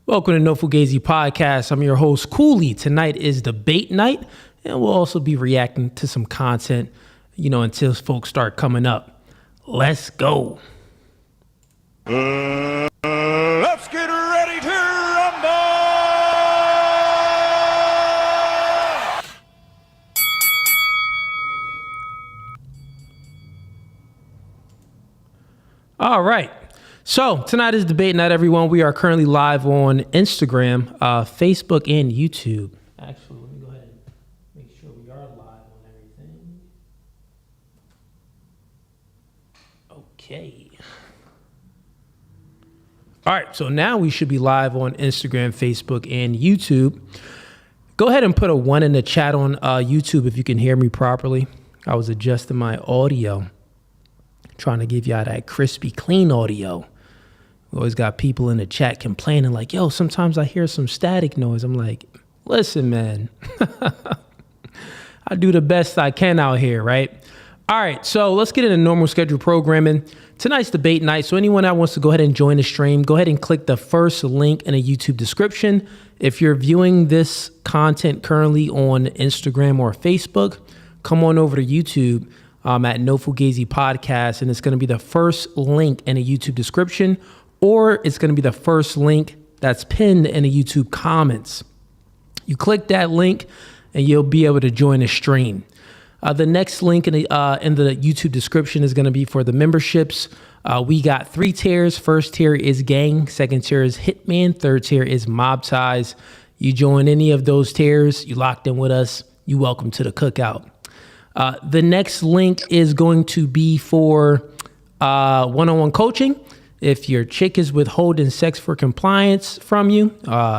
Welcome to No Fugazee Podcast. I'm your host, Cooley. Tonight is debate night, and we'll also be reacting to some content, until folks start coming up. Let's go. Let's get ready to rumble! All right. So tonight is debate night, everyone. We are currently live on Instagram, Facebook, and YouTube. Actually, let me go ahead and make sure we are live on everything. Okay. All right. So now we should be live on Instagram, Facebook, and YouTube. Go ahead and put a 1 in the chat on YouTube if you can hear me properly. I was adjusting my audio, trying to give y'all that crispy, clean audio. We always got people in the chat complaining like, yo, sometimes I hear some static noise. I'm like, listen, man, I do the best I can out here, right? All right, so let's get into normal schedule programming. Tonight's debate night, so anyone that wants to go ahead and join the stream, go ahead and click the first link in the YouTube description. If you're viewing this content currently on Instagram or Facebook, come on over to YouTube at No Fugazee Podcast, and it's going to be the first link in the YouTube description, or it's going to be the first link that's pinned in the YouTube comments. You click that link and you'll be able to join the stream. The next link in the YouTube description is going to be for the memberships. We got 3 tiers. First tier is gang. Second tier is hitman. Third tier is mob ties. You join any of those tiers, you locked in with us, you welcome to the cookout. The next link is going to be for one-on-one coaching. If your chick is withholding sex for compliance from you,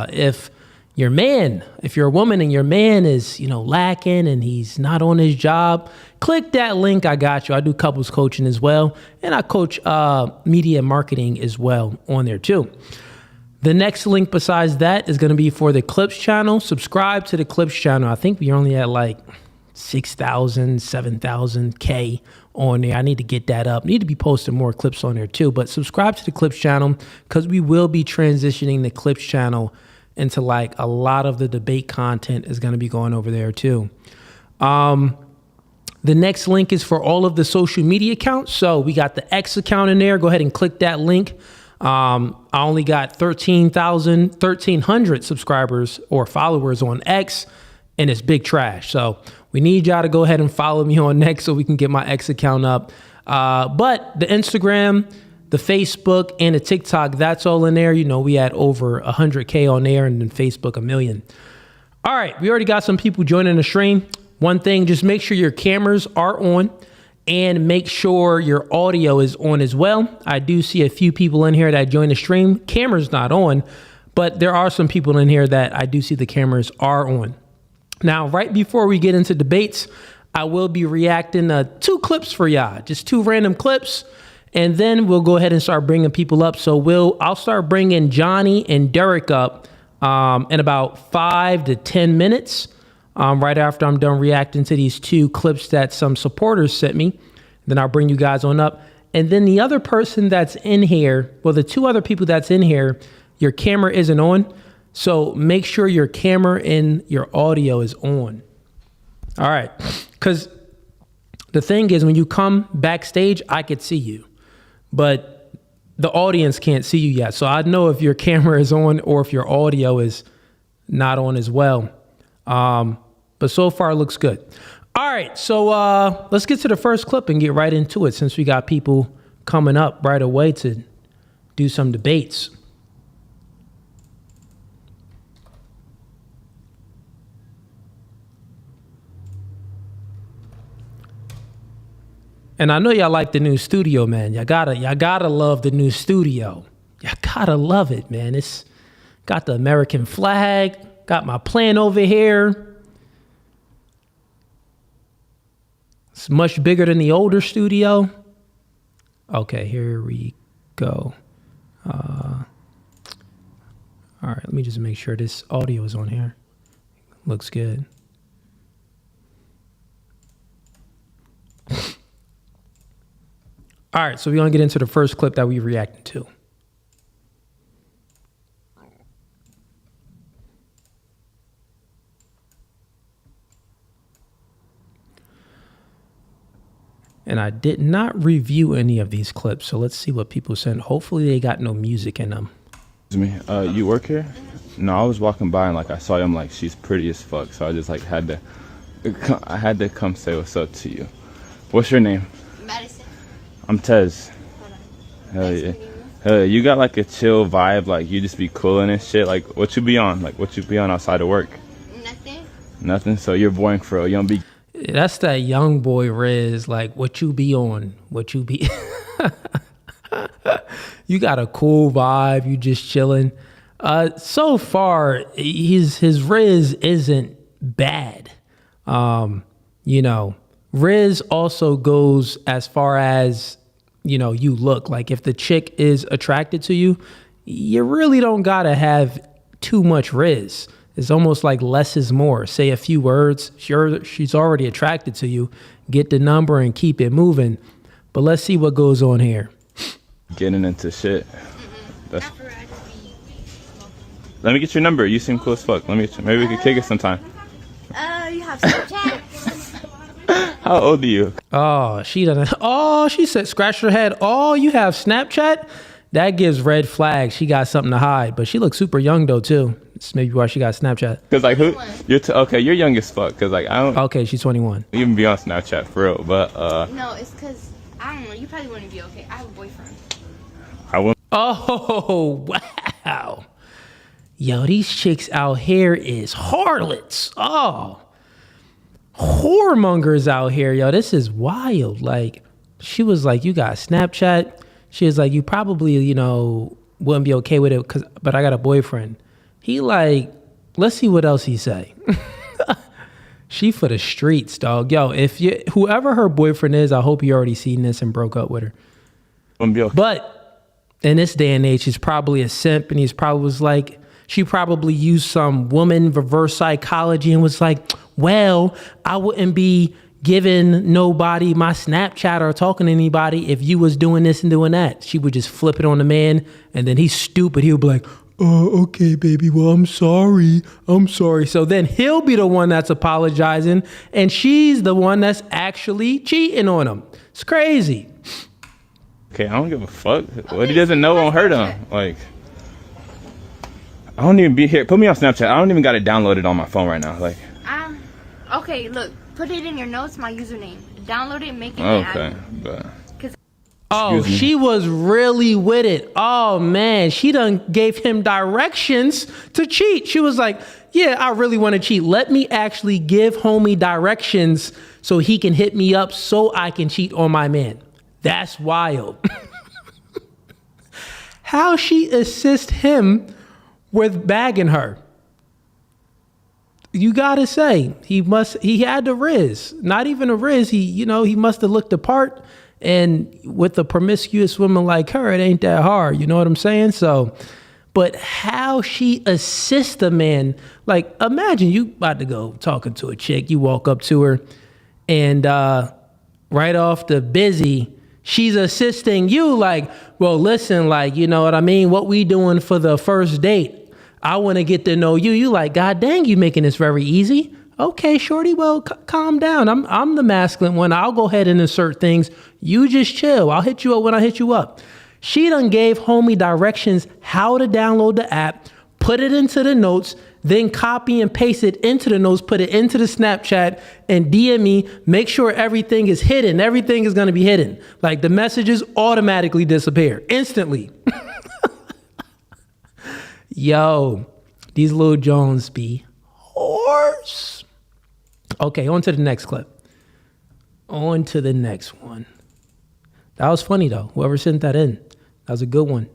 if you're a woman and your man is, lacking and he's not on his job, click that link. I got you. I do couples coaching as well. And I coach media marketing as well on there too. The next link besides that is going to be for the Clips channel. Subscribe to the Clips channel. I think we're only at like 6,000, 7,000 K on there. I need to get that up. Need to be posting more clips on there too, but subscribe to the Clips channel because we will be transitioning the Clips channel into like a lot of the debate content is going to be going over there too. The next link is for all of the social media accounts. So we got the X account in there. Go ahead and click that link. I only got 1,300 subscribers or followers on X, and it's big trash. So we need y'all to go ahead and follow me on X so we can get my X account up. But the Instagram, the Facebook, and the TikTok, that's all in there. We had over 100K on there, and then Facebook 1 million. All right, we already got some people joining the stream. One thing, just make sure your cameras are on and make sure your audio is on as well. I do see a few people in here that joined the stream. Camera's not on, but there are some people in here that I do see the cameras are on. Now, right before we get into debates, I will be reacting to 2 clips for y'all, just 2 random clips, and then we'll go ahead and start bringing people up. So I'll start bringing Johnny and Derek up in about 5 to 10 minutes, right after I'm done reacting to these 2 clips that some supporters sent me. Then I'll bring you guys on up. And then the other person that's in here, well, the 2 other people that's in here, your camera isn't on. So make sure your camera and your audio is on. All right. Because the thing is, when you come backstage, I could see you, but the audience can't see you yet. So I know if your camera is on or if your audio is not on as well. But so far it looks good. All right. So let's get to the first clip and get right into it since we got people coming up right away to do some debates. And I know y'all like the new studio, man. Y'all gotta love the new studio. Y'all gotta love it, man. It's got the American flag, got my plant over here. It's much bigger than the older studio. Okay, here we go. All right, let me just make sure this audio is on here. Looks good. All right, so we're going to get into the first clip that we reacted to. And I did not review any of these clips, so let's see what people sent. Hopefully they got no music in them. Excuse me, you work here? No, I was walking by and like I saw you. I'm like, she's pretty as fuck. So I just like had to come say what's up to you. What's your name? Madison. I'm Tez. Hell yeah. Hell yeah. You got like a chill vibe, like you just be coolin' and shit. Like what you be on? Like what you be on outside of work? Nothing. Nothing. So you're boring for real. You don't be. That's that young boy Riz, like what you be on, what you be. You got a cool vibe, you just chilling. So far, his Riz isn't bad. You know, Riz also goes as far as, you know, you look. Like if the chick is attracted to you, you really don't gotta have too much Riz. It's almost like less is more. Say a few words. Sure, she's already attracted to you. Get the number and keep it moving. But let's see what goes on here. Getting into shit. Let me get your number. You seem cool as fuck. Let me. Maybe we could kick it sometime. You have Snapchat. How old are you? Oh, she doesn't. Oh, she said, scratch her head. Oh, you have Snapchat? That gives red flags. She got something to hide. But she looks super young though too. It's maybe why she got Snapchat. Cause like who? You're okay. You're young as fuck. Cause like I don't. Okay, she's 21. Even be on Snapchat for real. But No, it's because I don't know. You probably wouldn't be okay. I have a boyfriend. I won't. Oh, wow. Yo, these chicks out here is harlots. Oh, whoremongers out here. Yo, this is wild. Like, she was like, you got Snapchat. She was like, you probably, you know, wouldn't be okay with it, but I got a boyfriend. He like, let's see what else he say. She for the streets, dog. Yo, if you, whoever her boyfriend is, I hope you already seen this and broke up with her. Wouldn't be okay. But in this day and age, he's probably a simp, and he's probably was like, she probably used some woman reverse psychology and was like, well, I wouldn't be giving nobody my Snapchat or talking to anybody if you was doing this and doing that. She would just flip it on the man, and then he's stupid. He'll be like, oh, okay, baby. Well, I'm sorry. So then he'll be the one that's apologizing, and she's the one that's actually cheating on him. It's crazy. Okay, I don't give a fuck. What he doesn't know won't hurt him. Like, I don't even be here. Put me on Snapchat. I don't even got it downloaded on my phone right now. Like, Okay, look, put it in your notes. My username. Download it. Make it. okay, but. Oh, she was really with it. Oh man, she done gave him directions to cheat. She was like, yeah, I really want to cheat. Let me actually give homie directions so he can hit me up so I can cheat on my man. That's wild. How she assist him with bagging her. You gotta say, he had the Riz. Not even a Riz, he must have looked the part. And with a promiscuous woman like her, it ain't that hard. You know what I'm saying? So, but how she assists a man, like imagine you about to go talking to a chick, you walk up to her and right off the busy, she's assisting you like, well, listen, like, you know what I mean? What we doing for the first date? I want to get to know you. You like, God dang, you making this very easy. Okay, shorty, well, calm down. I'm the masculine one. I'll go ahead and insert things. You just chill. I'll hit you up when I hit you up. She done gave homie directions how to download the app, put it into the notes, then copy and paste it into the notes, put it into the Snapchat, and DM me. Make sure everything is hidden. Everything is going to be hidden. Like the messages automatically disappear instantly. Yo, these little Jones be horse. Okay, on to the next clip. On to the next one. That was funny though. Whoever sent that in, that was a good one.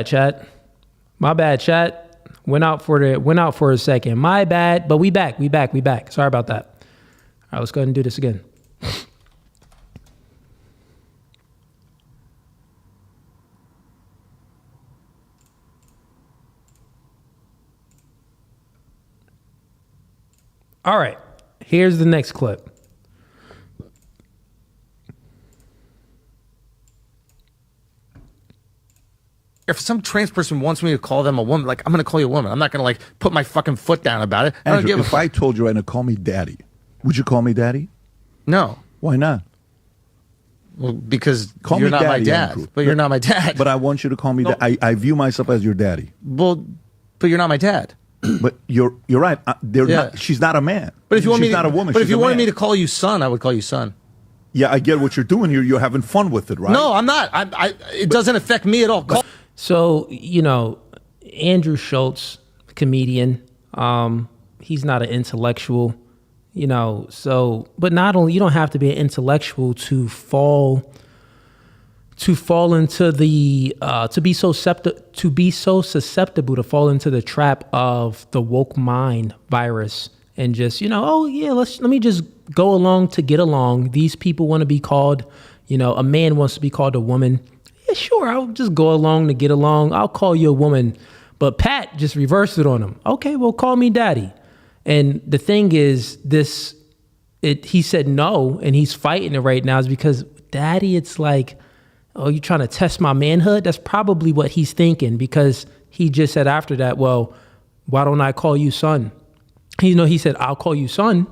Chat. My bad, chat. Went out for a second. My bad, but we back. Sorry about that. All right, let's go ahead and do this again. All right. Here's the next clip. If some trans person wants me to call them a woman, like, I'm going to call you a woman. I'm not going to, like, put my fucking foot down about it. I don't Andrew, give a if I told you right now, call me daddy, would you call me daddy? No. Why not? Well, because Call you're me not my daddy, dad. Andrew. But you're not my dad. But I want you to call me daddy. I view myself as your daddy. Well, but you're not my dad. But you're right. She's not a man. But if you want she's me to, not a woman. But if she's you a wanted man. me to call you son, I would call you son. Yeah, I get what you're doing here. You're having fun with it, right? No, I'm not. It doesn't affect me at all. So, Andrew Schultz, comedian, he's not an intellectual, but not only, you don't have to be an intellectual to fall into the, to be so susceptible to fall into the trap of the woke mind virus and just, let me just go along to get along. These people want to be called, a man wants to be called a woman. Yeah, sure, I'll just go along to get along. I'll call you a woman. But Pat just reversed it on him. Okay, well, call me daddy. And the thing is, he said no, and he's fighting it right now is because daddy, it's like, oh, you trying to test my manhood? That's probably what he's thinking because he just said after that, well, why don't I call you son? He said, I'll call you son.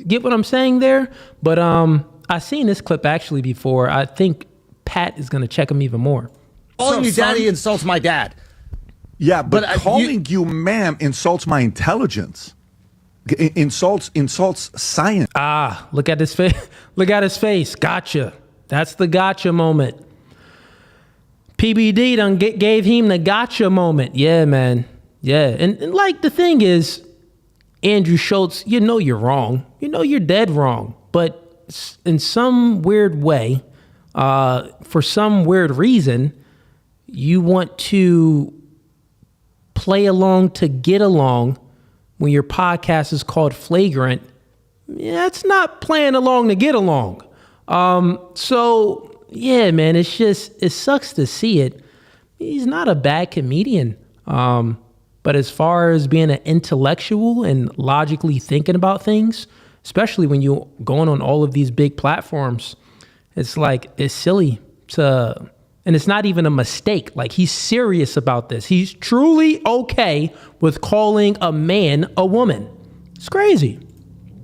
Get what I'm saying there? But I've seen this clip actually before. I think Pat is going to check him even more. Calling you daddy insults my dad. Yeah, but calling you ma'am insults my intelligence. Insults science. Ah, look at his face. Look at his face. Gotcha. That's the gotcha moment. PBD done gave him the gotcha moment. Yeah, man. Yeah. And like the thing is, Andrew Schultz, you're wrong. You're dead wrong. But in some weird way, for some weird reason, you want to play along to get along when your podcast is called Flagrant. Yeah, it's not playing along to get along. So yeah, man, it sucks to see it. He's not a bad comedian. But as far as being an intellectual and logically thinking about things, especially when you're going on all of these big platforms, it's like, it's silly and it's not even a mistake. Like, he's serious about this. He's truly okay with calling a man a woman. It's crazy.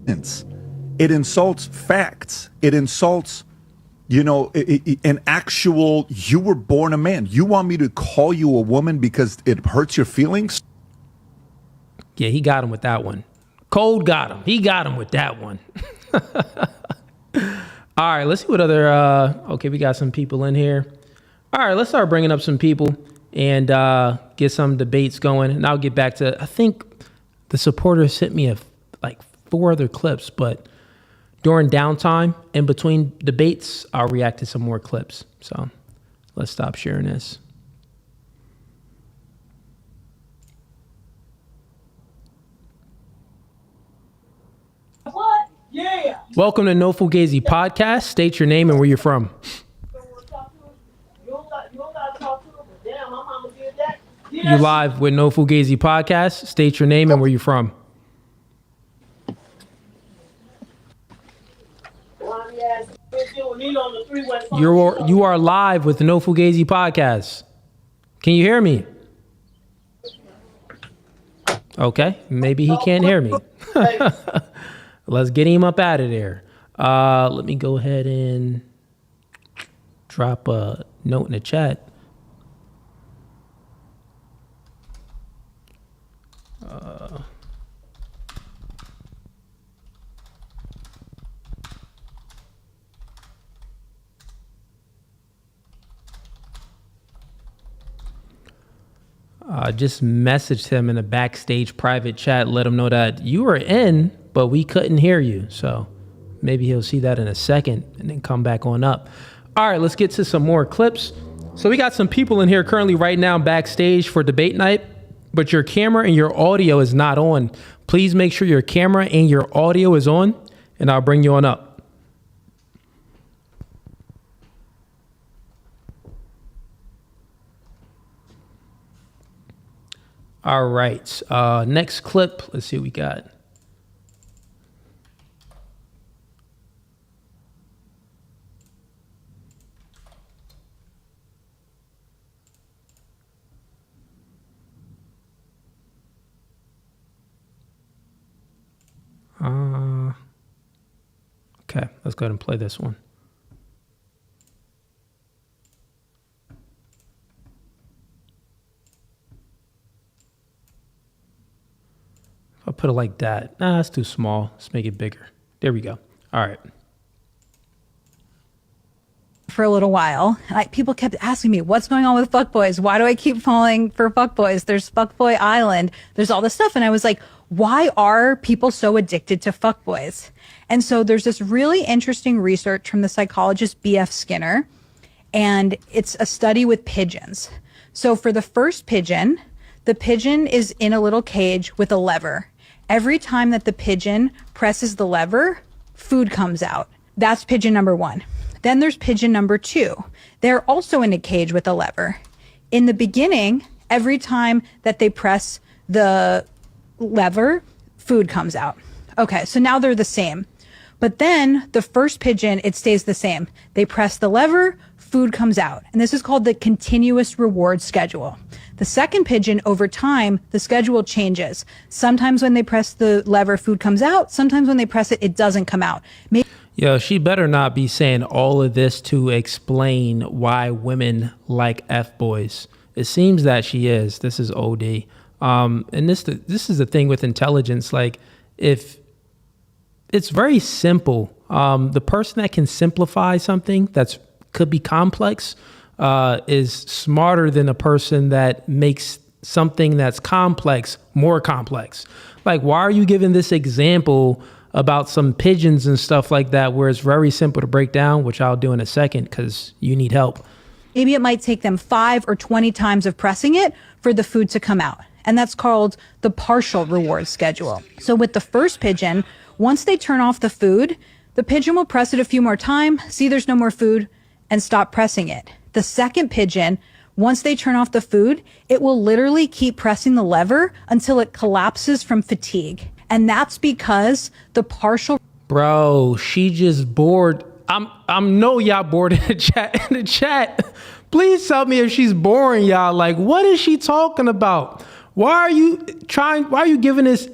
It insults facts. It insults, an actual, you were born a man. You want me to call you a woman because it hurts your feelings? Yeah, he got him with that one. Cold got him. He got him with that one. All right, let's see what other, okay, we got some people in here. All right, let's start bringing up some people and get some debates going. And I'll get back to, I think the supporters sent me like 4 other clips, but during downtime in between debates, I'll react to some more clips. So let's stop sharing this. What? Yeah. Welcome to No Fugazee Podcast. State your name and where you're from. You live with No Fugazee Podcast. State your name and where you're from. You are live with the No Fugazee Podcast. Can you hear me? Okay, maybe he can't hear me. Let's get him up out of there. Let me go ahead and drop a note in the chat. I just messaged him in a backstage private chat, let him know that you were in, but we couldn't hear you. So maybe he'll see that in a second and then come back on up. All right, let's get to some more clips. So we got some people in here currently right now backstage for debate night, but your camera and your audio is not on. Please make sure your camera and your audio is on, and I'll bring you on up. All right, next clip. Let's see what we got. Okay, let's go ahead and play this one. If I put it like that, nah, that's too small. Let's make it bigger. There we go. All right. For a little while. People kept asking me, what's going on with fuckboys? Why do I keep falling for fuckboys? There's Fuckboy Island. There's all this stuff. And I was like, why are people so addicted to fuckboys? And so there's this really interesting research from the psychologist B.F. Skinner, and it's a study with pigeons. So for the first pigeon, the pigeon is in a little cage with a lever. Every time that the pigeon presses the lever, food comes out. That's pigeon number 1. Then there's pigeon number 2. They're also in a cage with a lever. In the beginning, every time that they press the lever, food comes out. Okay, so now they're the same. But then the first pigeon, it stays the same. They press the lever, food comes out. And this is called the continuous reward schedule. The second pigeon, over time, the schedule changes. Sometimes when they press the lever, food comes out. Sometimes when they press it, it doesn't come out. Yo, she better not be saying all of this to explain why women like F-boys. It seems that she is. This is OD. And this is the thing with intelligence. Like, if it's very simple, the person that can simplify something that's could be complex is smarter than a person that makes something that's complex more complex. Like, why are you giving this example about some pigeons and stuff like that where it's very simple to break down, which I'll do in a second because you need help? Maybe it might take them 5 or 20 times of pressing it for the food to come out. And that's called the partial reward schedule. So with the first pigeon, once they turn off the food, the pigeon will press it a few more times, see there's no more food, and stop pressing it. The second pigeon, once they turn off the food, it will literally keep pressing the lever until it collapses from fatigue. And that's because the partial... Bro, she just bored. I'm know y'all bored in the chat. Please tell me if she's boring y'all. Like, what is she talking about? Why are you giving this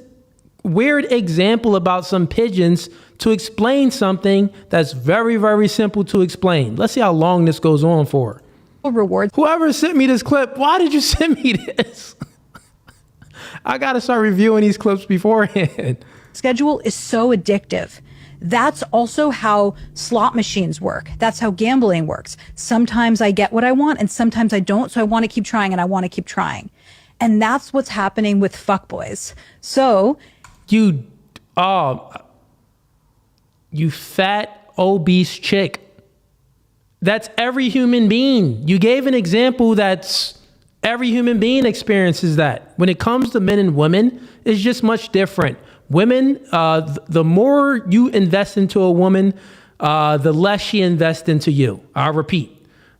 weird example about some pigeons to explain something that's very, very simple to explain? Let's see how long this goes on for. Rewards. Whoever sent me this clip, why did you send me this? I got to start reviewing these clips beforehand. Schedule is so addictive. That's also how slot machines work. That's how gambling works. Sometimes I get what I want and sometimes I don't. So I want to keep trying and I want to keep trying. And that's what's happening with fuckboys. So you fat, obese chick. That's every human being. You gave an example that's every human being experiences that. When it comes to men and women, it's just much different. Women, the more you invest into a woman, the less she invests into you. I'll repeat.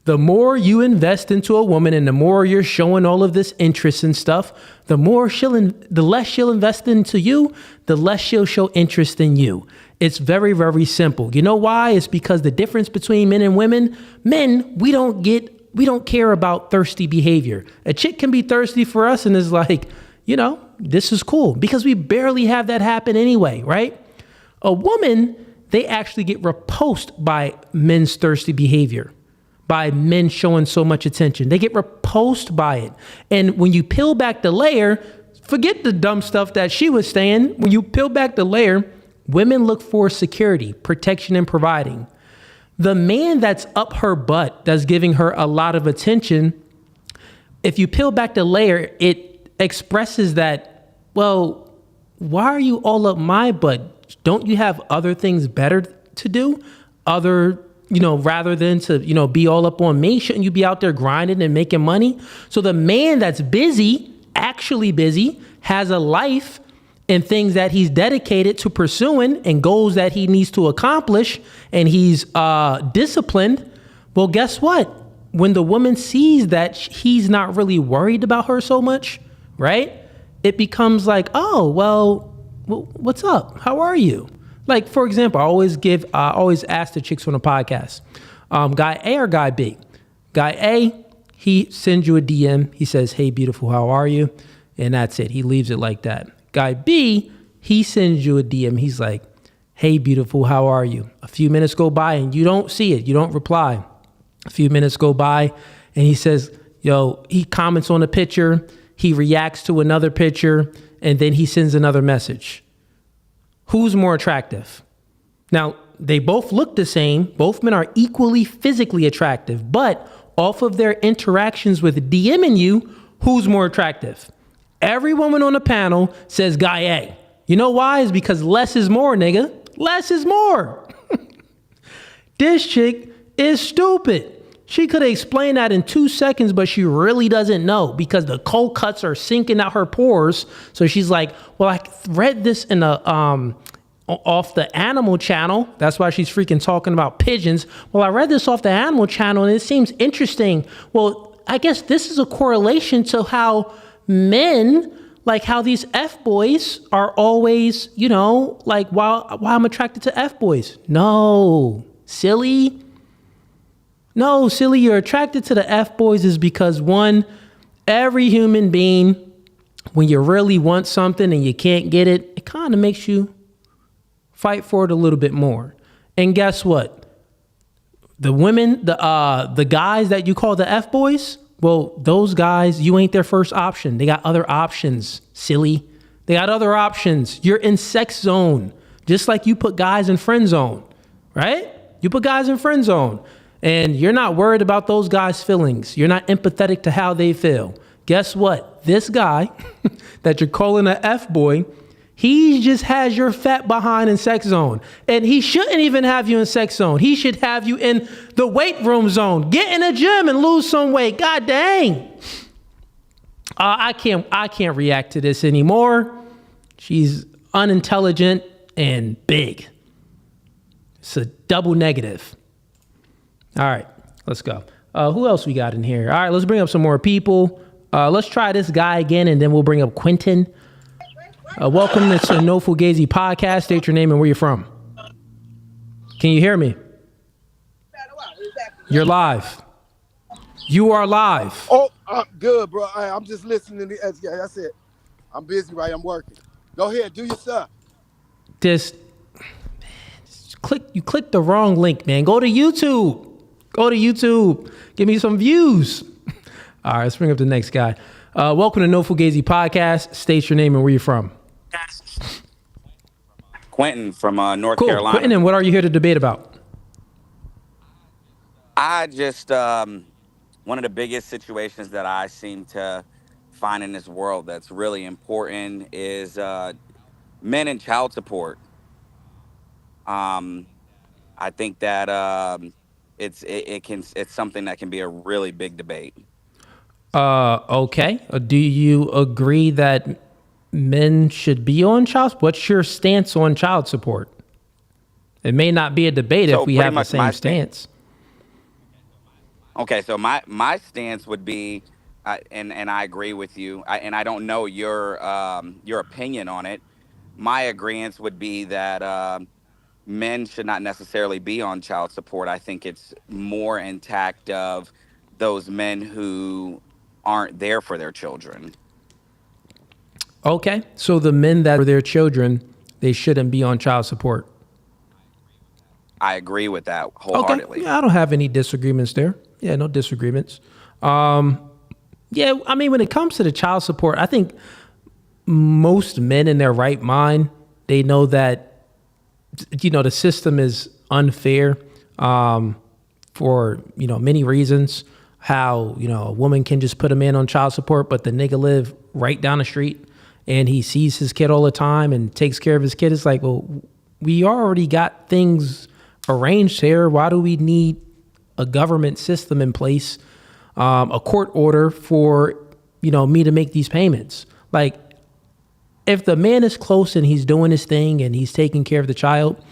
The more you invest into a woman and the more you're showing all of this interest and stuff, the less she'll invest into you, the less she'll show interest in you. It's very, very simple. You know why? It's because the difference between men and women, we don't care about thirsty behavior. A chick can be thirsty for us and is like, this is cool because we barely have that happen anyway, right? A woman, they actually get repulsed by men's thirsty behavior, by men showing so much attention. They get repulsed by it. And when you peel back the layer, forget the dumb stuff that she was saying. When you peel back the layer, women look for security, protection, and providing. The man that's up her butt, that's giving her a lot of attention, if you peel back the layer, it expresses that, well, why are you all up my butt? Don't you have other things better to do? Rather than to, be all up on me, shouldn't you be out there grinding and making money? So the man that's busy, actually busy, has a life and things that he's dedicated to pursuing and goals that he needs to accomplish, and he's disciplined. Well, guess what? When the woman sees that he's not really worried about her so much, right? It becomes like, oh, well, what's up? How are you? Like, for example, I always ask the chicks on the podcast, guy A or guy B? Guy A, he sends you a DM. He says, hey, beautiful, how are you? And that's it. He leaves it like that. Guy B, he sends you a DM. He's like, hey, beautiful, how are you? A few minutes go by and you don't see it. You don't reply. A few minutes go by and he says, yo, he comments on a picture. He reacts to another picture and then he sends another message. Who's more attractive? Now, they both look the same. Both men are equally physically attractive, but off of their interactions with DMing you, who's more attractive? Every woman on the panel says guy A. You know why? It's because less is more, nigga. Less is more. This chick is stupid. She could have explained that in 2 seconds, but she really doesn't know because the cold cuts are sinking out her pores. So she's like, well, I read this in the off the Animal Channel. That's why she's freaking talking about pigeons. Well, I read this off the Animal Channel and it seems interesting. Well, I guess this is a correlation to how men, like how these F-boys are always, you know, like why I'm attracted to F-boys. No, silly. No, silly, you're attracted to the F-boys is because one, every human being, when you really want something and you can't get it, it kind of makes you fight for it a little bit more. And guess what? The women, the guys that you call the F-boys, well, those guys, you ain't their first option. They got other options, silly. They got other options. You're in sex zone, just like you put guys in friend zone, right? You put guys in friend zone. And you're not worried about those guys' feelings. You're not empathetic to how they feel. Guess what? This guy that you're calling an F-boy, he just has your fat behind in sex zone. And he shouldn't even have you in sex zone. He should have you in the weight room zone. Get in the gym and lose some weight. God dang. I can't react to this anymore. She's unintelligent and big. It's a double negative. All right, let's go. Who else we got in here? All right, let's bring up some more people. Let's try this guy again, and then we'll bring up Quinton. Welcome to No Fugazee podcast. State your name and where you're from. Can you hear me? You're live. You are live. Oh, good, bro. I'm just listening to that's it. I'm busy, right? I'm working. Go ahead, do your stuff. You clicked the wrong link, man. Go to YouTube. Go to YouTube. Give me some views. All right, let's bring up the next guy. Welcome to No Fugazee podcast. State your name and where you're from. Quinton from North Carolina. Quinton, what are you here to debate about? I just, one of the biggest situations that I seem to find in this world that's really important is men and child support. I think that it's something that can be a really big debate. Okay. Do you agree that men should be on child support? What's your stance on child support? It may not be a debate if we have the same stance. Okay, so my stance would be, and I agree with you, and I don't know your opinion on it. My agreement would be that men should not necessarily be on child support. I think it's more intact of those men who aren't there for their children. Okay, so the men that are their children, they shouldn't be on child support. I agree with that wholeheartedly. Okay, yeah, I don't have any disagreements there. Yeah, no disagreements. Yeah, I mean, when it comes to the child support, I think most men in their right mind, they know that, you know, the system is unfair for, you know, many reasons. How, you know, a woman can just put a man on child support, but the nigga live right down the street and he sees his kid all the time and takes care of his kid. It's like, well, we already got things arranged here. Why do we need a government system in place, a court order for, you know, me to make these payments? Like, if the man is close and he's doing his thing and he's taking care of the child,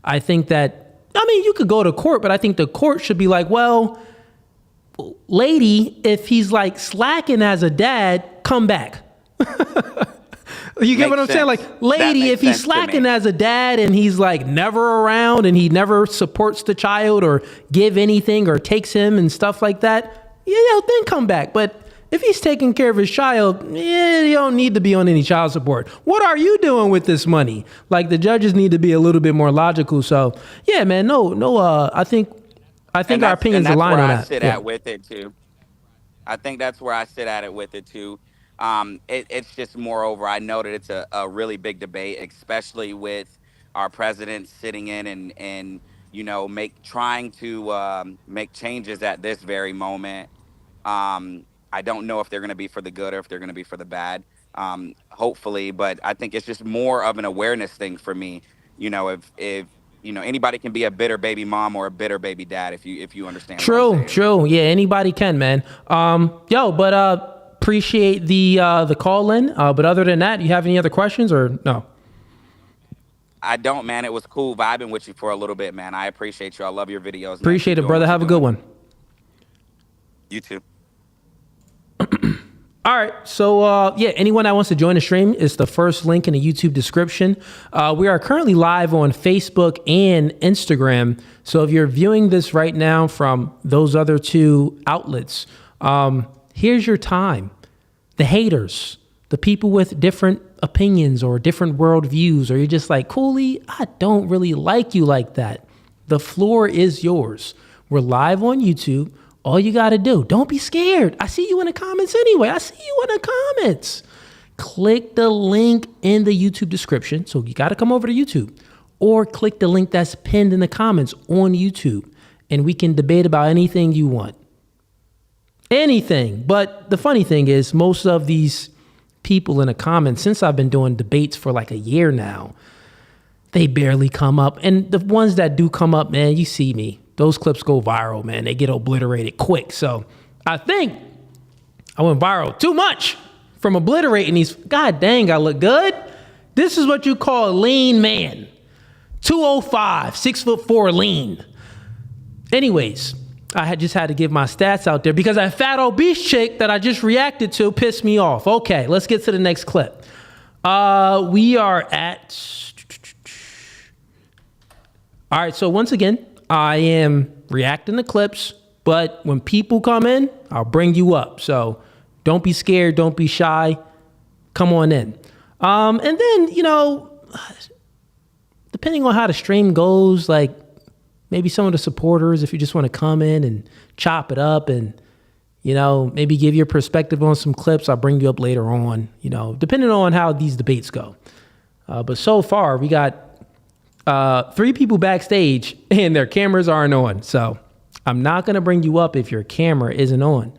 I think that, I mean, you could go to court, but I think the court should be like, well, lady, if he's like slacking as a dad, come back. You get what I'm saying? Like, lady, if he's slacking as a dad and he's like never around and he never supports the child or give anything or takes him and stuff like that, yeah, then come back. But if he's taking care of his child, you don't need to be on any child support. What are you doing with this money? Like, the judges need to be a little bit more logical. So yeah, man, I think our opinions align on that. I sit at with it too. I think that's where I sit at it with it too. It's just moreover, I know that it's a really big debate, especially with our president sitting in and trying to make changes at this very moment. I don't know if they're going to be for the good or if they're going to be for the bad. Hopefully, but I think it's just more of an awareness thing for me. If anybody can be a bitter baby mom or a bitter baby dad, if you understand. True. Yeah, anybody can, man. Appreciate the call in. But other than that, you have any other questions or no? I don't, man. It was cool vibing with you for a little bit, man. I appreciate you. I love your videos. Appreciate it, brother. Have a good one. You too. All right. So, anyone that wants to join the stream, is the first link in the YouTube description. We are currently live on Facebook and Instagram. So if you're viewing this right now from those other two outlets, here's your time. The haters, the people with different opinions or different worldviews, or you're just like, Cooley, I don't really like you like that. The floor is yours. We're live on YouTube. All you got to do, don't be scared. I see you in the comments anyway. I see you in the comments. Click the link in the YouTube description. So you got to come over to YouTube, or click the link that's pinned in the comments on YouTube, and we can debate about anything you want. Anything. But the funny thing is, most of these people in the comments, since I've been doing debates for like a year now, they barely come up. And the ones that do come up, man, you see me. Those clips go viral, man. They get obliterated quick. So I think I went viral too much from obliterating these. God dang, I look good. This is what you call a lean man. 205, 6'4" lean. Anyways, I just had to give my stats out there because that fat obese chick that I just reacted to pissed me off. Okay, let's get to the next clip. We are at... All right, so once again, I am reacting to clips, but when people come in, I'll bring you up. So don't be scared. Don't be shy. Come on in. And then, depending on how the stream goes, like maybe some of the supporters, if you just want to come in and chop it up and, maybe give your perspective on some clips, I'll bring you up later on, depending on how these debates go. But so far, we got 3 people backstage and their cameras aren't on. So I'm not going to bring you up if your camera isn't on.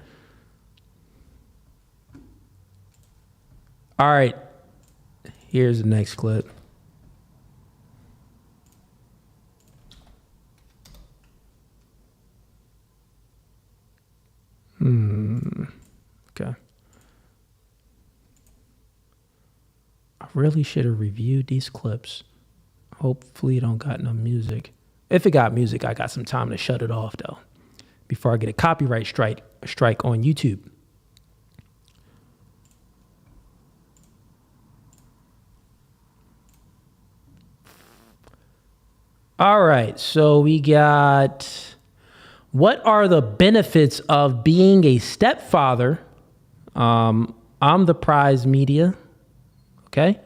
All right. Here's the next clip. Okay. I really should have reviewed these clips. Hopefully it don't got no music. If it got music, I got some time to shut it off though, before I get a copyright strike on YouTube. All right, so we got, what are the benefits of being a stepfather? I'm the prize media. Okay.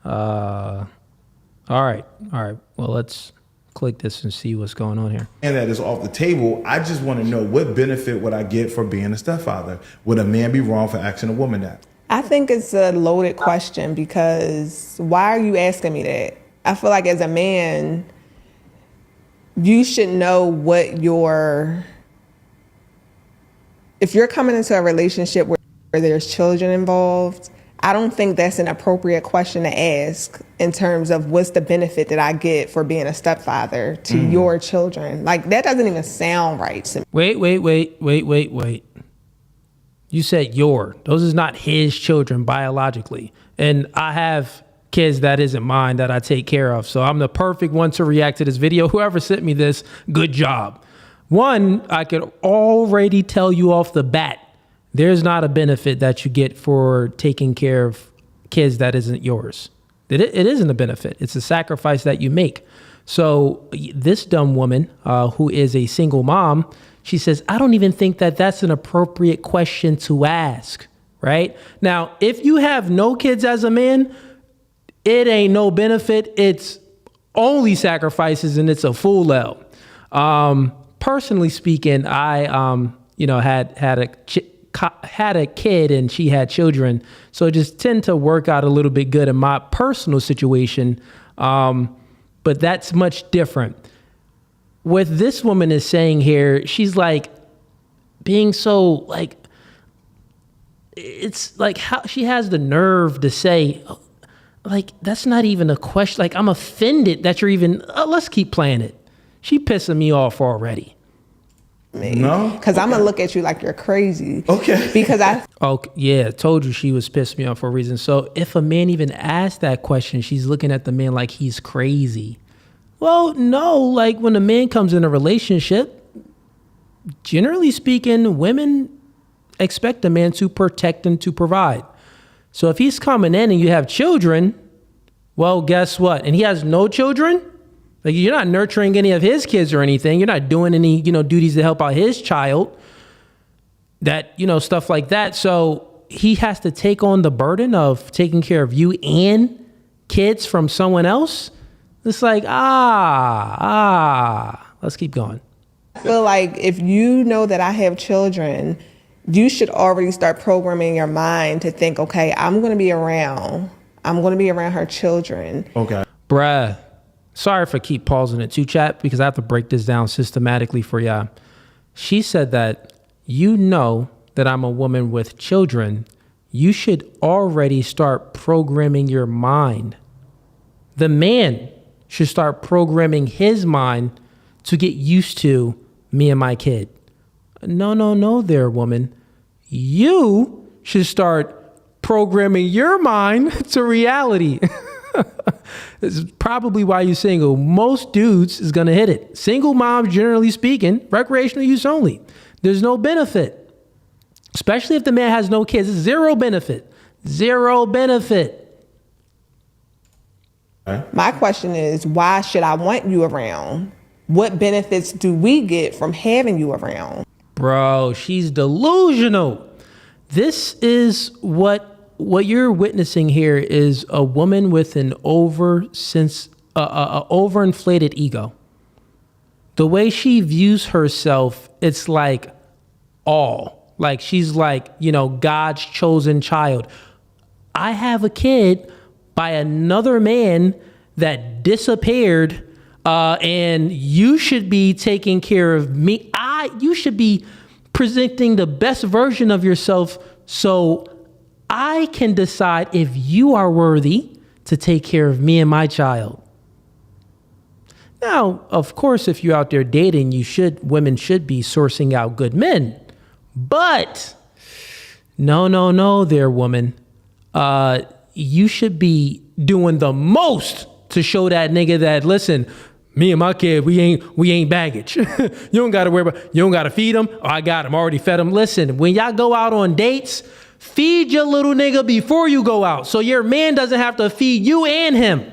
All right. Well, let's click this and see what's going on here. And that is off the table. I just want to know, what benefit would I get for being a stepfather? Would a man be wrong for asking a woman that? I think it's a loaded question, because why are you asking me that? I feel like as a man, you should know what if you're coming into a relationship where there's children involved, I don't think that's an appropriate question to ask in terms of what's the benefit that I get for being a stepfather to your children. Like, that doesn't even sound right to me. Wait. You said those is not his children biologically. And I have kids that isn't mine that I take care of. So I'm the perfect one to react to this video. Whoever sent me this, good job. One, I could already tell you off the bat, there's not a benefit that you get for taking care of kids that isn't yours. It isn't a benefit. It's a sacrifice that you make. So this dumb woman, who is a single mom, She says, I don't even think that that's an appropriate question to ask, right? Now, if you have no kids as a man, it ain't no benefit. It's only sacrifices and it's a full L. Personally speaking, I, had a kid and she had children. So it just tend to work out a little bit good in my personal situation. But that's much different. What this woman is saying here, she's like being so like, it's like how she has the nerve to say, like, that's not even a question. Like, I'm offended that you're even, let's keep playing it. She pissing me off already. No, because I'm gonna look at you like you're crazy. Okay. Because yeah, told you she was pissing me off for a reason. So if a man even asked that question, she's looking at the man like he's crazy. Well, no, like when a man comes in a relationship, generally speaking, women expect a man to protect and to provide. So if he's coming in and you have children, well, guess what? And he has no children. Like, you're not nurturing any of his kids or anything. You're not doing any, duties to help out his child, that, stuff like that. So he has to take on the burden of taking care of you and kids from someone else. It's like, let's keep going. I feel like if you know that I have children, you should already start programming your mind to think, okay, I'm going to be around her children. Okay. Bruh. Sorry if I keep pausing it too, chat, because I have to break this down systematically for y'all. She said that that I'm a woman with children. You should already start programming your mind. The man should start programming his mind to get used to me and my kid. No, there, woman. You should start programming your mind to reality. This is probably why you're single. Most dudes is going to hit it. Single moms, generally speaking, recreational use only. There's no benefit, especially if the man has no kids. It's zero benefit. Zero benefit. My question is, why should I want you around? What benefits do we get from having you around? Bro, she's delusional. This is what you're witnessing here is a woman with an overinflated ego. The way she views herself, it's like like she's like, God's chosen child. I have a kid by another man that disappeared, and you should be taking care of me. You should be presenting the best version of yourself so I can decide if you are worthy to take care of me and my child. Now, of course, if you're out there dating, women should be sourcing out good men. But no, there, woman. You should be doing the most to show that nigga that, listen, me and my kid, we ain't baggage. You don't got to worry about, you don't got to feed him. Oh, I got him, already fed him. Listen, when y'all go out on dates, feed your little nigga before you go out, so your man doesn't have to feed you and him.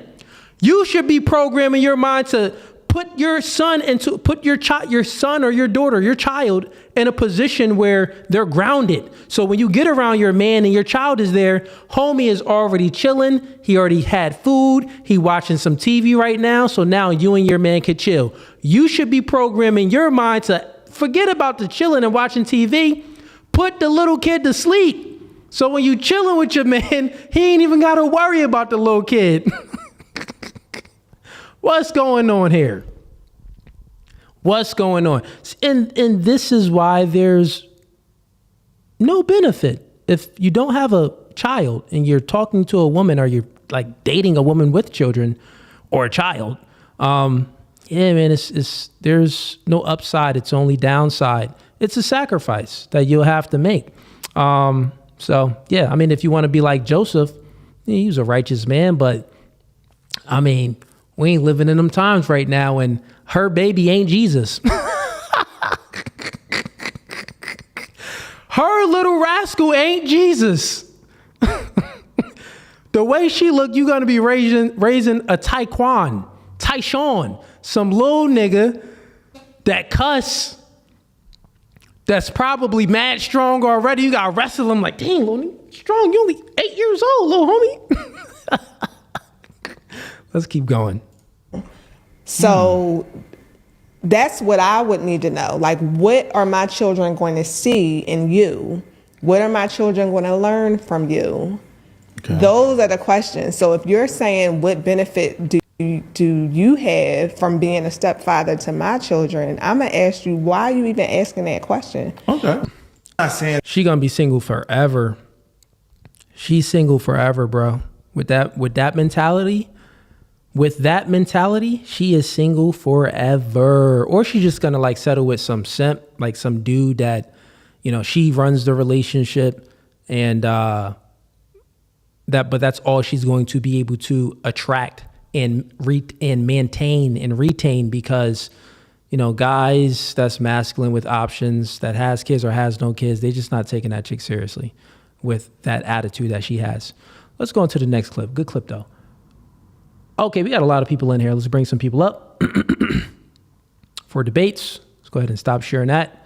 You should be programming your mind to put your son or your daughter, your child, in a position where they're grounded. So when you get around your man and your child is there, homie is already chilling. He already had food. He watching some TV right now. So now you and your man can chill. You should be programming your mind to forget about the chilling and watching TV. Put the little kid to sleep. So when you chilling with your man, he ain't even got to worry about the little kid. What's going on here? What's going on? And this is why there's no benefit. If you don't have a child and you're talking to a woman, or you're like dating a woman with children or a child, yeah, man, it's there's no upside. It's only downside. It's a sacrifice that you'll have to make. So yeah, I mean, if you want to be like Joseph, he was a righteous man, but I mean, we ain't living in them times right now, and her baby ain't Jesus. Her little rascal ain't Jesus. The way she look, you gonna be raising a Tyshawn, some little nigga that cuss that's probably mad strong already. You gotta wrestle him like, dang, Lonnie, strong. You only 8 years old, little homie. Let's keep going. So that's what I would need to know. Like, what are my children going to see in you? What are my children going to learn from you? Okay. Those are the questions. So if you're saying what benefit do you have from being a stepfather to my children, I'm going to ask you, why are you even asking that question? Okay. Not saying she gonna be single forever. She's single forever, bro. With that mentality, she is single forever. Or she's just gonna like settle with some simp, like some dude that, you know, she runs the relationship, and but that's all she's going to be able to attract and maintain and retain, because, you know, guys that's masculine with options, that has kids or has no kids, they just not taking that chick seriously with that attitude that she has. Let's go on to the next clip. Good clip though. Okay, we got a lot of people in here. Let's bring some people up for debates. Let's go ahead and stop sharing that.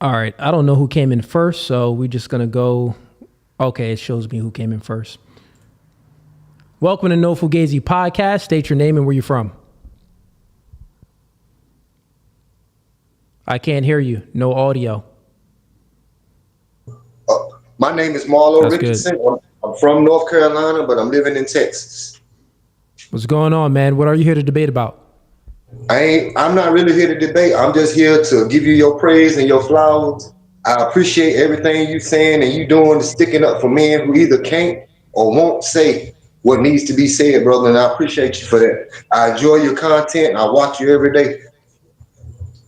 All right, I don't know who came in first, so we're just gonna go. Okay, it shows me who came in first. Welcome to No Fugazee Podcast. State your name and where you're from. I can't hear you. No audio. My name is Marlo That's Richardson. good. I'm from North Carolina, but I'm living in Texas. What's going on, man? What are you here to debate about? I'm not really here to debate. I'm just here to give you your praise and your flowers. I appreciate everything you saying and you doing to sticking up for men who either can't or won't say what needs to be said, brother. And I appreciate you for that. I enjoy your content. I watch you every day.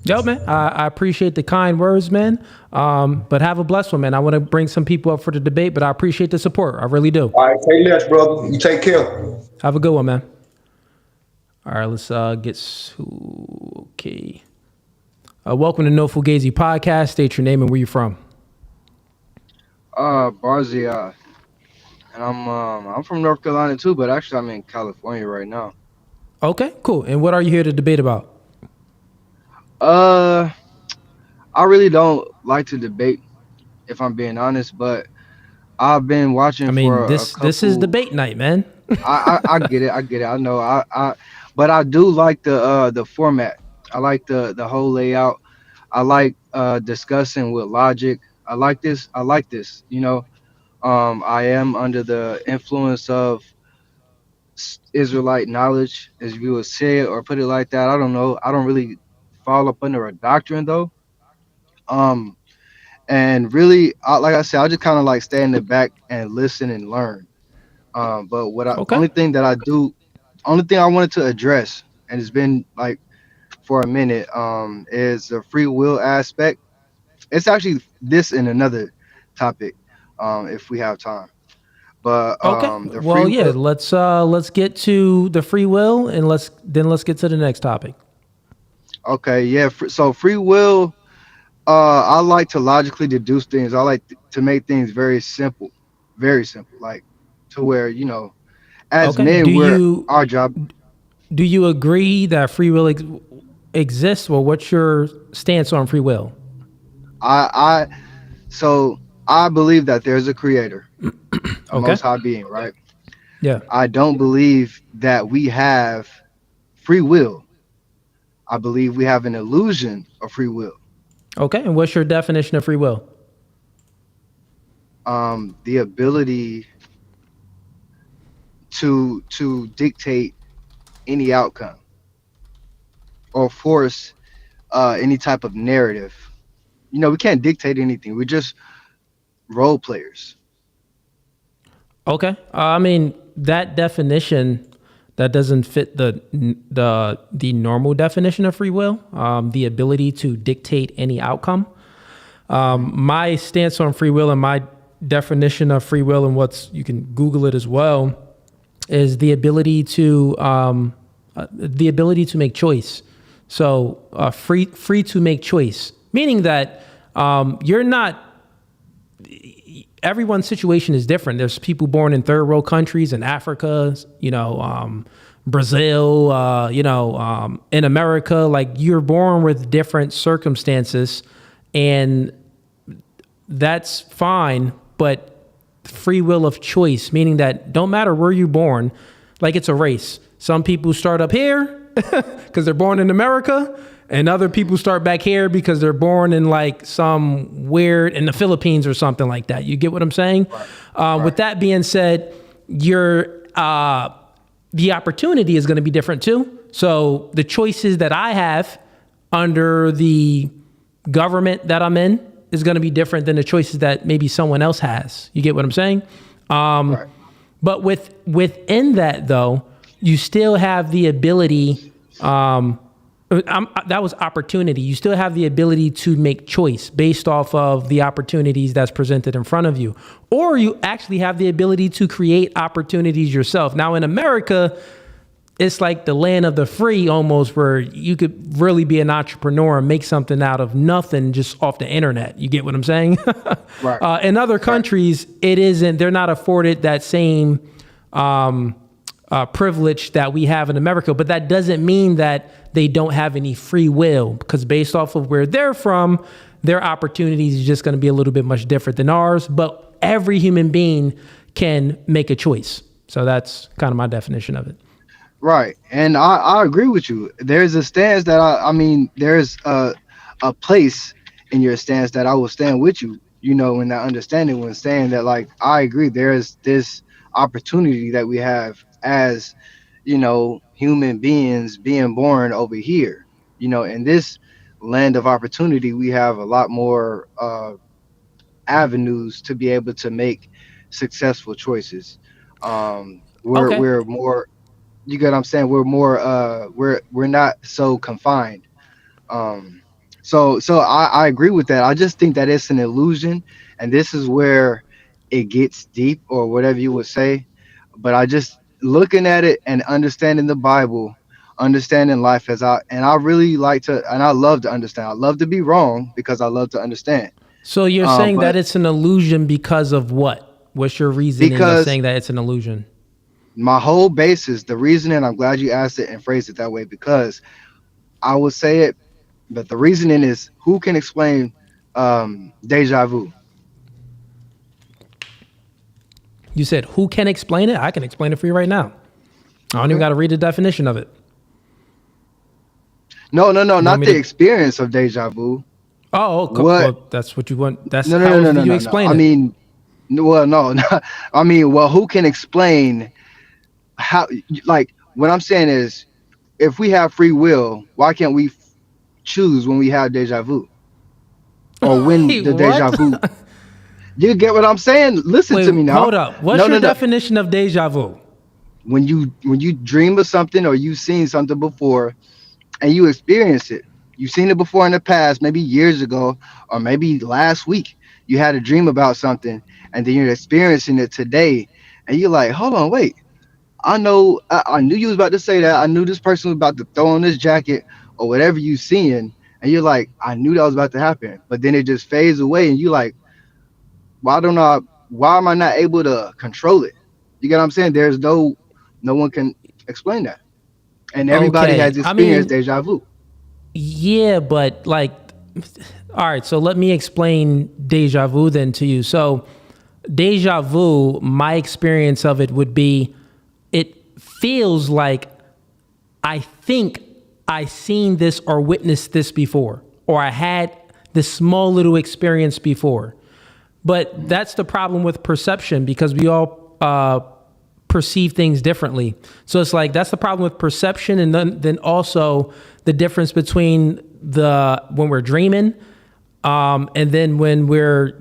Yo, man, I appreciate the kind words, man. But have a blessed one, man. I want to bring some people up for the debate, but I appreciate the support. I really do. All right, say less, brother. You take care. Have a good one, man. All right, let's get okay. Welcome to No Fugazi Podcast. State your name and where you're from. Barzia, and I'm from North Carolina too, but actually I'm in California right now. Okay, cool. And what are you here to debate about? I really don't like to debate, if I'm being honest, but I've been watching. I mean, for this is debate night, man. I get it. I know. But I do like the format. I like the whole layout. I like discussing with logic. I like this. You know, I am under the influence of Israelite knowledge, as you would say it or put it like that. I don't know. I don't really fall up under a doctrine though. And really, like I said, I just kind of like stay in the back and listen and learn. But only thing I wanted to address, and it's been like for a minute, is the free will aspect. It's actually this in another topic, if we have time. But okay, well, yeah, let's get to the free will, and let's get to the next topic. Okay, yeah. So free will, I like to logically deduce things. I like to make things very simple, like to where, you know, as men, our job. Do you agree that free will exists, or what's your stance on free will? So I believe that there's a creator, a most high being, right? Yeah. I don't believe that we have free will. I believe we have an illusion of free will. Okay, and what's your definition of free will? The ability to dictate any outcome or force any type of narrative. You know, we can't dictate anything. We're just role players. Okay. I mean, that definition, that doesn't fit the normal definition of free will, the ability to dictate any outcome. My stance on free will and my definition of free will, and you can Google it as well, is the ability to make choice. So free to make choice, meaning that you're not. everyone's situation is different. There's people born in third world countries in Africa, Brazil, in America. Like, you're born with different circumstances, and that's fine. But free will of choice, meaning that don't matter where you're born, like it's a race. Some people start up here because they're born in America, and other people start back here because they're born in like some weird in the Philippines or something like that. You get what I'm saying? Right. With that being said, the opportunity is going to be different too. So the choices that I have under the government that I'm in is going to be different than the choices that maybe someone else has. You get what I'm saying? Right. But within that though, you still have the ability, that was opportunity. You still have the ability to make choice based off of the opportunities that's presented in front of you. Or you actually have the ability to create opportunities yourself. Now in America, it's like the land of the free almost, where you could really be an entrepreneur and make something out of nothing just off the internet. You get what I'm saying? Right. In other countries, it isn't, they're not afforded that same privilege that we have in America, but that doesn't mean that they don't have any free will, because based off of where they're from, their opportunities is just going to be a little bit much different than ours. But every human being can make a choice. So that's kind of my definition of it. Right. And I agree with you. There's a stance that I mean, there's a place in your stance that I will stand with you, in that understanding, when saying that, like, I agree, there is this opportunity that we have as, human beings being born over here, in this land of opportunity. We have a lot more avenues to be able to make successful choices. We're more, you get what I'm saying? We're more, we're not so confined. So I agree with that. I just think that it's an illusion, and this is where it gets deep, or whatever you would say. But I just, looking at it and understanding the Bible, understanding life and I really like to, and I love to understand. I love to be wrong because I love to understand. So you're saying that it's an illusion because of what? What's your reasoning of saying that it's an illusion? My whole basis, the reasoning, I'm glad you asked it and phrased it that way, because I would say it, but the reasoning is, who can explain deja vu? You said, who can explain it? I can explain it for you right now. I don't even got to read the definition of it. No, not the experience of deja vu. Oh, well, that's what you want. That's no, you explain it. I mean, who can explain how, like, what I'm saying is, if we have free will, why can't we choose when we have deja vu? Or when the deja vu. You get what I'm saying? Listen to me now. Hold up. What's your definition of deja vu? When you dream of something, or you've seen something before and you experience it. You've seen it before in the past, maybe years ago, or maybe last week. You had a dream about something, and then you're experiencing it today, and you're like, hold on, wait. I know, I knew you was about to say that. I knew this person was about to throw on this jacket or whatever you seeing, and you're like, I knew that was about to happen. But then it just fades away, and you're like, why am I not able to control it? You get what I'm saying? There's no one can explain that. And everybody has experienced deja vu. Yeah, but like, all right, so let me explain deja vu then to you. So deja vu, my experience of it would be, it feels like I think I seen this or witnessed this before, or I had this small little experience before. But that's the problem with perception, because we all perceive things differently. So it's like, that's the problem with perception. And then also the difference between when we're dreaming and then when we're,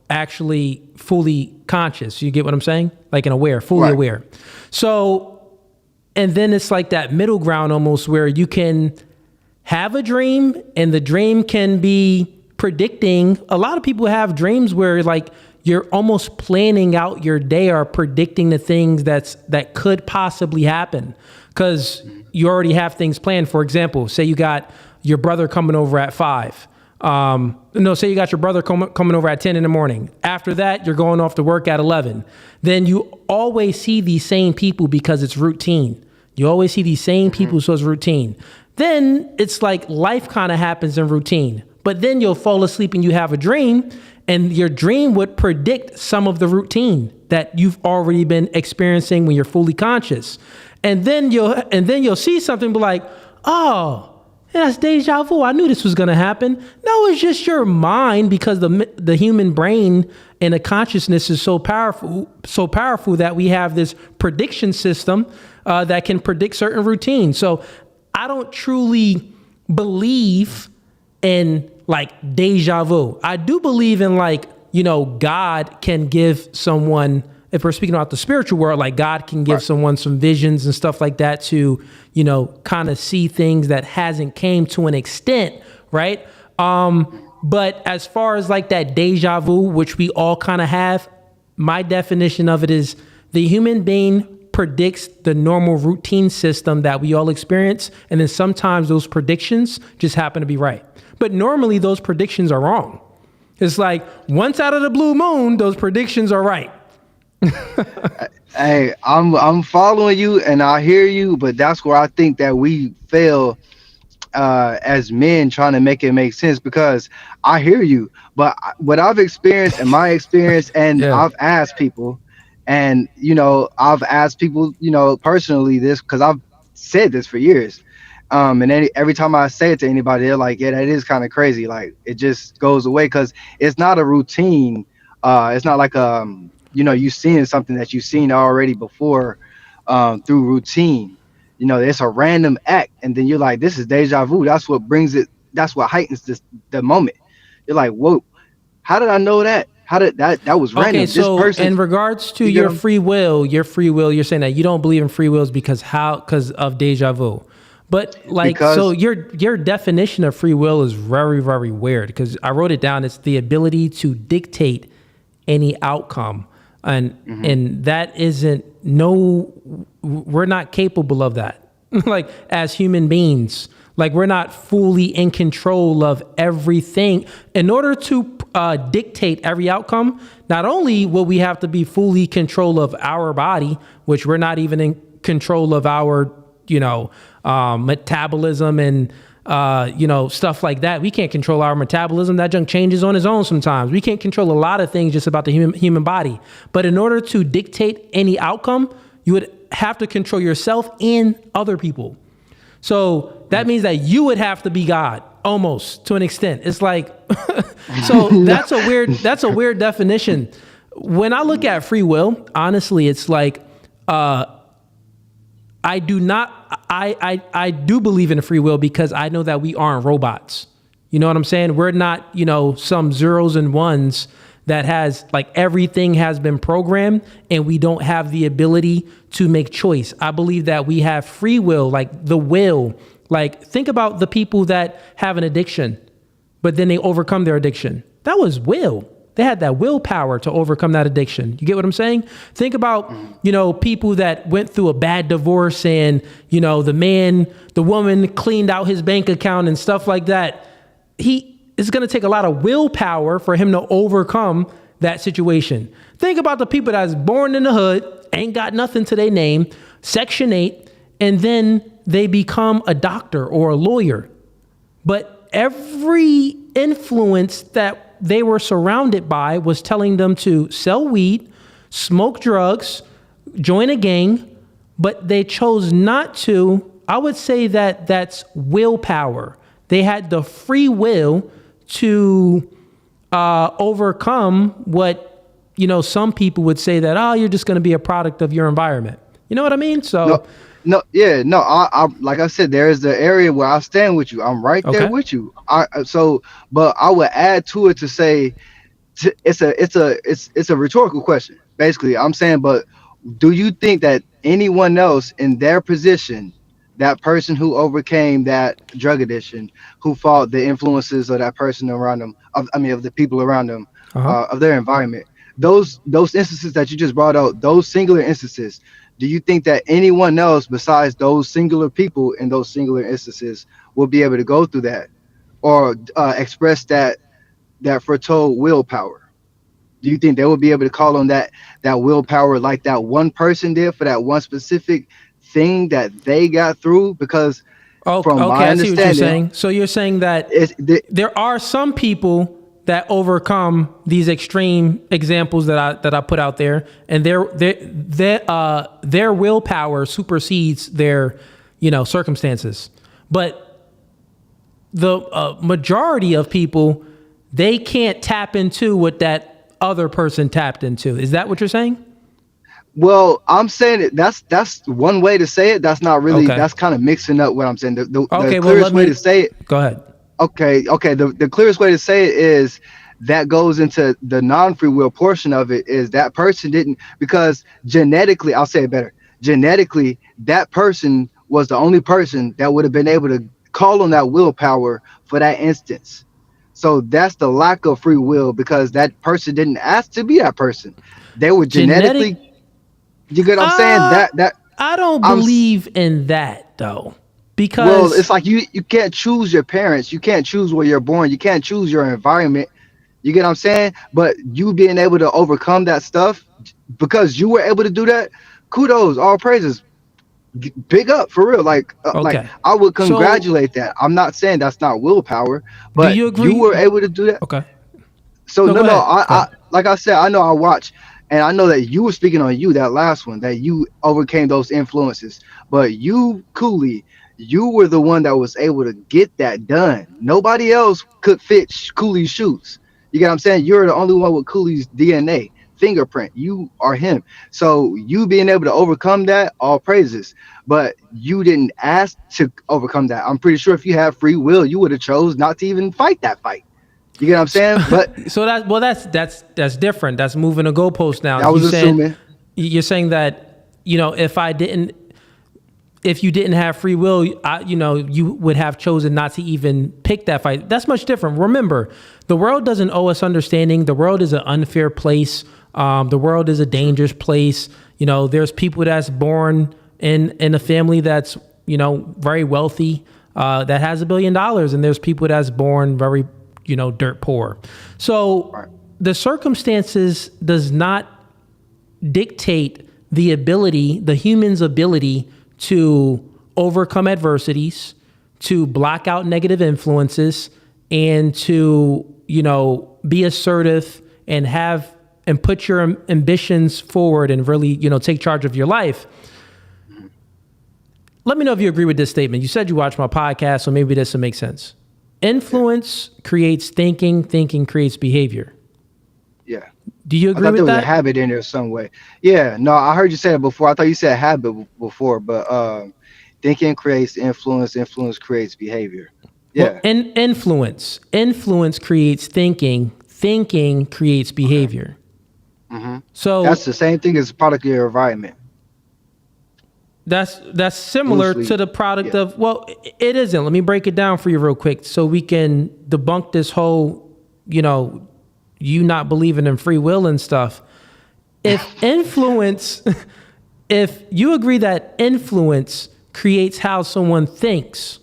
actually fully conscious. You get what I'm saying? Like fully aware. So, and then it's like that middle ground almost, where you can have a dream and the dream can be predicting. A lot of people have dreams where, like, you're almost planning out your day or predicting the things that could possibly happen, because you already have things planned. For example, say you got your brother coming over at 5. No, say you got your brother coming over at 10 in the morning. After that, you're going off to work at 11. Then you always see these same people because it's routine. You always see these same people, so it's routine. Then it's like life kind of happens in routine. But then you'll fall asleep and you have a dream, and your dream would predict some of the routine that you've already been experiencing when you're fully conscious. And then you'll see something, be like, oh, that's deja vu. I knew this was going to happen. No, it's just your mind, because the human brain and the consciousness is so powerful that we have this prediction system that can predict certain routines. So I don't truly believe in like deja vu. I do believe in God can give someone, if we're speaking about the spiritual world, like God can give someone some visions and stuff like that to, kind of see things that hasn't came to an extent, right? But as far as like that deja vu, which we all kind of have, my definition of it is the human being predicts the normal routine system that we all experience. And then sometimes those predictions just happen to be right. But normally those predictions are wrong. It's like once out of the blue moon, those predictions are right. Hey, I'm following you and I hear you, but that's where I think that we fail as men trying to make it make sense, because I hear you, but what I've experienced in my experience, and I've asked people, and I've asked people, personally this, because I've said this for years. And every time I say it to anybody, they're like, yeah, that is kind of crazy. Like, it just goes away because it's not a routine. It's not like, you seeing something that you've seen already before through routine. It's a random act. And then you're like, this is deja vu. That's what brings it. That's what heightens the moment. You're like, whoa, how did I know that? How did that was random. Okay, so in regards to your free will, you're saying that you don't believe in free wills because of deja vu. But so your definition of free will is very, very weird, because I wrote it down. It's the ability to dictate any outcome. And that we're not capable of that. Like, as human beings, like, we're not fully in control of everything. In order to dictate every outcome, not only will we have to be fully control of our body, which we're not even in control of our, metabolism and, stuff like that. We can't control our metabolism. That junk changes on its own sometimes. We can't control a lot of things just about the human body. But in order to dictate any outcome, you would have to control yourself and other people. So that means that you would have to be God, almost, to an extent. It's like, so that's a weird definition. When I look at free will, honestly, it's like, I do believe in free will, because I know that we aren't robots. You know what I'm saying? We're not, some zeros and ones that has, like, everything has been programmed and we don't have the ability to make choice. I believe that we have free will, like the will. Like, think about the people that have an addiction, but then they overcome their addiction. That was will. They had that willpower to overcome that addiction. You get what I'm saying? Think about, people that went through a bad divorce and, the woman cleaned out his bank account and stuff like that. It's going to take a lot of willpower for him to overcome that situation. Think about the people that's born in the hood, ain't got nothing to their name, Section 8, and then they become a doctor or a lawyer. But every influence that they were surrounded by was telling them to sell weed, smoke drugs, join a gang, but they chose not to. I would say that that's willpower. They had the free will to overcome what, some people would say that, oh, you're just going to be a product of your environment. You know what I mean? So I like I said, there is the area where I stand with you. I'm right there with you. But I would add to it to say, it's a rhetorical question. Basically, I'm saying, but do you think that anyone else in their position, that person who overcame that drug addiction, who fought the influences of that person around them, of the people around them, of their environment, those instances that you just brought out, those singular instances, do you think that anyone else besides those singular people in those singular instances will be able to go through that? or express that foretold willpower? Do you think they would be able to call on that willpower like that one person did for that one specific thing that they got through? Because from my I see what you're understanding, saying. So you're saying that there are some people that overcome these extreme examples that I put out there, and their willpower supersedes their circumstances. But the majority of people, they can't tap into what that other person tapped into. Is that what you're saying? well, I'm saying that's one way to say it. That's not really. That's kind of mixing up what I'm saying. The clearest way to say it. Go ahead. Okay. The clearest way to say it is that goes into the non-free will portion of it. Is that person didn't, because genetically, I'll say it better. Genetically, that person was the only person that would have been able to call on that willpower for that instance. So that's the lack of free will, because that person didn't ask to be that person. They were genetically. You get what I'm saying? That I don't believe in that though, because well, it's like you can't choose your parents. You can't choose where you're born. You can't choose your environment. You get what I'm saying? But you being able to overcome that stuff because you were able to do that, kudos, all praises. Big up for real. Like I would congratulate that. I'm not saying that's not willpower, but do you agree? You were able to do that. Okay. So I like I said, I know I watch, and I know that you were speaking on you, that last one, that you overcame those influences. But you, Cooley, you were the one that was able to get that done. Nobody else could fit Cooley's shoes. You get what I'm saying? You're the only one with Cooley's DNA, fingerprint. You are him. So you being able to overcome that, all praises. But you didn't ask to overcome that. I'm pretty sure if you had free will, you would have chose not to even fight that fight. You get what I'm saying? But so that's different. That's moving a goalpost now. I was assuming. You're saying that, if you didn't have free will, you would have chosen not to even pick that fight. That's much different. Remember, the world doesn't owe us understanding. The world is an unfair place. The world is a dangerous place. There's people that's born in a family that's, very wealthy, that has $1 billion. And there's people that's born very, dirt poor. So the circumstances does not dictate the human's ability to overcome adversities, to block out negative influences, and to, be assertive and put your ambitions forward and really, take charge of your life. Let me know if you agree with this statement. You said you watched my podcast, so maybe this will make sense. Influence creates thinking, thinking creates behavior. Yeah. Do you agree I thought with there that? was a habit in there some way. Yeah, no, I heard you say it before. I thought you said habit before, but thinking creates influence, influence creates behavior. Yeah. Well, influence creates thinking, thinking creates behavior. Mm-hmm. So that's the same thing as a product of your environment. That's similar to the product of, well, it isn't. Let me break it down for you real quick so we can debunk this whole, you not believing in free will and stuff. If you agree that influence creates how someone thinks,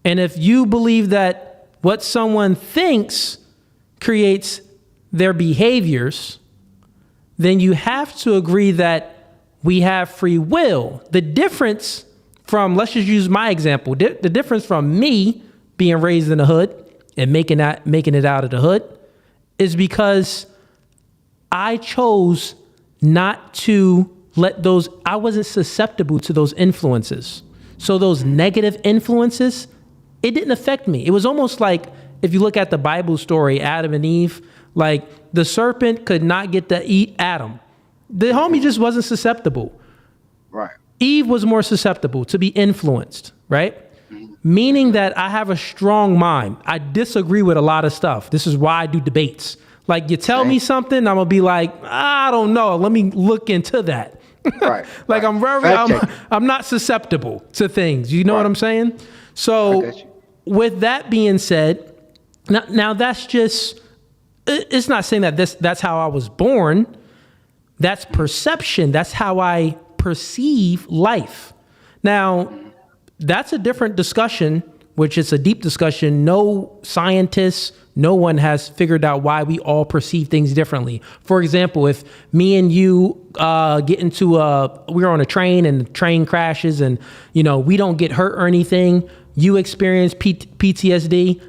and if you believe that what someone thinks creates their behaviors, then you have to agree that we have free will. The difference from, let's just use my example, the difference from me being raised in the hood and making it out of the hood is because I chose not to I wasn't susceptible to those influences. So those negative influences, it didn't affect me. It was almost like, if you look at the Bible story, Adam and Eve, like the serpent could not get to eat Adam. The homie just wasn't susceptible. Right. Eve was more susceptible to be influenced, right? Meaning that I have a strong mind. I disagree with a lot of stuff. This is why I do debates. Like, you tell me something, I'm gonna be like, I don't know. Let me look into that. Right. Like right. I'm not susceptible to things. You know what I'm saying? So with that being said, now that's just, it's not saying that that's how I was born. That's perception. That's how I perceive life. Now, that's a different discussion which is a deep discussion. No scientists, no one has figured out why we all perceive things differently. For example, if me and you we're on a train and the train crashes and, we don't get hurt or anything, you experience PTSD,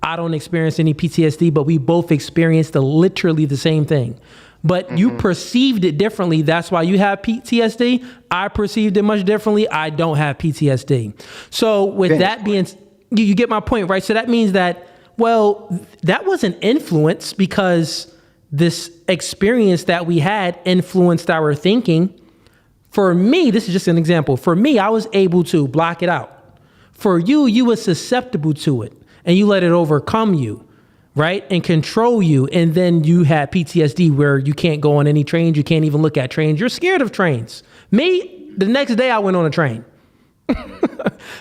I don't experience any PTSD, but we both experienced literally the same thing. But you perceived it differently. That's why you have PTSD. I perceived it much differently. I don't have PTSD. So with that being, you get my point, right? So that means that, that wasn't influence because this experience that we had influenced our thinking. For me, this is just an example. For me, I was able to block it out. For you, you were susceptible to it and you let it overcome you, right? And control you. And then you had PTSD where you can't go on any trains. You can't even look at trains. You're scared of trains. Me, the next day I went on a train.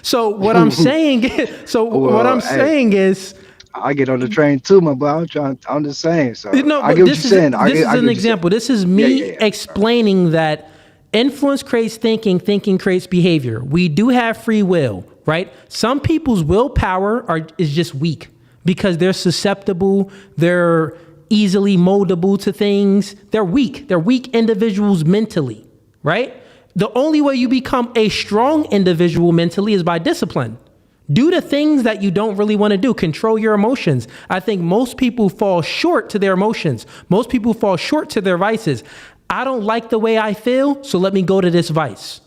So what I'm saying is, I get on the train too, my boy. I'm just saying. So no, I get what you're saying. This is an example. This is me explaining that influence creates thinking, thinking creates behavior. We do have free will, right? Some people's willpower is just weak because they're susceptible. They're easily moldable to things. They're weak. They're weak individuals mentally, right? The only way you become a strong individual mentally is by discipline. Do the things that you don't really want to do. Control your emotions. I think most people fall short to their emotions. Most people fall short to their vices. I don't like the way I feel, so let me go to this vice.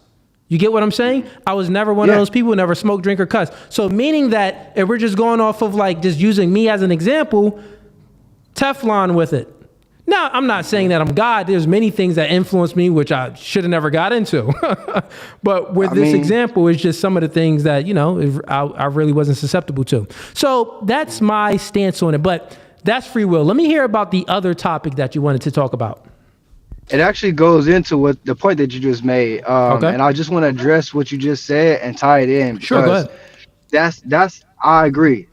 You get what I'm saying? I was never one of those people who never smoke, drink, or cuss. So meaning that if we're just going off of just using me as an example, Teflon with it. Now, I'm not saying that I'm God. There's many things that influence me, which I should have never got into. But with this example, it's just some of the things that, I really wasn't susceptible to. So that's my stance on it. But that's free will. Let me hear about the other topic that you wanted to talk about. It actually goes into the point that you just made. And I just want to address what you just said and tie it in. Sure, go ahead. I agree.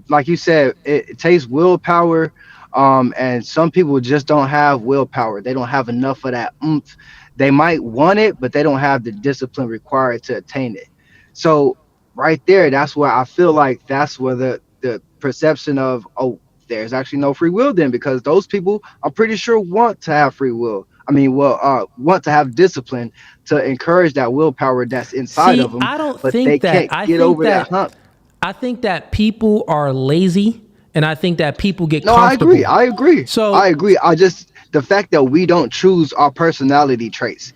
Like you said, it takes willpower. And some people just don't have willpower. They don't have enough of that oomph. They might want it, but they don't have the discipline required to attain it. So right there, that's where I feel like that's where the perception of, there's actually no free will then, because those people, I'm pretty sure, want to have free will. Want to have discipline to encourage that willpower that's inside of them. I don't but think they that. can't get over that hump. I think that people are lazy. And I think that people get comfortable. I agree. So I agree. The fact that we don't choose our personality traits.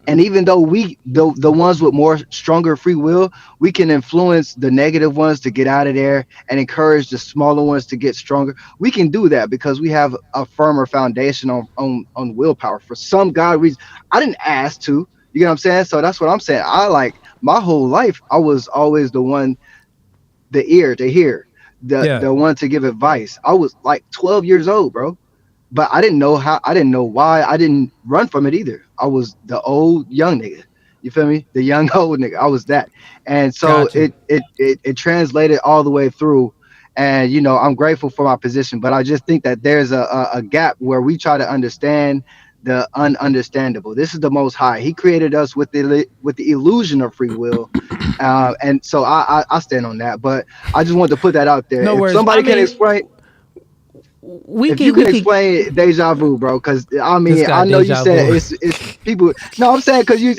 And even though the ones with more stronger free will, we can influence the negative ones to get out of there and encourage the smaller ones to get stronger. We can do that because we have a firmer foundation on willpower. For some God reason, I didn't ask to. You get what I'm saying? So that's what I'm saying. My whole life, I was always the one, the ear to hear. The one to give advice. I was like 12 years old, bro, but I didn't know why. I didn't run from it either. I was the old young nigga. You feel me? The young old nigga. I was that. And so it translated all the way through. And I'm grateful for my position, but I just think that there's a gap where we try to understand the ununderstandable. This is the Most High. He created us with the illusion of free will. And so I stand on that, but I just wanted to put that out there. If somebody can explain, you can explain deja vu, bro, because I know you said it's people. No, I'm saying because you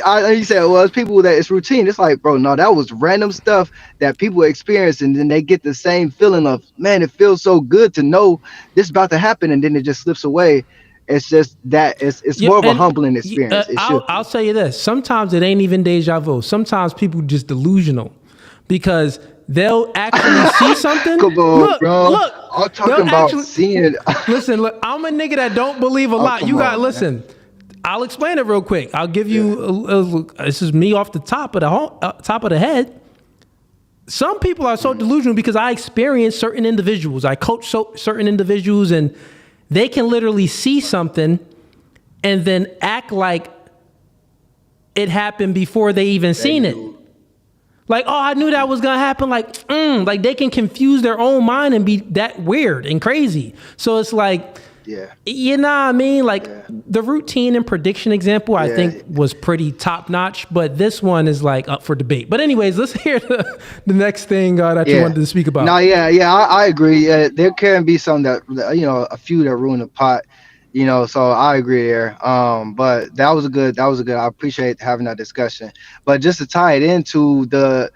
said, well, it's people that it's routine. It's like, bro, no, that was random stuff that people experience, and then they get the same feeling of, man, it feels so good to know this is about to happen, and then it just slips away. It's just that it's more of a humbling experience. I'll tell you this. Sometimes it ain't even deja vu. Sometimes people just delusional because they'll actually see something. Come on, bro. Look, I'm talking about seeing. Listen, look, I'm a nigga that don't believe a lot. You got listen. I'll explain it real quick. I'll give you. This is me off the top of the head. Some people are so delusional because I experience certain individuals. I coach certain individuals and they can literally see something and then act like it happened before they even seen it. Like, oh, I knew that was going to happen. Like they can confuse their own mind and be that weird and crazy. So it's like, Yeah. You know what I mean? Like the routine and prediction example, I think was pretty top notch, but this one is like up for debate. But anyways, let's hear the next thing that you wanted to speak about. No, I agree. There can be some that, a few that ruin the pot, so I agree there. But that was a good, I appreciate having that discussion. But just to tie it into the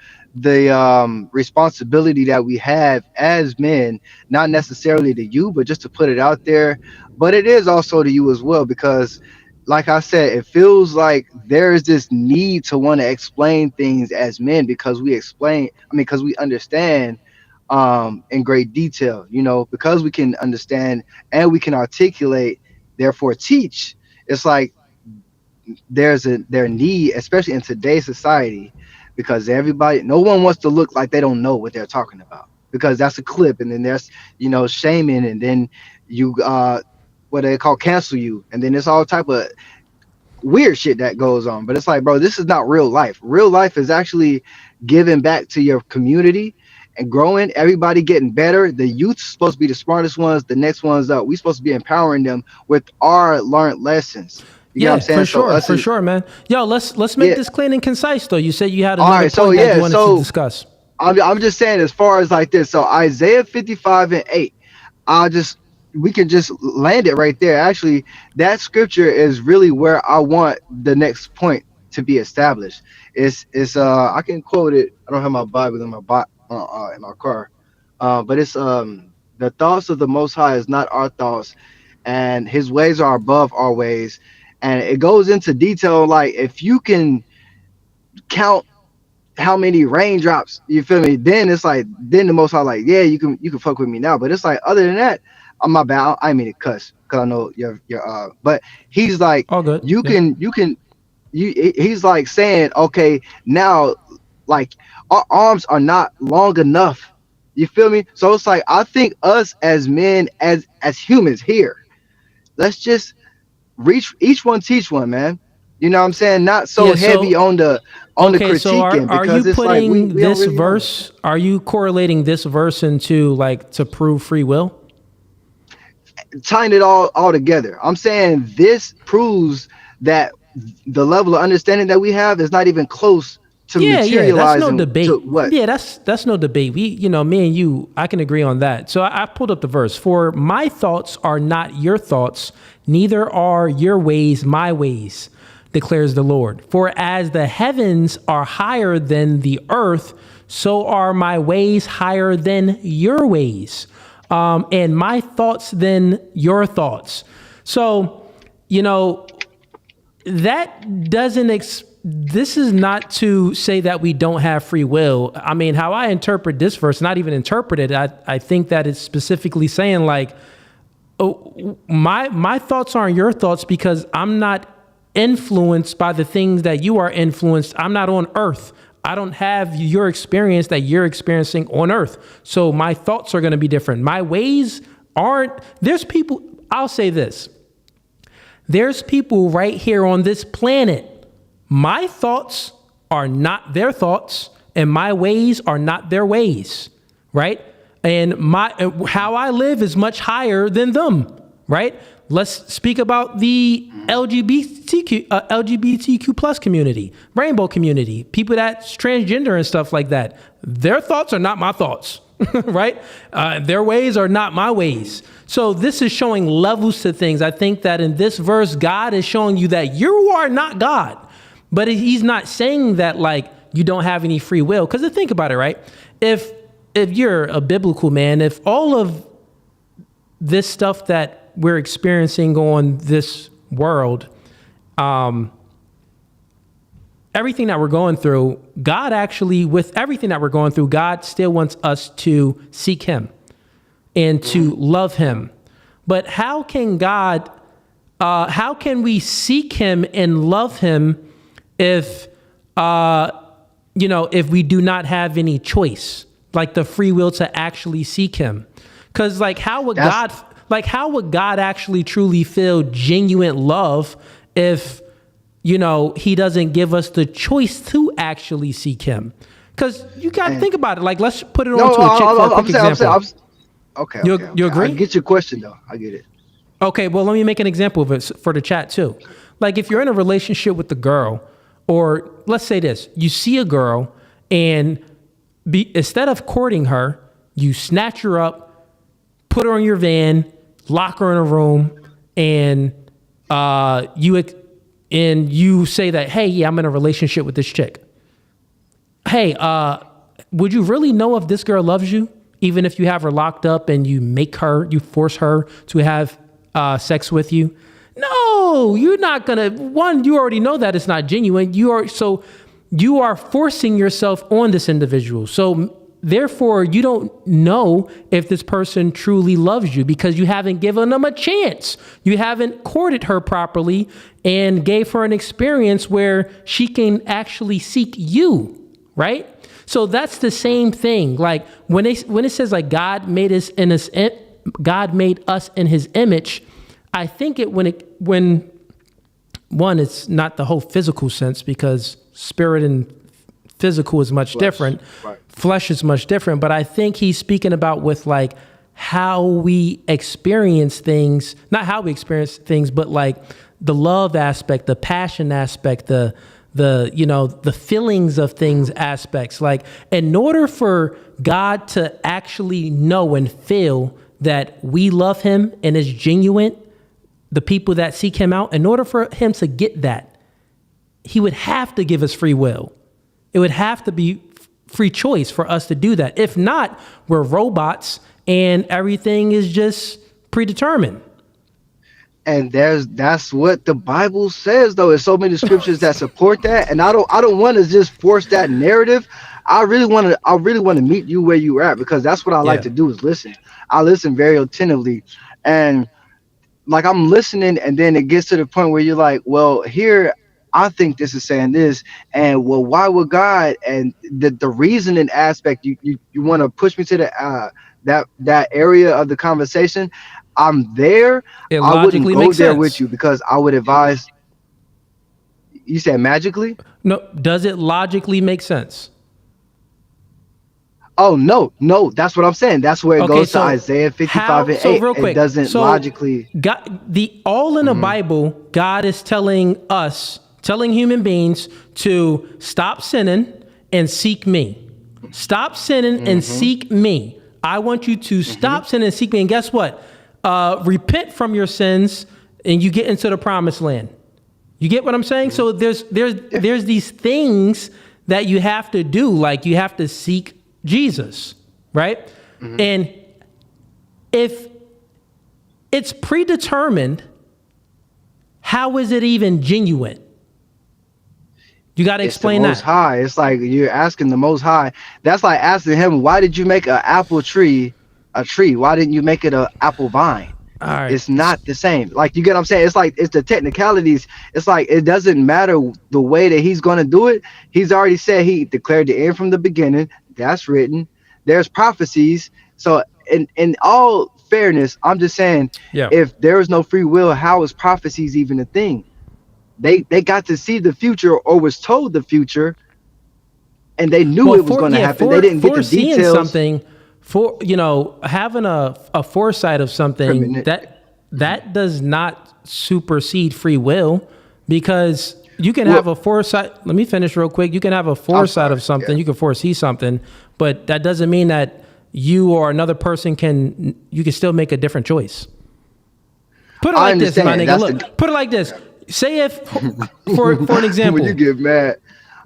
responsibility that we have as men, not necessarily to you, but just to put it out there, but it is also to you as well, because like I said, it feels like there is this need to want to explain things as men, because because we understand in great detail, because we can understand and we can articulate, therefore teach. It's like their need, especially in today's society, because no one wants to look like they don't know what they're talking about, because that's a clip, and then there's shaming, and then you what they call cancel you, and then there's all type of weird shit that goes on. But it's like, bro, this is not real life. Real life is actually giving back to your community and growing, everybody getting better. The youth's supposed to be the smartest ones, the next ones up. We're supposed to be empowering them with our learned lessons. You know what I'm saying? For sure, man. Yo, let's make this clean and concise, though. You said you had another point that you wanted to discuss. I'm just saying, as far as like this, so Isaiah 55:8, we can just land it right there. Actually, that scripture is really where I want the next point to be established. It's I can quote it. I don't have my Bible in my car, but it's the thoughts of the Most High is not our thoughts, and His ways are above our ways. And it goes into detail, like if you can count how many raindrops, you feel me, then it's like, then the Most High like, yeah, you can fuck with me now. But it's like, other than that, I'm my bad. I mean to cuss, because I know you're but he's like, all good. He's like saying, okay, now like our arms are not long enough. You feel me? So it's like, I think us as men, as humans here, let's just reach, each one teach one, man. You know what I'm saying? Not so heavy on the critiquing. So are you putting this verse? Are you correlating this verse into like to prove free will? Tying it all together. I'm saying this proves that the level of understanding that we have is not even close to materializing. That's no debate. What? Yeah, that's no debate. We, me and you, I can agree on that. So I pulled up the verse. For my thoughts are not your thoughts, neither are your ways my ways, declares the Lord. For as the heavens are higher than the earth, so are my ways higher than your ways, and my thoughts than your thoughts. So, that doesn't this is not to say that we don't have free will. I mean, how I interpret this verse, not even interpret it, I think that it's specifically saying like, oh, my thoughts aren't your thoughts, because I'm not influenced by the things that you are influenced. I'm not on earth. I don't have your experience that you're experiencing on earth. So my thoughts are going to be different. My ways aren't. There's people, I'll say this. There's people right here on this planet. My thoughts are not their thoughts, and my ways are not their ways, right? And how I live is much higher than them, right? Let's speak about the LGBTQ plus community, rainbow community, people that's transgender and stuff like that. Their thoughts are not my thoughts, right? Their ways are not my ways. So this is showing levels to things. I think that in this verse, God is showing you that you are not God, but He's not saying that like you don't have any free will. Because think about it, right? If you're a biblical man, if all of this stuff that we're experiencing on this world, everything that we're going through, God actually, with everything that we're going through, God still wants us to seek Him and to love Him. But how can we seek Him and love Him if we do not have any choice, like the free will to actually seek Him? Because how would God actually truly feel genuine love if, He doesn't give us the choice to actually seek Him? Because you got to think about it. Like, let's put it on to a quick example. Okay. You agree? I get your question though. I get it. Okay, well, let me make an example of it for the chat too. Like if you're in a relationship with the girl, or let's say this, you see a girl and instead of courting her, you snatch her up, put her in your van, lock her in a room, and you say that, hey, yeah, I'm in a relationship with this chick. Hey, would you really know if this girl loves you, even if you have her locked up and you force her to have sex with you? No, you're not gonna. One, you already know that it's not genuine. You are forcing yourself on this individual. So therefore, you don't know if this person truly loves you because you haven't given them a chance. You haven't courted her properly and gave her an experience where she can actually seek you, right? So that's the same thing. Like when it says like God made us in His image, I think when it's not the whole physical sense because spirit and physical is much different. Right. Flesh is much different, but I think he's speaking about with like how we experience things, not how we experience things, but like the love aspect, the passion aspect, the feelings of things aspects. Like in order for God to actually know and feel that we love him and is genuine, the people that seek him out, in order for him to get that, he would have to give us free will. It would have to be free choice for us to do that. If not, we're robots and everything is just predetermined. And that's what the Bible says, though. There's so many scriptures that support that, and I don't want to just force that narrative. I really want to meet you where you are at, because that's what I like to do is listen. I listen very attentively, and like I'm listening, and then it gets to the point where you're like, well, here I think this is saying this, and well, why would God? And the reasoning aspect, you want to push me to the that area of the conversation. I'm there. I wouldn't go there with you because I would advise. You said magically? No. Does it logically make sense? Oh, no. That's what I'm saying. That's where it goes to Isaiah 55 and 8. Real quick, it doesn't logically. God, in the Bible, God is telling human beings to stop sinning and seek me. Stop sinning and seek me. I want you to stop sinning and seek me. And guess what? Repent from your sins and you get into the promised land. You get what I'm saying? So there's these things that you have to do. Like you have to seek Jesus, right? And if it's predetermined, how is it even genuine? You got to explain that. Most High. It's like you're asking the Most High. That's like asking him, why did you make an apple tree a tree? Why didn't you make it an apple vine? All right. It's not the same. Like, you get what I'm saying? It's like, it's the technicalities. It's like, it doesn't matter the way that he's going to do it. He's already said he declared the end from the beginning. That's written. There's prophecies. So in all fairness, I'm just saying, if there is no free will, how is prophecies even a thing? They got to see the future, or was told the future, and they knew it was going to happen. They didn't get the details. Something for, having a foresight of something that does not supersede free will, because you can have a foresight. Let me finish real quick. You can have a foresight of something. You can foresee something, but that doesn't mean that you or another person can still make a different choice. Put it like this, my nigga. Look, put it like this. Say if, for an example. When you get mad.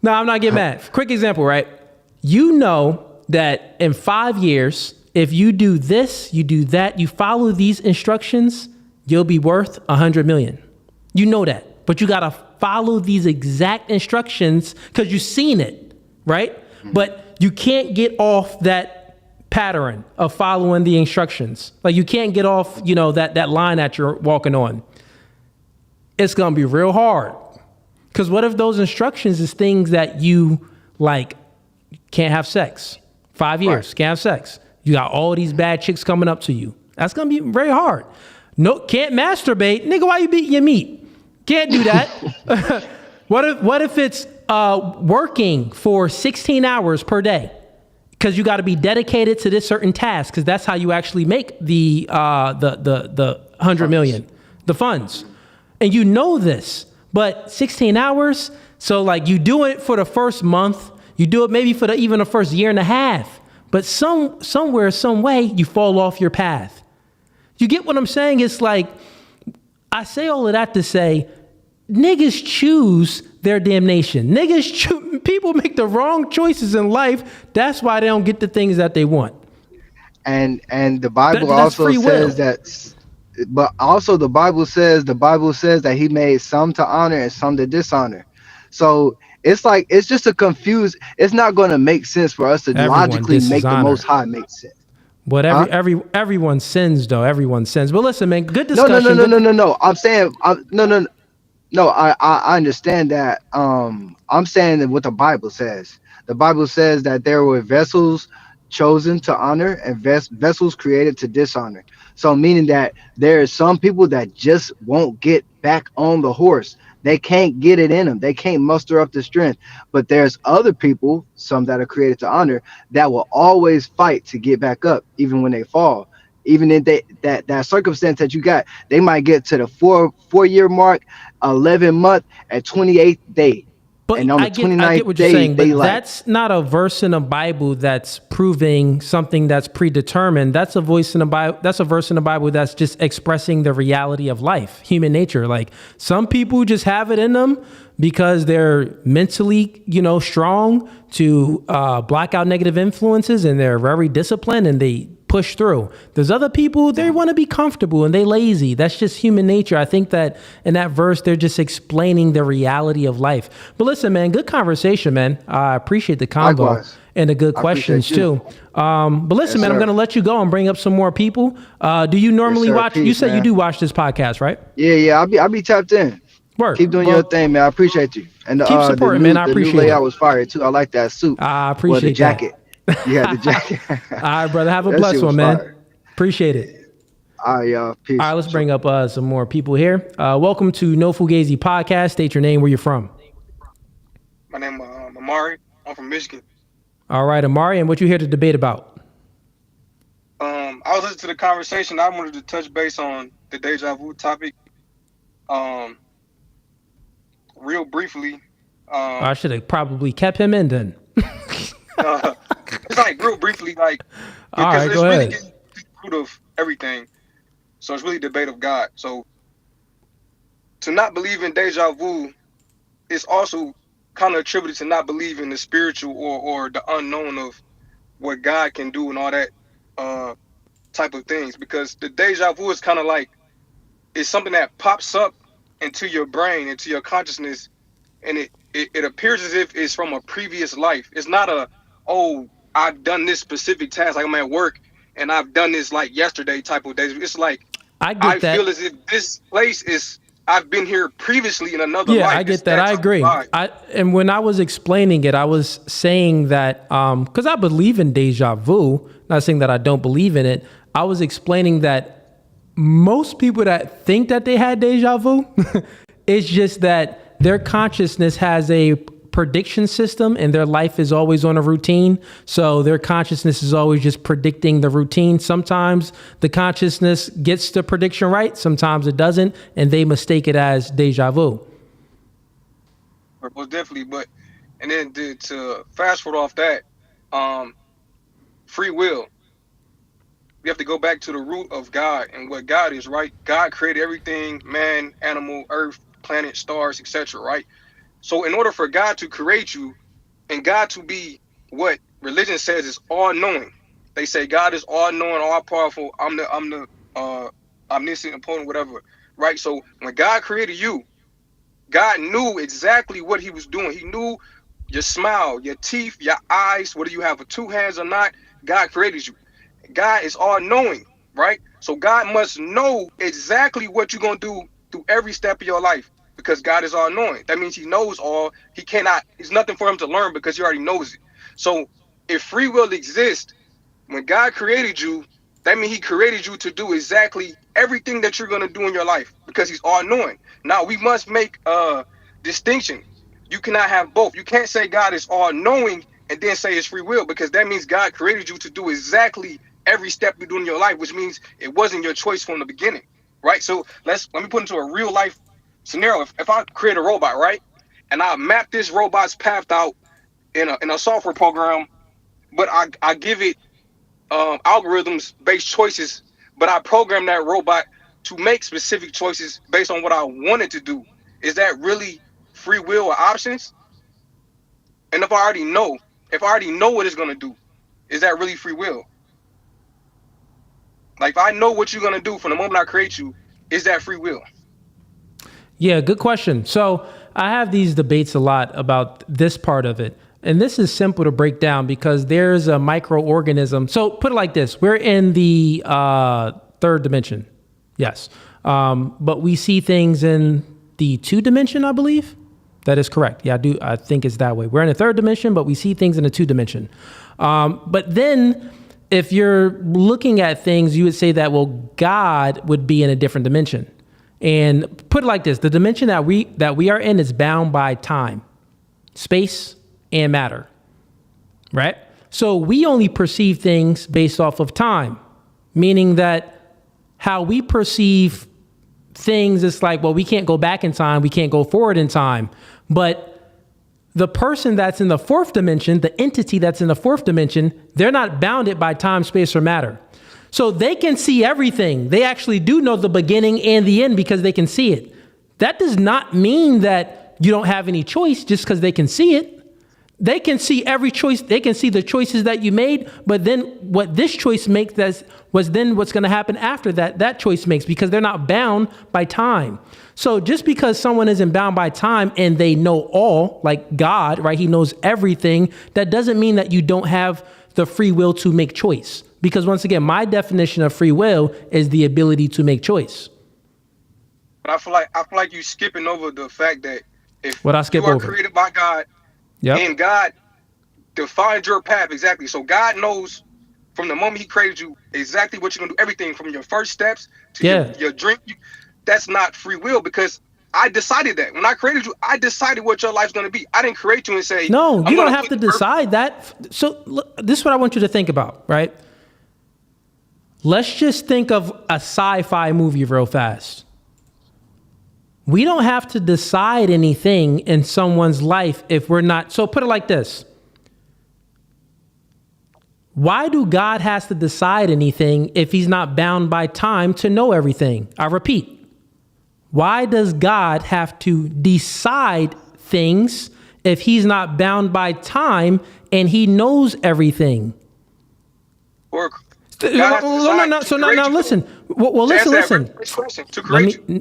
No, I'm not getting mad. Quick example, right? You know that in 5 years, if you do this, you do that, you follow these instructions, you'll be worth 100 million. You know that, but you got to follow these exact instructions because you've seen it, right? But you can't get off that pattern of following the instructions. Like you can't get off, that line that you're walking on. It's going to be real hard. Because what if those instructions is things that you like, can't have sex? 5 years, can't have sex. You got all these bad chicks coming up to you. That's going to be very hard. No, can't masturbate. Nigga, why you beating your meat? Can't do that. What if it's working for 16 hours per day? Because you got to be dedicated to this certain task, because that's how you actually make the 100 million, the funds. And you know this, but 16 hours. So like you do it for the first month, you do it maybe for even the first year and a half, but somewhere, some way you fall off your path. You get what I'm saying? It's like, I say all of that to say, niggas choose their damnation. People make the wrong choices in life. That's why they don't get the things that they want. And the Bible also says that, but also the Bible says that he made some to honor and some to dishonor. So it's like, it's just a confused, it's not going to make sense for us to logically make the Most High make sense. But everyone sins though. Everyone sins. But listen, man, good discussion. No. I'm saying, no, I understand that. I'm saying that what the Bible says. The Bible says that there were vessels chosen to honor and vessels created to dishonor. So meaning that there are some people that just won't get back on the horse. They can't get it in them. They can't muster up the strength. But there's other people, some that are created to honor, that will always fight to get back up, even when they fall. Even in that circumstance that you got, they might get to the four-year mark, 11-month, at 28th day. But and on the I get what you're saying, but that's not a verse in the Bible that's proving something that's predetermined. That's a verse in the Bible that's just expressing the reality of life, human nature. Like some people just have it in them because they're mentally, strong to block out negative influences, and they're very disciplined and they push through. There's other people, they want to be comfortable and they lazy. That's just human nature. I think that in that verse, they're just explaining the reality of life. But listen, man, good conversation, man. I appreciate the convo. Likewise. And the good questions too. But listen, man, I'm going to let you go and bring up some more people. Do you normally watch? Peace, you said you do watch this podcast, right? Yeah. I'll be tapped in. Word. Keep doing your thing, man. I appreciate you. And keep supporting, man. I appreciate the new layout it. Was fire too. I like that suit. I appreciate the jacket. You had the jacket. All right, brother. Have a blessed one, man. Fire. Appreciate it. All right, y'all. Peace. All right, let's bring up some more people here. Welcome to No Fugazee Podcast. State your name, where you're from. My name is Amari. I'm from Michigan. All right, Amari, and what you here to debate about? I was listening to the conversation. I wanted to touch base on the deja vu topic. Real briefly. I should have probably kept him in then. It's like real briefly, like all right, it's go really ahead. getting to the root of everything. So it's really debate of God. So to not believe in deja vu is also kind of attributed to not believe in the spiritual or the unknown of what God can do and all that type of things. Because the deja vu is kind of like, it's something that pops up into your brain, into your consciousness, and it appears as if it's from a previous life. It's not I've done this specific task, like I'm at work and I've done this like yesterday type of days. It's like I feel as if this place is, I've been here previously in another life. Yeah, I get that. I agree. And when I was explaining it, I was saying that because I believe in deja vu, not saying that I don't believe in it. I was explaining that most people that think that they had deja vu, it's just that their consciousness has a prediction system and their life is always on a routine. So their consciousness is always just predicting the routine. Sometimes the consciousness gets the prediction right. Sometimes it doesn't. And they mistake it as deja vu. Well, definitely. And then to fast forward off that, free will. We have to go back to the root of God and what God is, right? God created everything, man, animal, earth, planet, stars, etc., right? So in order for God to create you and God to be what religion says is all-knowing, they say God is all-knowing, all-powerful, I'm the omniscient, opponent, whatever, right? So when God created you, God knew exactly what he was doing. He knew your smile, your teeth, your eyes, whether you have two hands or not, God created you. God is all-knowing, right? So God must know exactly what you're going to do through every step of your life. Because God is all-knowing. That means he knows all. He cannot, it's nothing for him to learn because he already knows it. So if free will exists, when God created you, that means he created you to do exactly everything that you're going to do in your life because he's all-knowing. Now, we must make a distinction. You cannot have both. You can't say God is all-knowing and then say it's free will, because that means God created you to do exactly every step you do in your life, which means it wasn't your choice from the beginning. right? So let me put into a real life scenario. If I create a robot, right, and I map this robot's path out in a software program, but I give it algorithms based choices, but I program that robot to make specific choices based on what I want it to do. Is that really free will or options? And if I already know what it's gonna do, is that really free will? Like if I know what you're gonna do from the moment I create you, is that free will? Yeah, good question. So I have these debates a lot about this part of it. And this is simple to break down because there's a microorganism. So put it like this. We're in the third dimension. Yes. But we see things in the 2 dimension, I believe. That is correct. Yeah, I think it's that way. We're in the 3rd dimension, but we see things in the 2 dimension. But then if you're looking at things, you would say that, well, God would be in a different dimension. And put it like this. The dimension that we are in is bound by time, space, and matter, right? So we only perceive things based off of time, meaning that how we perceive things, it's like, well, we can't go back in time, we can't go forward in time. But the person that's in the 4th dimension, the entity that's in the 4th dimension, they're not bounded by time, space, or matter. So they can see everything. They actually do know the beginning and the end because they can see it. That does not mean that you don't have any choice just because they can see it. They can see every choice. They can see the choices that you made, but then what this choice makes was then what's going to happen after that choice makes, because they're not bound by time. So just because someone isn't bound by time and they know all, like God, right? He knows everything. That doesn't mean that you don't have the free will to make choice. Because once again, my definition of free will is the ability to make choice. But I feel like you skipping over the fact that if what I skip you are over? Created by God, yep. And God defined your path exactly. So God knows from the moment He created you exactly what you're gonna do. Everything from your first steps to your drink. That's not free will because I decided that when I created you. I decided what your life's gonna be. I didn't create you and say, no, you don't have to decide that. So look, this is what I want you to think about, right? Let's just think of a sci-fi movie real fast. We don't have to decide anything in someone's life if we're not. So put it like this. Why do God has to decide anything if He's not bound by time to know everything? I repeat. Why does God have to decide things if He's not bound by time and He knows everything? Or no. So now listen. Well, listen.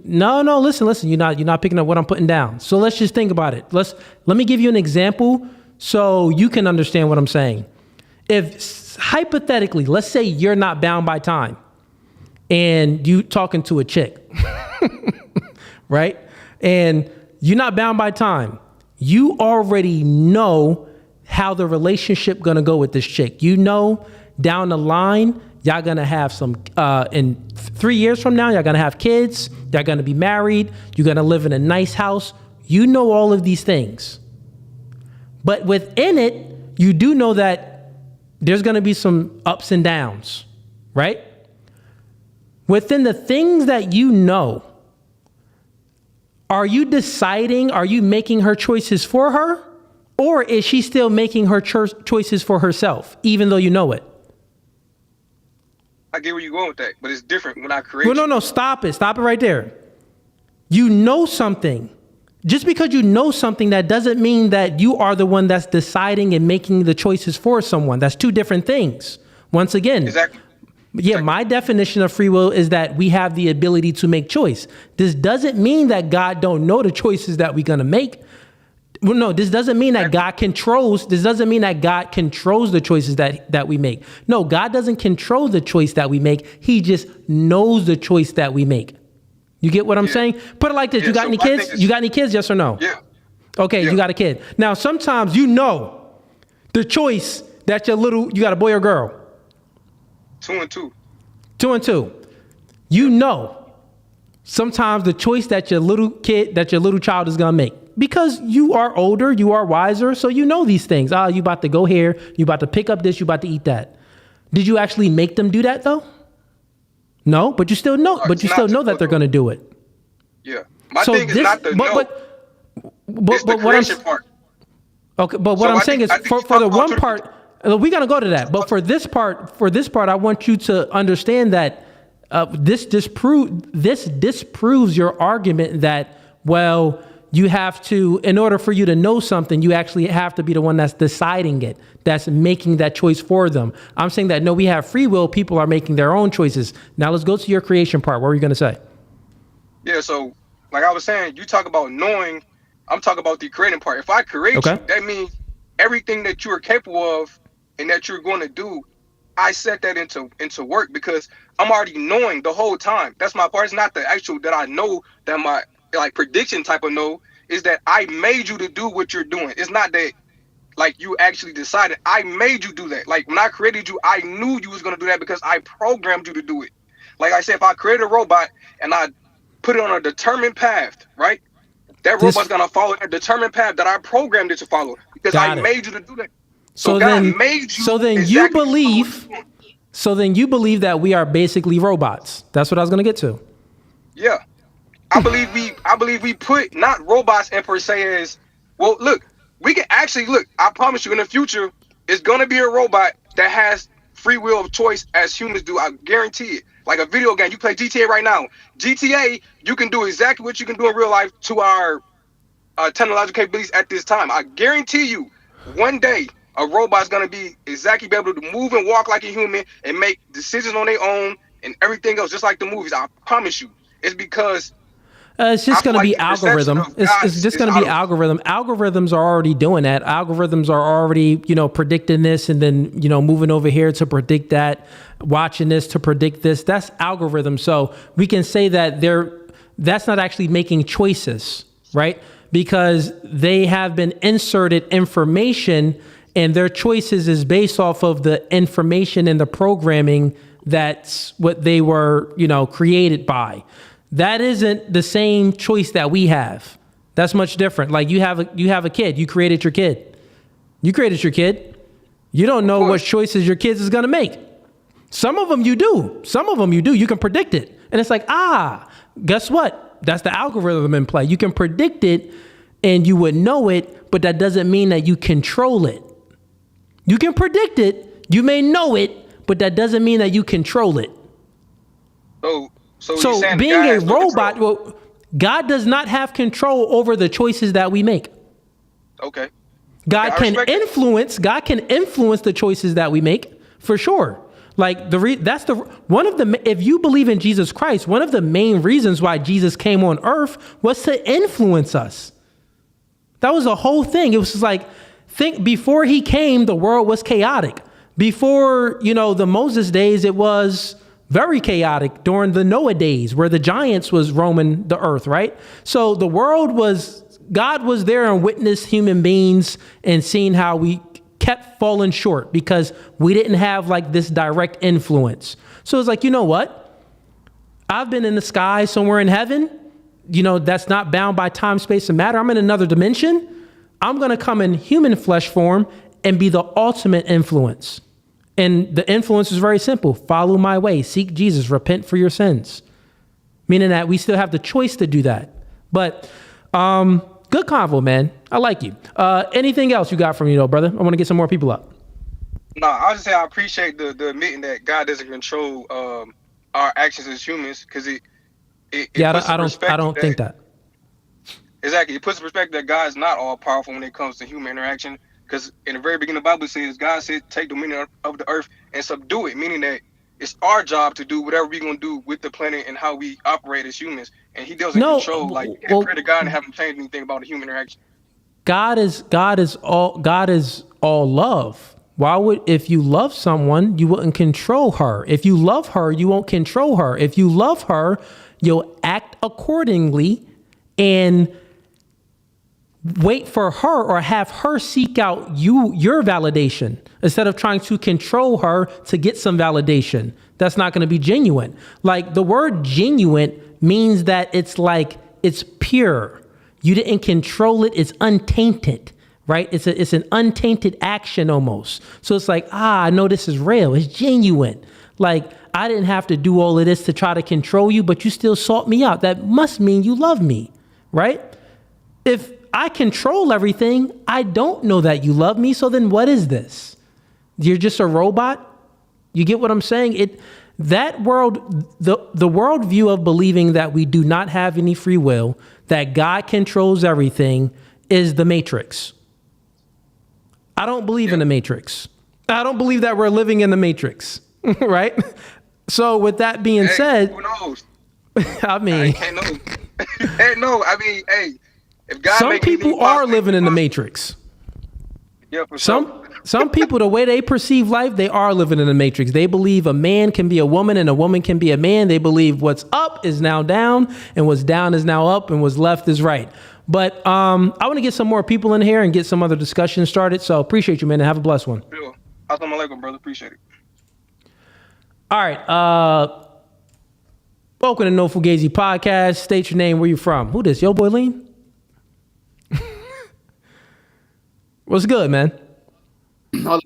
No. Listen. You're not picking up what I'm putting down. So let's just think about it. Let me give you an example so you can understand what I'm saying. If hypothetically, let's say you're not bound by time, and you talking to a chick, right? And you're not bound by time. You already know how the relationship gonna go with this chick. You know down the line. Y'all gonna have some, in 3 years from now, y'all gonna have kids, y'all gonna be married, you're gonna live in a nice house. You know all of these things. But within it, you do know that there's gonna be some ups and downs, right? Within the things that you know, are you deciding, are you making her choices for her? Or is she still making her choices for herself, even though you know it? I get where you're going with that, but it's different when I create. Well, no, stop it right there. You know something. Just because you know something, that doesn't mean that you are the one that's deciding and making the choices for someone. That's 2 different things. Once again, exactly. Yeah, my definition of free will is that we have the ability to make choice. This doesn't mean that God don't know the choices that we're gonna make. Well, no, this doesn't mean that God controls. This doesn't mean that God controls the choices that we make. No, God doesn't control the choice that we make. He just knows the choice that we make. You get what I'm saying? Put it like this. You got any kids? You got any kids? Yes or no? Yeah. Okay, you got a kid. Now, sometimes you know the choice that you got a boy or girl? 2 and 2. 2 and 2. You know sometimes the choice that your little child is gonna make. Because you are older, you are wiser, so you know these things. You about to go here, you about to pick up this, you about to eat that. Did you actually make them do that though? No, but you still know. But you still know that they're going to do it. Yeah. My thing is not the it's the creation part. Okay, but what I'm saying is for the one part, we're gonna go to that. But for this part, I want you to understand that this disproves your argument that, well, you have to, in order for you to know something, you actually have to be the one that's deciding it, that's making that choice for them. I'm saying that no, we have free will. People are making their own choices. Now let's go to your creation part. What were you gonna say? Yeah. So, like I was saying, you talk about knowing. I'm talking about the creating part. If I create you, that means everything that you are capable of and that you're going to do, I set that into work because I'm already knowing the whole time. That's my part. It's not the actual that I know that my like prediction type of know is that I made you to do what you're doing. It's not that like you actually decided. I made you do that. Like when I created you, I knew you was going to do that because I programmed you to do it. Like I said, if I create a robot and I put it on a determined path, right? That robot's gonna follow a determined path that I programmed it to follow because I made you to do that. So God made you. So then you believe. So then you believe that we are basically robots. That's what I was gonna get to. Yeah, I believe we put not robots in per se as well. Look, we can actually look. I promise you, in the future, it's gonna be a robot that has free will of choice as humans do. I guarantee it. Like a video game, you play GTA right now. GTA, you can do exactly what you can do in real life to our technological capabilities at this time. I guarantee you, one day, a robot's gonna be exactly be able to move and walk like a human and make decisions on their own and everything else, just like the movies. I promise you. It's because it's just going to be algorithm. It's just going to be algorithm. Algorithms are already doing that. Algorithms are already, predicting this and then, moving over here to predict that, watching this to predict this. That's algorithm. So we can say that that's not actually making choices, right? Because they have been inserted information and their choices is based off of the information and the programming that's what they were, created by. That isn't the same choice that we have. That's much different. Like you have a kid. You created your kid. You created your kid. You don't know what choices your kids is gonna make. Some of them you do. Some of them you do. You can predict it, and it's like guess what? That's the algorithm in play. You can predict it, and you would know it, but that doesn't mean that you control it. You can predict it. You may know it, but that doesn't mean that you control it. So being a robot, God does not have control over the choices that we make. Okay. God can influence the choices that we make for sure. Like if you believe in Jesus Christ, one of the main reasons why Jesus came on earth was to influence us. That was the whole thing. It was just like, before he came, the world was chaotic. Before, the Moses days, it was very chaotic during the Noah days where the giants was roaming the earth, right? So God was there and witnessed human beings and seeing how we kept falling short because we didn't have like this direct influence. So it's like, you know what? I've been in the sky somewhere in heaven, that's not bound by time, space, and matter. I'm in another dimension. I'm going to come in human flesh form and be the ultimate influence. And the influence is very simple. Follow my way. Seek Jesus. Repent for your sins. Meaning that we still have the choice to do that. But good convo, man. I like you. Anything else you got from me, though, brother? I want to get some more people up. No, I was just saying I appreciate the admitting that God doesn't control our actions as humans because it I don't think that. Exactly. It puts in perspective that God is not all powerful when it comes to human interaction. Because in the very beginning, the Bible says, God said, take dominion of the earth and subdue it, meaning that it's our job to do whatever we're going to do with the planet and how we operate as humans. And he doesn't control, like, you can't pray to God and have him change anything about the human interaction. God is all love. Why would, if you love someone, you wouldn't control her. If you love her, you won't control her. If you love her, you'll act accordingly and wait for her or have her seek out your validation instead of trying to control her to get some validation. That's not going to be genuine. Like the word genuine means that it's like, it's pure. You didn't control it. It's untainted, right? It's an untainted action almost. So it's like, I know this is real. It's genuine. Like, I didn't have to do all of this to try to control you, but you still sought me out. That must mean you love me, right? If I control everything, I don't know that you love me. So then what is this? You're just a robot? You get what I'm saying? That world, the worldview of believing that we do not have any free will, that God controls everything, is the Matrix. I don't believe in the Matrix. I don't believe that we're living in the Matrix, right? So with that being said, who knows? I mean, can't know. No, I mean, hey, if God some people are living in the Matrix. Yeah, for sure. Some people, the way they perceive life, they are living in the Matrix. They believe a man can be a woman and a woman can be a man. They believe what's up is now down and what's down is now up and what's left is right. But I want to get some more people in here and get some other discussion started. So appreciate you, man, and have a blessed one. Sure. Assalamu alaikum, brother. Appreciate it. All right. Welcome to No Fugazee Podcast. State your name, where you from. Who this? Yo, boy, Lean? What's good, man? Yeah,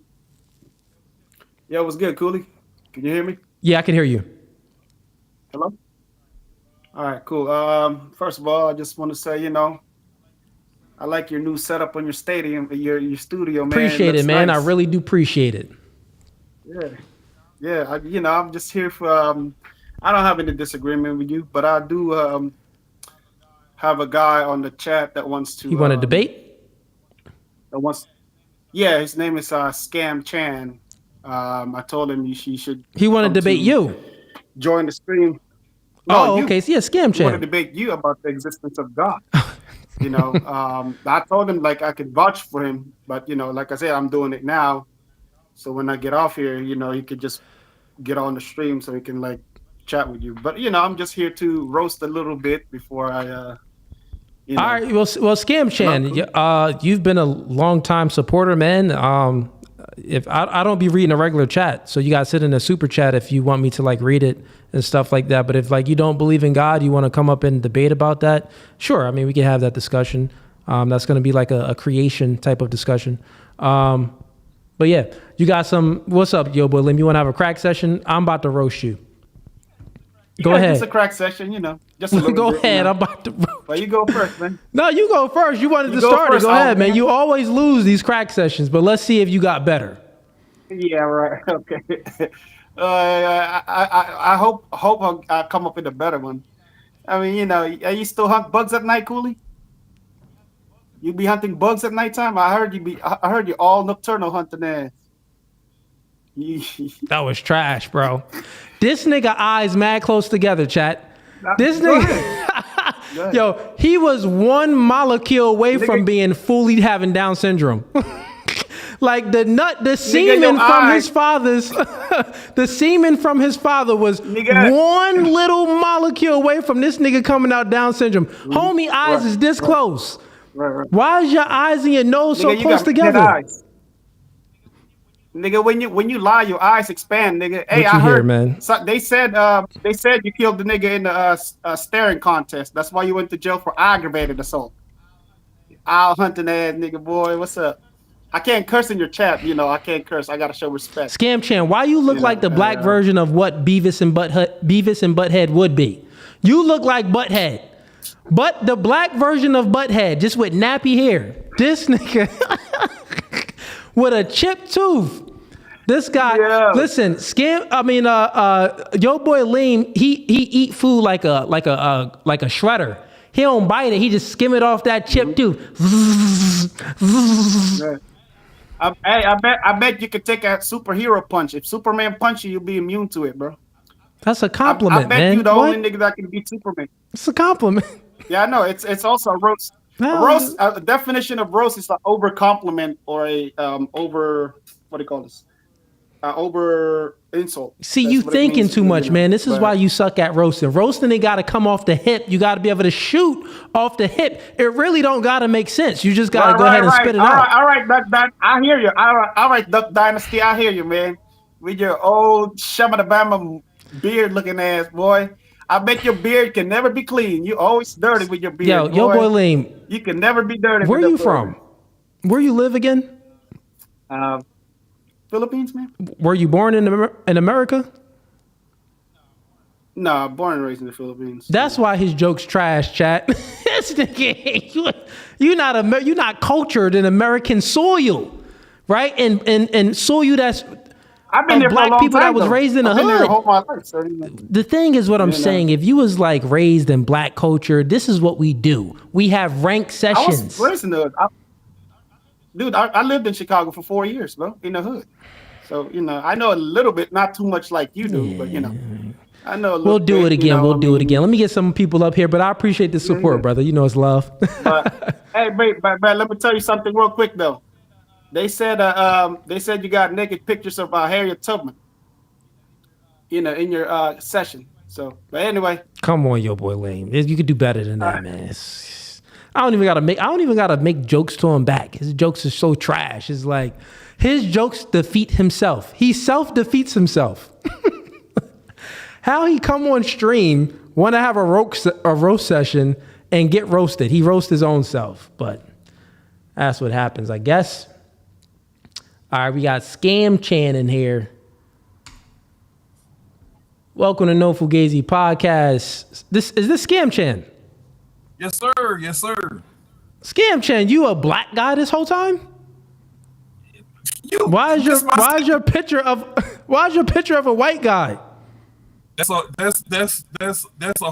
what's good, Cooley? Can you hear me? Yeah, I can hear you. Hello? All right, cool. First of all, I just want to say, I like your new setup on your stadium, your studio, man. Appreciate it, man. Nice. I really do appreciate it. Yeah. I'm just here for. I don't have any disagreement with you, but I do have a guy on the chat that wants to. You want to debate? Yeah, his name is Scamchan. I told him he should. He want to debate you. Join the stream. Okay. So yeah, Scamchan. He want to debate you about the existence of God. I told him like I could vouch for him, but like I said, I'm doing it now. So when I get off here, he could just get on the stream so he can like chat with you. But I'm just here to roast a little bit before I. All right. Well, Scamchan, you've been a long time supporter, man. If I don't be reading a regular chat, so you guys sit in a super chat if you want me to like read it and stuff like that. But if like you don't believe in God, you want to come up and debate about that, sure. I mean, we can have that discussion. That's going to be like a creation type of discussion. But yeah, you got some. What's up, yo, boy? Lim? You want to have a crack session? I'm about to roast you. Go ahead. It's a crack session, Just a little go bit, ahead. I'm about to. Well, you go first, man. No, you go first. You wanted to start it. Go ahead, man. You always lose these crack sessions, but let's see if you got better. Yeah, right. Okay. I hope I come up with a better one. I mean, you still hunt bugs at night, Cooley? You be hunting bugs at nighttime? I heard you all nocturnal hunting ass. That was trash, bro. This nigga eyes mad close together, chat. This nigga, yo, he was one molecule away from being fully having Down syndrome. Like the semen from his father's, the semen from his father was one little molecule away from this nigga coming out Down syndrome. Homie eyes is this close. Right. Why is your eyes and your nose so close together? Nigga, when you lie, your eyes expand, nigga. Hey, I heard, man. So they said you killed the nigga in the staring contest. That's why you went to jail for aggravated assault. Owl hunting ass nigga, boy. What's up? I can't curse in your chat. I can't curse. I gotta show respect. Scamchan, why you look like the black version of what Beavis and Butthead would be? You look like Butthead, but the black version of Butthead, just with nappy hair. This nigga. With a chipped tooth. This guy, listen, yo boy Lean, he eat food like a shredder. He don't bite it, he just skim it off that chipped tooth. I bet you could take a superhero punch. If Superman punch you, you'll be immune to it, bro. That's a compliment, man. I bet you the only nigga that can beat Superman. It's a compliment. Yeah, I know. It's also a roast. A definition of roast is an over compliment or a over over insult. See, you thinking too much, man. This is why you suck at roasting. Roasting, it got to come off the hip. You got to be able to shoot off the hip. It really don't got to make sense. You just got to go ahead and spit it out. All right, Duck. I hear you. All right, Duck Dynasty. I hear you, man. With your old Shamadabama beard looking ass, boy. I bet your beard can never be clean. You always dirty with your beard. Yo boy Lean. You can never be dirty. Where you from? Where you live again? Philippines, man. Were you born in America? No, born and raised in the Philippines. That's why his jokes trash, chat. This nigga, you're not cultured in American soil, right? And soil that's I've been there for a black long people time, that was though. raised in the I've been there hood. all my life, so, The thing is what I'm You know. saying. If you was like raised in black culture, this is what we do. We have rank I sessions. was raised in the hood. Dude, I lived in Chicago for 4 years, bro, in the hood. So, I know a little bit, not too much like you do, but, I know a little We'll do bit, it again. We'll do it mean, again. Let me get some people up here, but I appreciate the support, brother. You know it's love. Hey, but let me tell you something real quick, though. They said you got naked pictures of Harriet Tubman, in your session. So, but anyway. Come on, yo boy lame. You could do better than that, man. I don't even gotta make jokes to him back. His jokes are so trash. It's like his jokes defeat himself. He self-defeats himself. How he come on stream, want to have a roast session and get roasted. He roasts his own self, but that's what happens, I guess. All right, we got Scamchan in here. Welcome to No Fugazee Podcast. Is this Scamchan? Yes, sir. Yes, sir. Scamchan, you a black guy this whole time? Why is your picture of a white guy? That's a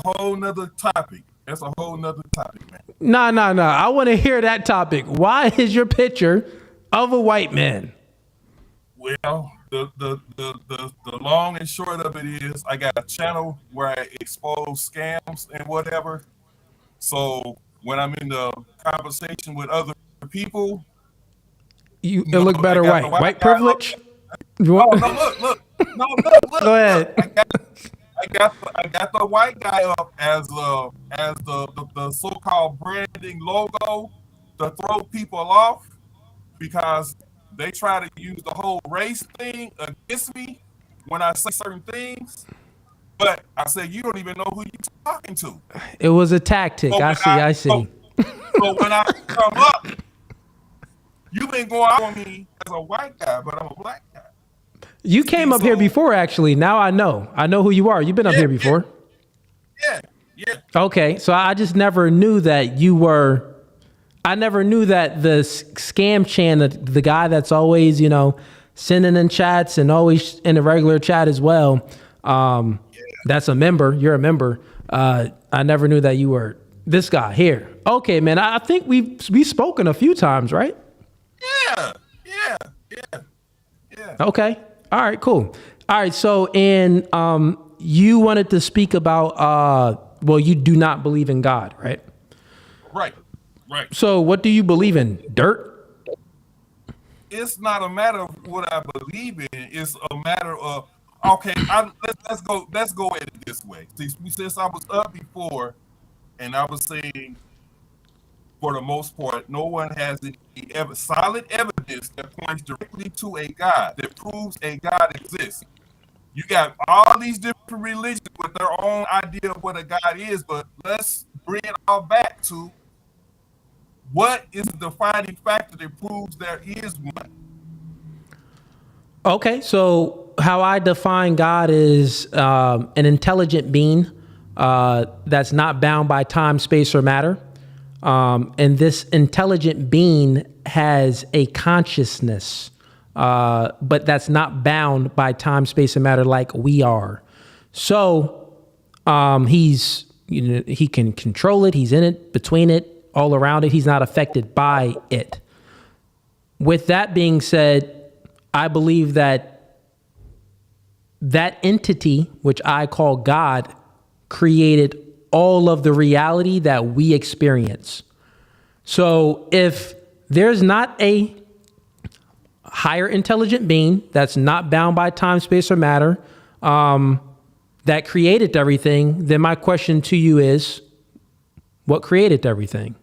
whole nother topic. That's a whole nother topic, man. Nah. I want to hear that topic. Why is your picture of a white man? Well, the long and short of it is I got a channel where I expose scams and whatever. So when I'm in the conversation with other people, it look better white. White privilege? Look. Go ahead. I got the white guy up as the so-called branding logo to throw people off because they try to use the whole race thing against me when I say certain things. But I said, you don't even know who you're talking to. It was a tactic. So I see. So when I come up, you've been going out on me as a white guy, but I'm a black guy. You came up here before, actually. Now I know. I know who you are. You've been up here before. Yeah. Okay, so I just never knew that you were. I never knew that the Scamchan, the guy that's always, sending in chats and always in the regular chat as well. That's a member. You're a member. I never knew that you were this guy here. Okay, man. I think we've spoken a few times, right? Yeah. Okay. All right, cool. All right. So, you wanted to speak about, you do not believe in God, right? Right. So what do you believe in? Dirt? It's not a matter of what I believe in. It's a matter of, okay, let's go at it this way. Since I was up before and I was saying, for the most part, no one has any solid evidence that points directly to a God, that proves a God exists. You got all these different religions with their own idea of what a God is, but let's bring it all back to what is the defining factor that proves there is one. Okay, so how I define God is an intelligent being that's not bound by time, space, or matter. And this intelligent being has a consciousness, but that's not bound by time, space, and matter like we are. So he can control it. He's in it, between it, all around it. He's not affected by it. With that being said, I believe that entity, which I call God, created all of the reality that we experience. So if there's not a higher intelligent being that's not bound by time, space, or matter, that created everything, then my question to you is, what created everything?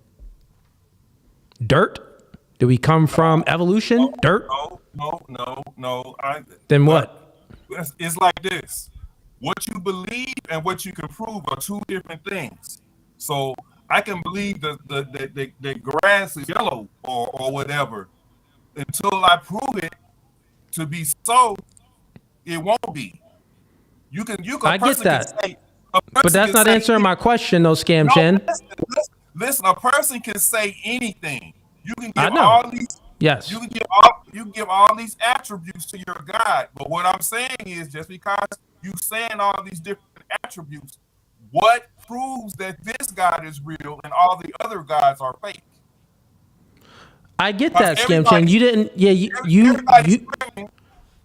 Dirt? Do we come from evolution? Dirt? No. Then what? It's like this. What you believe and what you can prove are two different things. So I can believe the grass is yellow or whatever until I prove it to be so. It won't be. You can. I get that. But that's not answering anything. my question, though, No, Scamchan. listen. A person can say anything. You can I give know. all these. Yes. You can give all these attributes to your God. But what I'm saying is, just because you saying all these different attributes, what proves that this God is real and all the other gods are fake? I get that, Scamchan. You didn't. Yeah,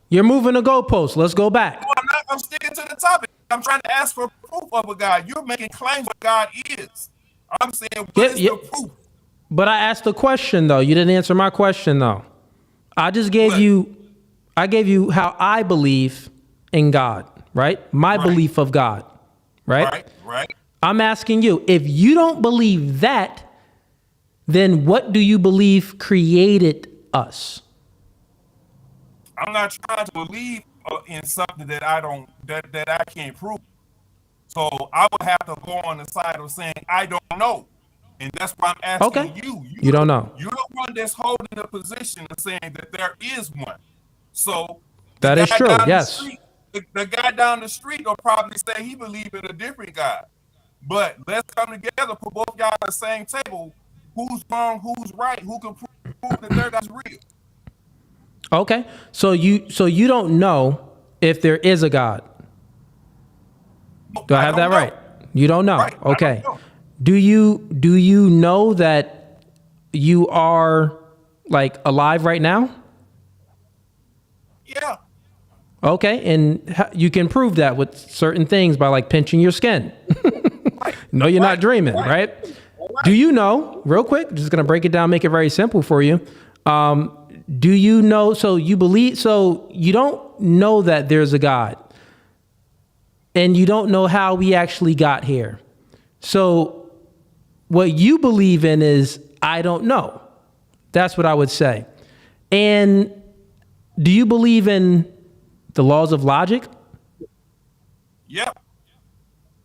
you're moving the goalpost. Let's go back. No, I'm sticking to the topic. I'm trying to ask for proof of a God. You're making claims what God is. I'm saying, what is the proof? But I asked the question, though. You didn't answer my question, though. I just gave you how I believe in God, right? My belief of God, right? Right. I'm asking you, if you don't believe that, then what do you believe created us? I'm not trying to believe in something that I can't prove. So I would have to go on the side of saying I don't know. And that's why I'm asking you. You don't know. You're the one that's holding the position of saying that there is one. So that is true. Yes. The guy down the street will probably say he believes in a different God. But let's come together, put both y'all at the same table. Who's wrong? Who's right? Who can prove that their God's real? Okay. So you don't know if there is a God. Do I have that right? You don't know. Right. Okay. Do you know that you are like alive right now? Yeah. Okay, and you can prove that with certain things by like pinching your skin. No, you're not dreaming, right? Do you know, real quick, just gonna break it down, make it very simple for you. Do you know, so you don't know that there's a God, and you don't know how we actually got here. So what you believe in is, I don't know. That's what I would say. And do you believe in the laws of logic? Yep.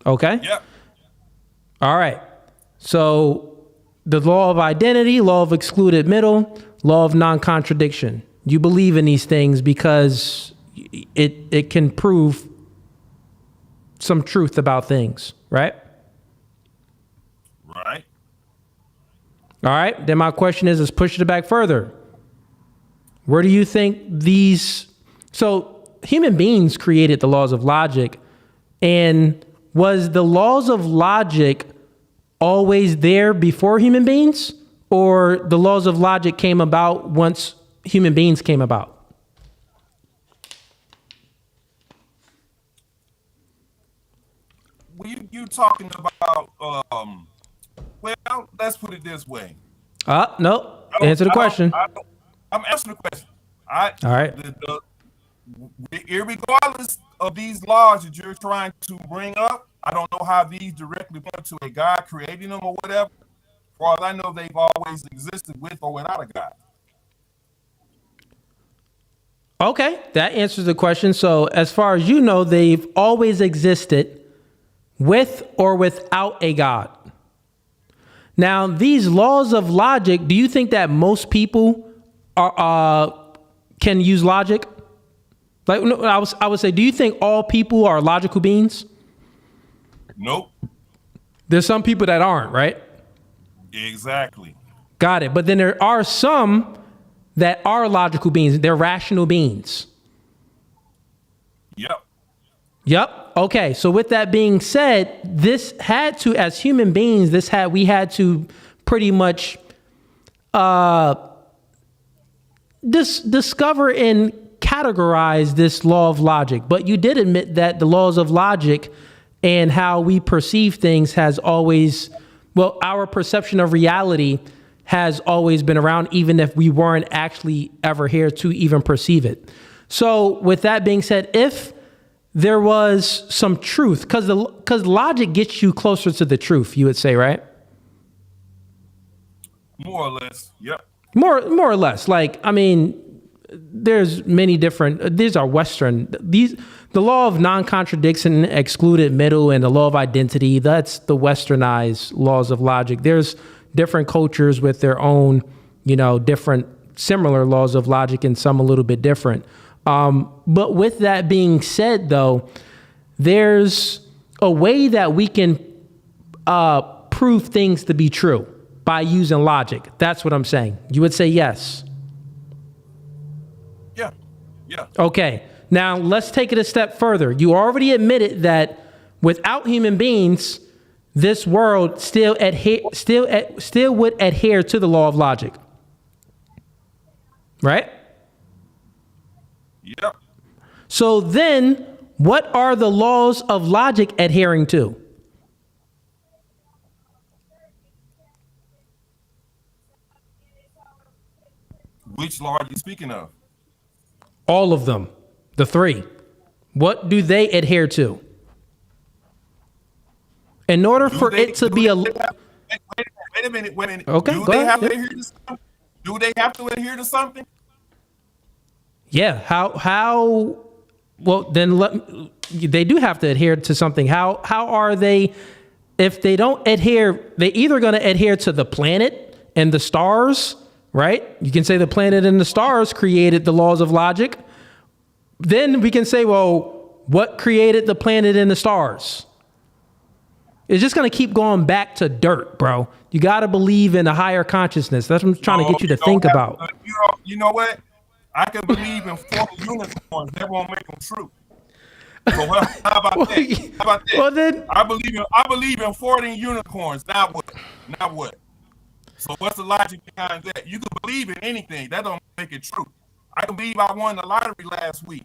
Okay. Yep. All right. So the law of identity, law of excluded middle, law of non-contradiction. You believe in these things because it can prove some truth about things, right? Right. All right. Then my question is, let's push it back further. Where do you think so human beings created the laws of logic, and was the laws of logic always there before human beings, or the laws of logic came about once human beings came about? You talking about well, let's put it this way. No. Answer the question. I'm answering the question. All right. Irregardless of these laws that you're trying to bring up, I don't know how these directly point to a God creating them or whatever. For all I know, they've always existed with or without a God. Okay, that answers the question. So as far as you know, they've always existed with or without a God. Now, these laws of logic, do you think that most people can use logic? Like, no, I would say, do you think all people are logical beings? Nope. There's some people that aren't, right? Exactly. Got it. But then there are some that are logical beings. They're rational beings. Yep. Okay. So with that being said, this had to, as human beings, we had to pretty much discover and categorize this law of logic. But you did admit that the laws of logic and how we perceive things has always, well, our perception of reality has always been around, even if we weren't actually ever here to even perceive it. So with that being said, if there was some truth, because logic gets you closer to the truth, you would say, right? More or less, yep. More or less. Like, I mean, there's many different, these are Western, the law of non-contradiction, excluded middle, and the law of identity, that's the westernized laws of logic. There's different cultures with their own, different similar laws of logic, and some a little bit different. But with that being said, though, there's a way that we can prove things to be true by using logic. That's what I'm saying. You would say yes. Yeah. Okay. Now let's take it a step further. You already admitted that without human beings, this world still would adhere to the law of logic. Right? Yep. So then, what are the laws of logic adhering to? Which law are you speaking of? All of them. The three. What do they adhere to? In order for it to be a... Wait a minute. Okay, Do go they ahead. have to adhere to something? Do they have to adhere to something? Yeah. How? Well, then they do have to adhere to something. How are they? If they don't adhere, they either going to adhere to the planet and the stars, right? You can say the planet and the stars created the laws of logic. Then we can say, well, what created the planet and the stars? It's just going to keep going back to dirt, bro. You got to believe in a higher consciousness. That's what I'm trying to get you to think about. You know what? I can believe in 40 unicorns. That won't make them true. So how about that? How about that? Well, then I believe in 40 unicorns. Now what? Now what? So what's the logic behind that? You can believe in anything. That don't make it true. I can believe I won the lottery last week.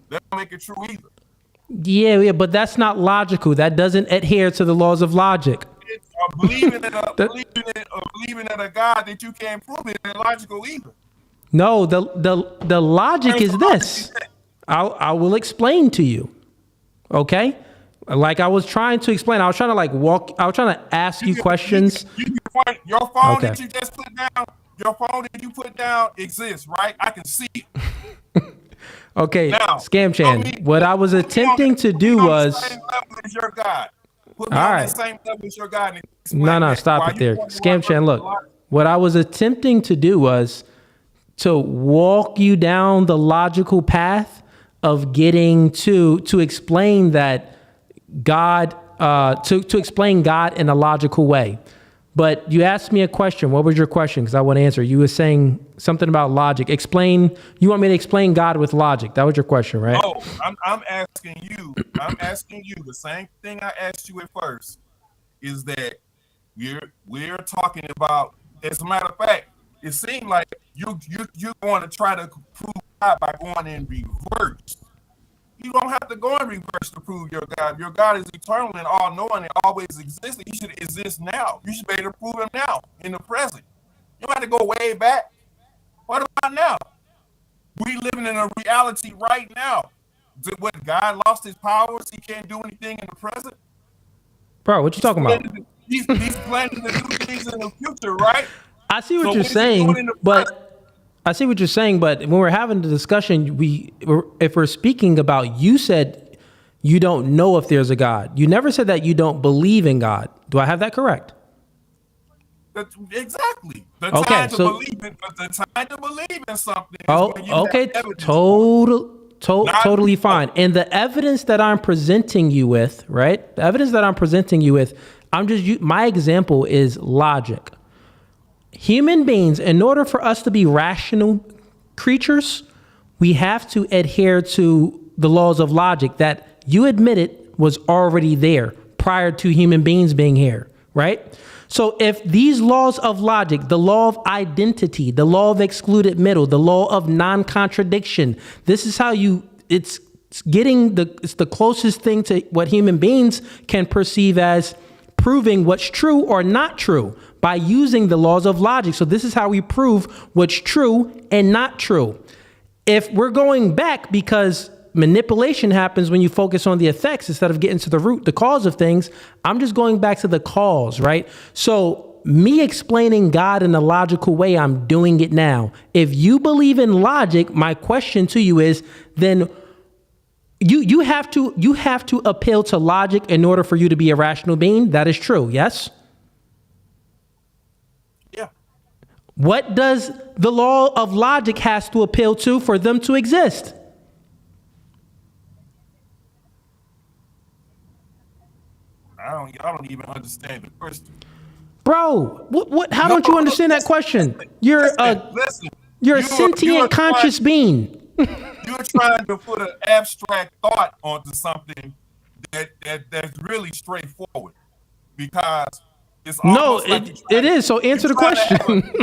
That don't make it true either. Yeah, but that's not logical. That doesn't adhere to the laws of logic. Believing in a God that you can't prove it isn't logical either. No, the logic is this. I will explain to you. Okay? Like I was trying to explain. I was trying to ask you questions. Your phone Okay. that you just put down, your phone that you put down exists, right? I can see it. Okay, Now, Scamchan, what I was attempting to do was... Same level as your God. Put me All on right. the same level as your God. And explain No, that. stop Why it there. you want to Scamchan, work look. What I was attempting to do was to walk you down the logical path of getting to explain that God, to explain God in a logical way. But you asked me a question. What was your question? Because I want to answer. You were saying something about logic. You want me to explain God with logic. That was your question, right? No, I'm asking you. I'm asking you the same thing I asked you at first. Is that we're talking about? As a matter of fact, it seemed like you're going to try to prove God by going in reverse. You don't have to go in reverse to prove your God. Your God is eternal and all-knowing and always existing. He should exist now. You should be able to prove him now, in the present. You don't have to go way back. What about now? We living in a reality right now. What, God lost his powers? He can't do anything in the present? Bro, what you talking about? He's planning to do things in the future, right? I see what So you're what is he doing saying, in the but I see what you're saying. But when we're having the discussion, if we're speaking about, you said you don't know if there's a God. You never said that you don't believe in God. Do I have that correct? Exactly. The Okay, time so- the time to believe in something. Is when you have Okay, evidence. totally fine. And the evidence that I'm presenting you with, right? The evidence that I'm presenting you with, my example is logic. Human beings, in order for us to be rational creatures, we have to adhere to the laws of logic that you admitted was already there prior to human beings being here, right? So if these laws of logic, the law of identity, the law of excluded middle, the law of non-contradiction, this is how it's the closest thing to what human beings can perceive as proving what's true or not true by using the laws of logic. So this is how we prove what's true and not true. If we're going back, because manipulation happens when you focus on the effects instead of getting to the root, the cause of things, I'm just going back to the cause, right? So me explaining God in a logical way, I'm doing it now. If you believe in logic, my question to you is then you have to appeal to logic in order for you to be a rational being. That is true. Yes? Yeah. What does the law of logic has to appeal to for them to exist? I don't even understand the question. Bro, how don't you understand that question? You're a sentient, conscious being. You're trying to put an abstract thought onto something that's really straightforward, because it's almost it is. So answer the question.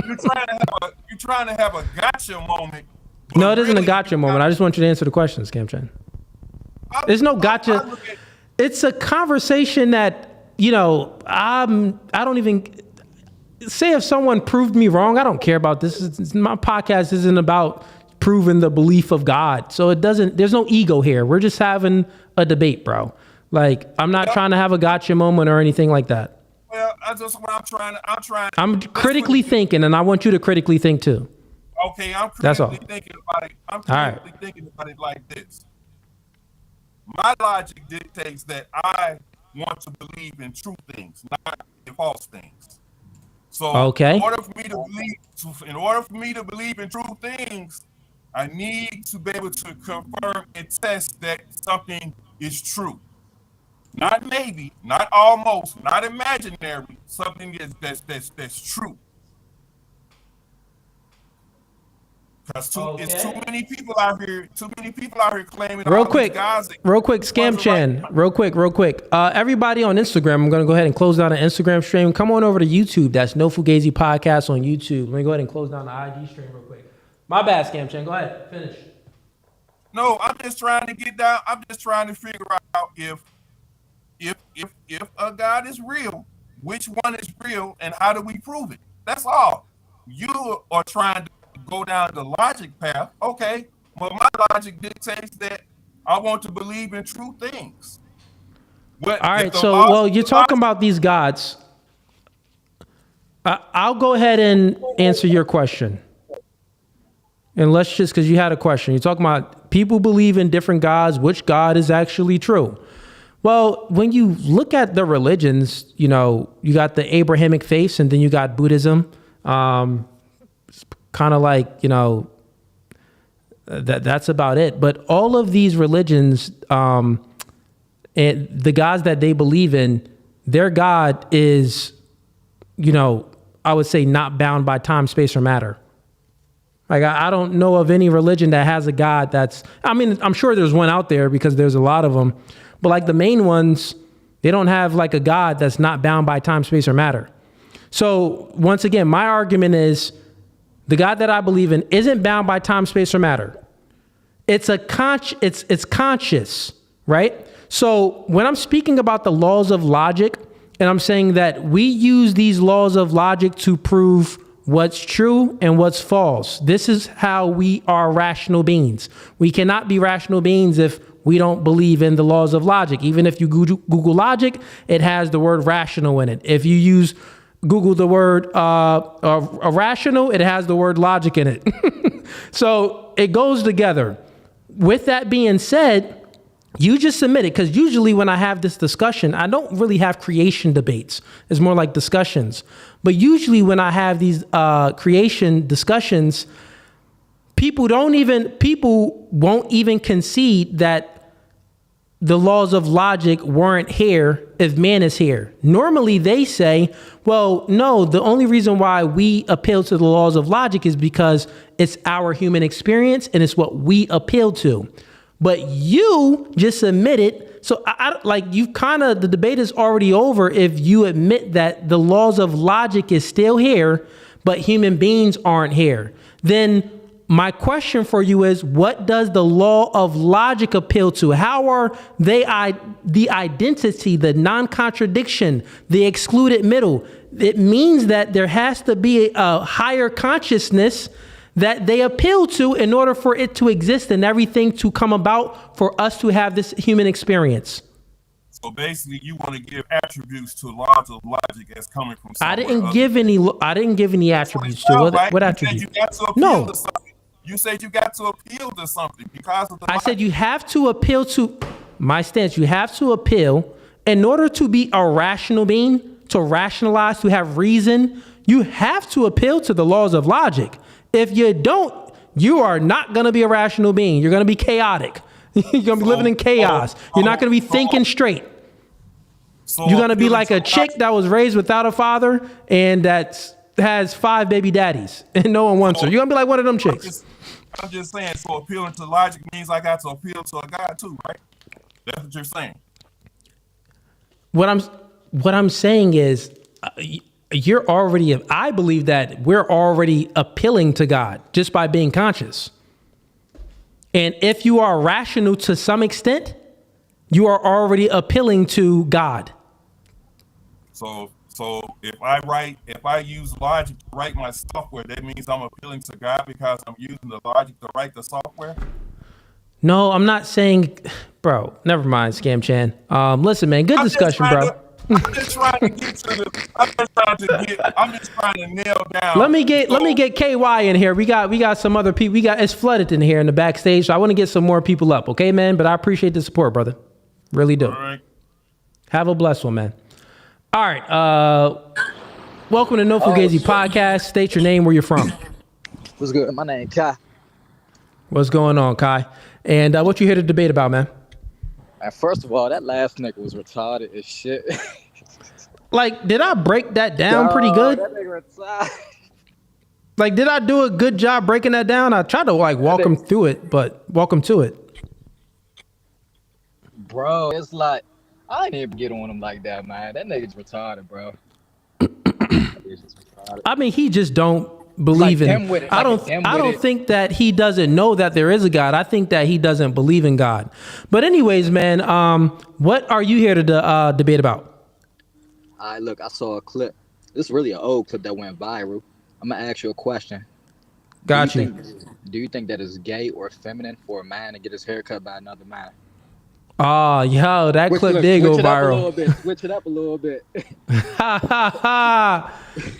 You're trying to have a gotcha moment. No, it isn't a gotcha moment. I just want you to answer the question, Scamchan. There's no gotcha. It's a conversation that, I don't even say if someone proved me wrong. I don't care about this. My podcast isn't about proving the belief of God. So there's no ego here. We're just having a debate, bro. Like, I'm not trying to have a gotcha moment or anything like that. Well, I'm critically thinking, and I want you to critically think too. Okay, I'm That's all. critically thinking about it. I'm critically thinking about it like this. My logic dictates that I want to believe in true things, not in false things. So in order for me to believe in true things, I need to be able to confirm and test that something is true. Not maybe, not almost, not imaginary, something that's true. Because it's too many people out here claiming Real quick, Scamchan. Real quick. Everybody on Instagram, I'm going to go ahead and close down the Instagram stream. Come on over to YouTube. That's No Fugazee Podcast on YouTube. Let me go ahead and close down the IG stream real quick. My bad, Scamchan. Go ahead. Finish. No, I'm just trying to get down. I'm just trying to figure out if a God is real, which one is real, and how do we prove it? That's all. You are trying to go down the logic path. Okay, well, my logic dictates that I want to believe in true things. All right, so you're talking about these gods. I'll go ahead and answer your question. And let's just, because you had a question. You're talking about people believe in different gods. Which God is actually true? Well, when you look at the religions, you got the Abrahamic faiths, and then you got Buddhism. Kind of like, that's about it. But all of these religions, and the gods that they believe in, their God is, I would say not bound by time, space, or matter. Like, I don't know of any religion that has a God I'm sure there's one out there because there's a lot of them. But like the main ones, they don't have like a God that's not bound by time, space, or matter. So once again, my argument is the God that I believe in isn't bound by time, space, or matter. It's conscious, right? So when I'm speaking about the laws of logic, and I'm saying that we use these laws of logic to prove what's true and what's false. This is how we are rational beings. We cannot be rational beings if we don't believe in the laws of logic. Even if you Google logic, it has the word rational in it. If you Google the word rational, it has the word logic in it. So it goes together. With that being said, you just submit it, because usually when I have this discussion, I don't really have creation debates. It's more like discussions. But usually when I have these creation discussions, people won't even concede that the laws of logic weren't here if man is here. Normally they say, well, no, the only reason why we appeal to the laws of logic is because it's our human experience and it's what we appeal to. But you just admitted, so the debate is already over if you admit that the laws of logic is still here, but human beings aren't here. Then my question for you is, what does the law of logic appeal to? How are they the identity, the non-contradiction, the excluded middle? It means that there has to be a higher consciousness that they appeal to in order for it to exist and everything to come about for us to have this human experience. So basically, you want to give attributes to laws of logic as coming from somewhere I didn't else. give any. I didn't give any attributes to Sounds like what you attribute? said you got to appeal No, to something. You said you got to appeal to something because of the I said you have to appeal to my stance. You have to appeal in order to be a rational being, to rationalize, to have reason. You have to appeal to the laws of logic. If you don't, you are not going to be a rational being. You're going to be chaotic. You're going to be living in chaos. You're not going to be thinking straight. You're going to be like a chick that was raised without a father and that has 5 baby daddies and no one wants her. You're going to be like one of them chicks. I'm just saying, so appealing to logic means I got to appeal to a God too, right? That's what you're saying. What I'm saying is you're already, I believe that we're already appealing to God just by being conscious. And if you are rational to some extent, you are already appealing to God. So if I use logic to write my software, that means I'm appealing to God because I'm using the logic to write the software? No, I'm not saying, bro, never mind, Scamchan. Listen, man, good discussion, bro. I'm just trying to get to the, I'm just trying to nail down. Let me get KY in here. We got some other people. It's flooded in here in the backstage. So I want to get some more people up. Okay, man. But I appreciate the support, brother. Really do. All right. Have a blessed one, man. All right. Welcome to No Fugazee Podcast. State your name, where you're from. What's good? My name Kai. What's going on, Kai? And what you here to debate about, man? And first of all, that last nigga was retarded as shit. Like, did I break that down pretty good? That nigga retarded. Like, did I do a good job breaking that down? I tried to walk him through it, but welcome to it. Bro, it's like, I ain't even get on him like that, man. That nigga's retarded, bro. I mean, he just don't believe in. I don't think that he doesn't know that there is a God. I think that he doesn't believe in God. But anyways, man, what are you here to debate about? All right, look, I saw a clip. This is really an old clip that went viral. I'm gonna ask you a question. Got you. Do you think that it's gay or feminine for a man to get his hair cut by another man? Oh, yo, that clip did go viral. Switch it up a little bit.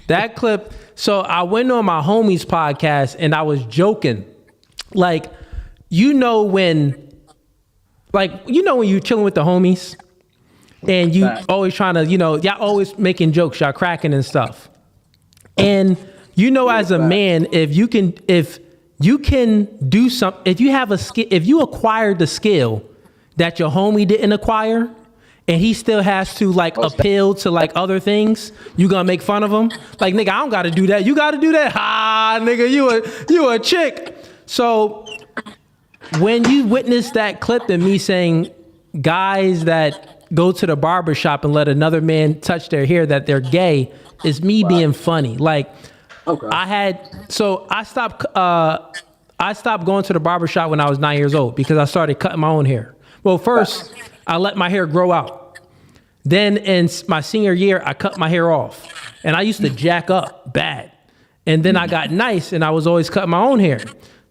That clip. So I went on my homie's podcast and I was joking. Like, when you're chilling with the homies and you always trying to, y'all always making jokes, y'all cracking and stuff. And as a man, if you can do something, if you have a skill, if you acquired the skill that your homie didn't acquire, and he still has to appeal to other things, you gonna make fun of him? Like, nigga, I don't gotta do that. You gotta do that. Ha, nigga, you a chick. So when you witness that clip and me saying guys that go to the barbershop and let another man touch their hair that they're gay, is me being funny. Like, okay. I stopped going to the barbershop when I was 9 years old because I started cutting my own hair. Well, first, I let my hair grow out. Then in my senior year, I cut my hair off. And I used to jack up bad. And then I got nice and I was always cutting my own hair.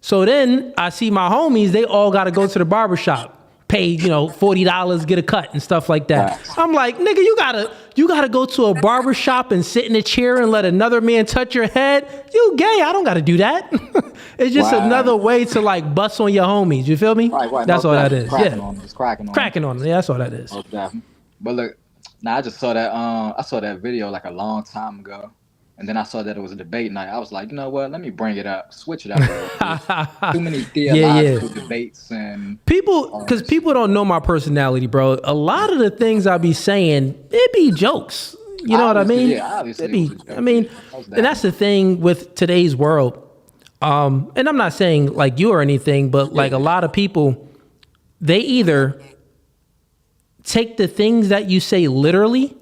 So then I see my homies, they all got to go to the barbershop, pay, $40, get a cut and stuff like that. I'm like, nigga, you gotta go to a barbershop and sit in a chair and let another man touch your head. You gay, I don't gotta do that. It's just another way to bust on your homies. You feel me? Right. That's all that is. Cracking on them. It's cracking on them. Yeah, that's all that is. Okay. But look, I just saw that I saw that video a long time ago. And then I saw that it was a debate night. I was like, you know what? Let me bring it up, switch it up a little bit. Too many theological debates and because people don't know my personality, bro. A lot of the things I be saying, it be jokes. You know what I mean? Yeah, obviously. And that's the thing with today's world. And I'm not saying like you or anything, but a lot of people, they either take the things that you say literally,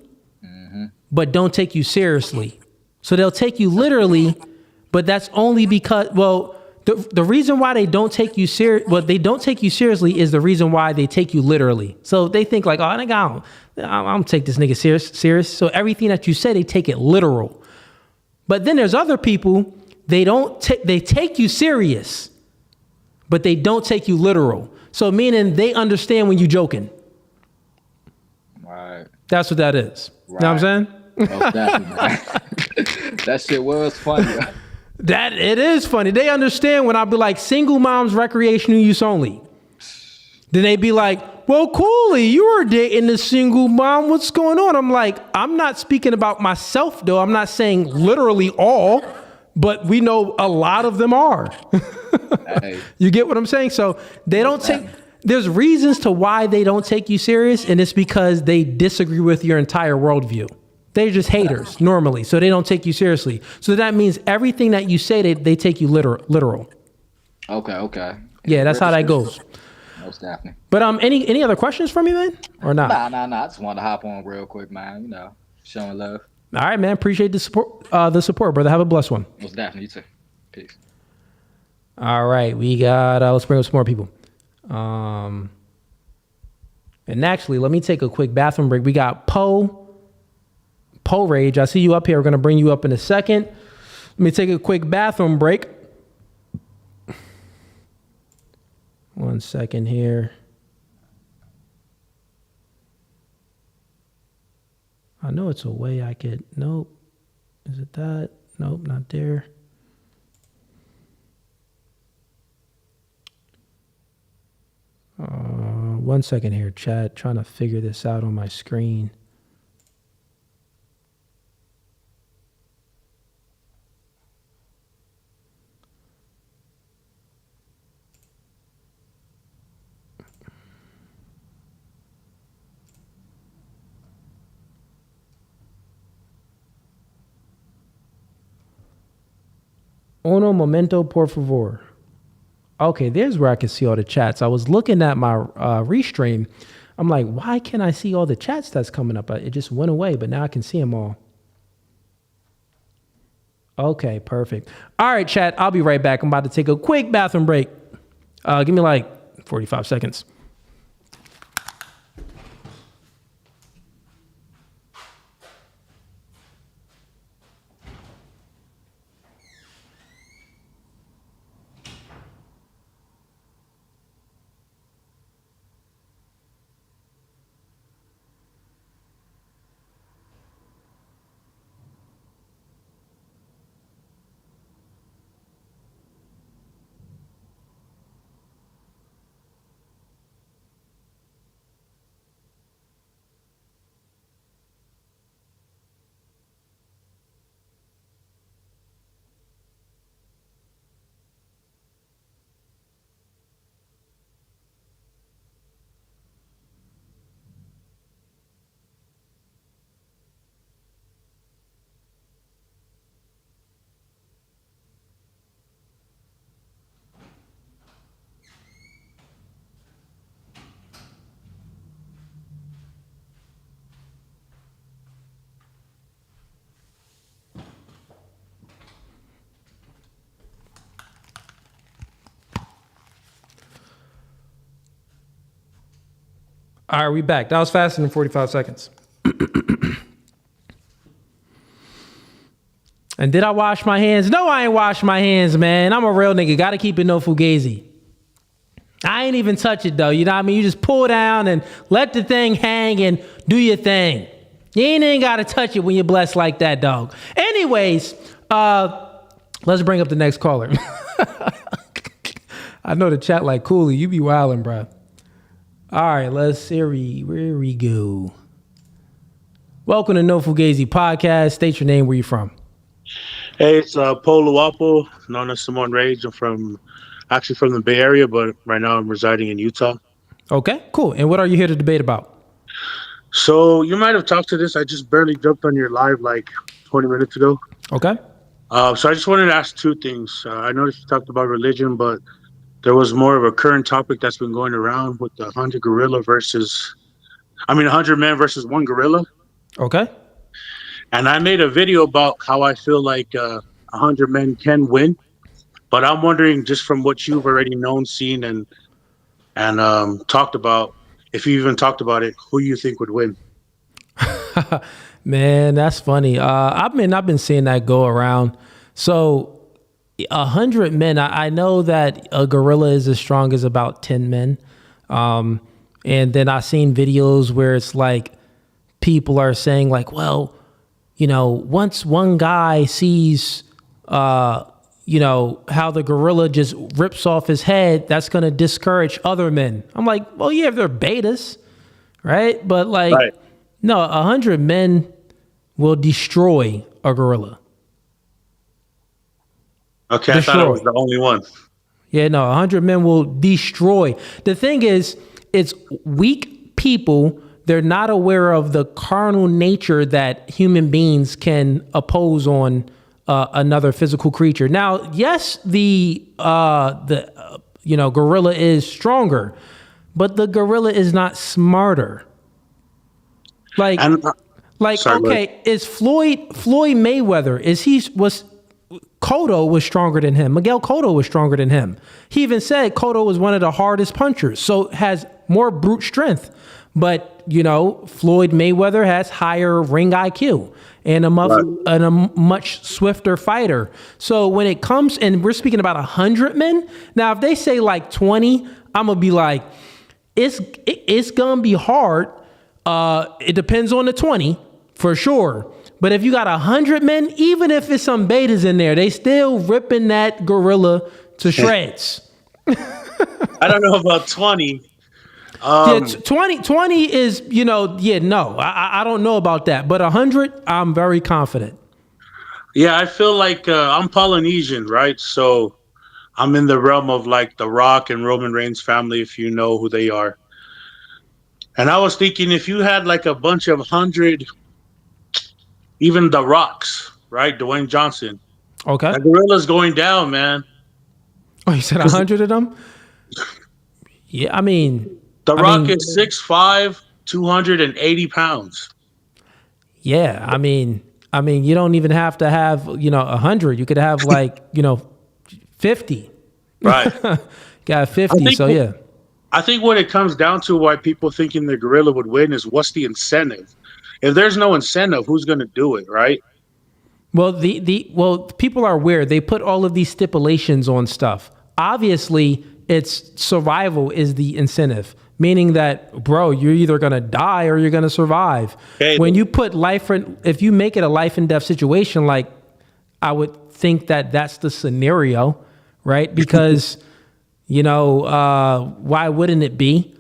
but don't take you seriously. So they'll take you literally, but that's only because, the reason why they don't take you they don't take you seriously is the reason why they take you literally. So they think I don't take this nigga serious. So everything that you say, they take it literal. But then there's other people, they take you serious, but they don't take you literal. So meaning they understand when you joking. That's what that is. You know what I'm saying? Most definitely, man. That shit was funny. That it is funny. They understand when I be like single moms recreational use only. Then they be like, well, Cooley, you were dating a single mom. What's going on? I'm like, I'm not speaking about myself though. I'm not saying literally all, but we know a lot of them are. Hey. You get what I'm saying? So they don't take, there's reasons to why they don't take you serious, and it's because they disagree with your entire worldview. They're just haters normally, so they don't take you seriously. So that means everything that you say, they take you literal. Okay. Yeah, that's how that goes. Most definitely. But any other questions for me, man? Or not? Nah. I just wanted to hop on real quick, man. You know, showing love. All right, man. Appreciate the support, brother. Have a blessed one. Most definitely. You too. Peace. All right, we got. Let's bring up some more people. And actually, let me take a quick bathroom break. We got Rage. I see you up here. We're gonna bring you up in a second. Let me take a quick bathroom break. 1 second here. I know it's a way I could. Nope. Is it that? Nope, not there. One second here, chat. Trying to figure this out on my screen. Uno momento, por favor. Okay, there's where I can see all the chats. I was looking at my restream. I'm like, why can't I see all the chats that's coming up? It just went away, but now I can see them all. Okay, perfect. All right, chat, I'll be right back. I'm about to take a quick bathroom break. Give me like 45 seconds. All right, we back. That was faster than 45 seconds. And did I wash my hands? No, I ain't wash my hands, man. I'm a real nigga. Gotta keep it no Fugazee. I ain't even touch it, though. You know what I mean? You just pull down and let the thing hang and do your thing. You ain't gotta touch it when you're blessed like that, dog. Anyways, let's bring up the next caller. I know the chat like, Cooley, you be wildin', bro. All right, let's see. Where we go. Welcome to No Fugazee Podcast. State your name. Where you from? Hey, it's Paul Luapo, known as Simone Rage. I'm actually from the Bay Area, but right now I'm residing in Utah. Okay, cool. And what are you here to debate about? So you might have talked to this. I just barely jumped on your live like 20 minutes ago. Okay. So I just wanted to ask two things. I noticed you talked about religion, but there was more of a current topic that's been going around with the 100 men versus one gorilla. Okay. And I made a video about how I feel like 100 men can win. But I'm wondering, just from what you've already known, seen, and talked about, if you even talked about it, who you think would win? Man, that's funny. I've been seeing that go around. So 100 men, I know that a gorilla is as strong as about 10 men. And then I've seen videos where it's like people are saying like, well, once one guy sees, how the gorilla just rips off his head, that's going to discourage other men. I'm like, well, yeah, if they're betas, right? But no, 100 men will destroy a gorilla. Okay, I thought I was the only one. Yeah, no, 100 men will destroy. The thing is, it's weak people. They're not aware of the carnal nature that human beings can oppose on another physical creature. Now, yes, the gorilla is stronger, but the gorilla is not smarter. Is Floyd Mayweather? Cotto was stronger than him. Miguel Cotto was stronger than him. He even said Cotto was one of the hardest punchers, so has more brute strength. But, Floyd Mayweather has higher ring IQ and a much swifter fighter. So when it comes, and we're speaking about 100 men, now if they say like 20, I'm going to be like, it's going to be hard. It depends on the 20 for sure. But if you got 100 men, even if it's some betas in there, they still ripping that gorilla to shreds. I don't know about 20. 20 is, I don't know about that. But 100, I'm very confident. Yeah, I feel like I'm Polynesian, right? So I'm in the realm of like The Rock and Roman Reigns family, if you know who they are. And I was thinking if you had like a bunch of 100, even The Rocks, right? Dwayne Johnson. Okay. The gorilla's going down, man. Oh, you said 100 of them? Yeah, I mean... The Rock is 6'5", 280 pounds. Yeah, I mean, you don't even have to have, 100. You could have 50. Right. Got 50, so yeah. I think what it comes down to why people thinking the gorilla would win is what's the incentive? If there's no incentive, who's going to do it, right? Well, people are weird. They put all of these stipulations on stuff. Obviously, it's survival is the incentive, meaning that, bro, you're either going to die or you're going to survive. Okay. When you put if you make it a life and death situation, like I would think that's the scenario, right? Because, why wouldn't it be?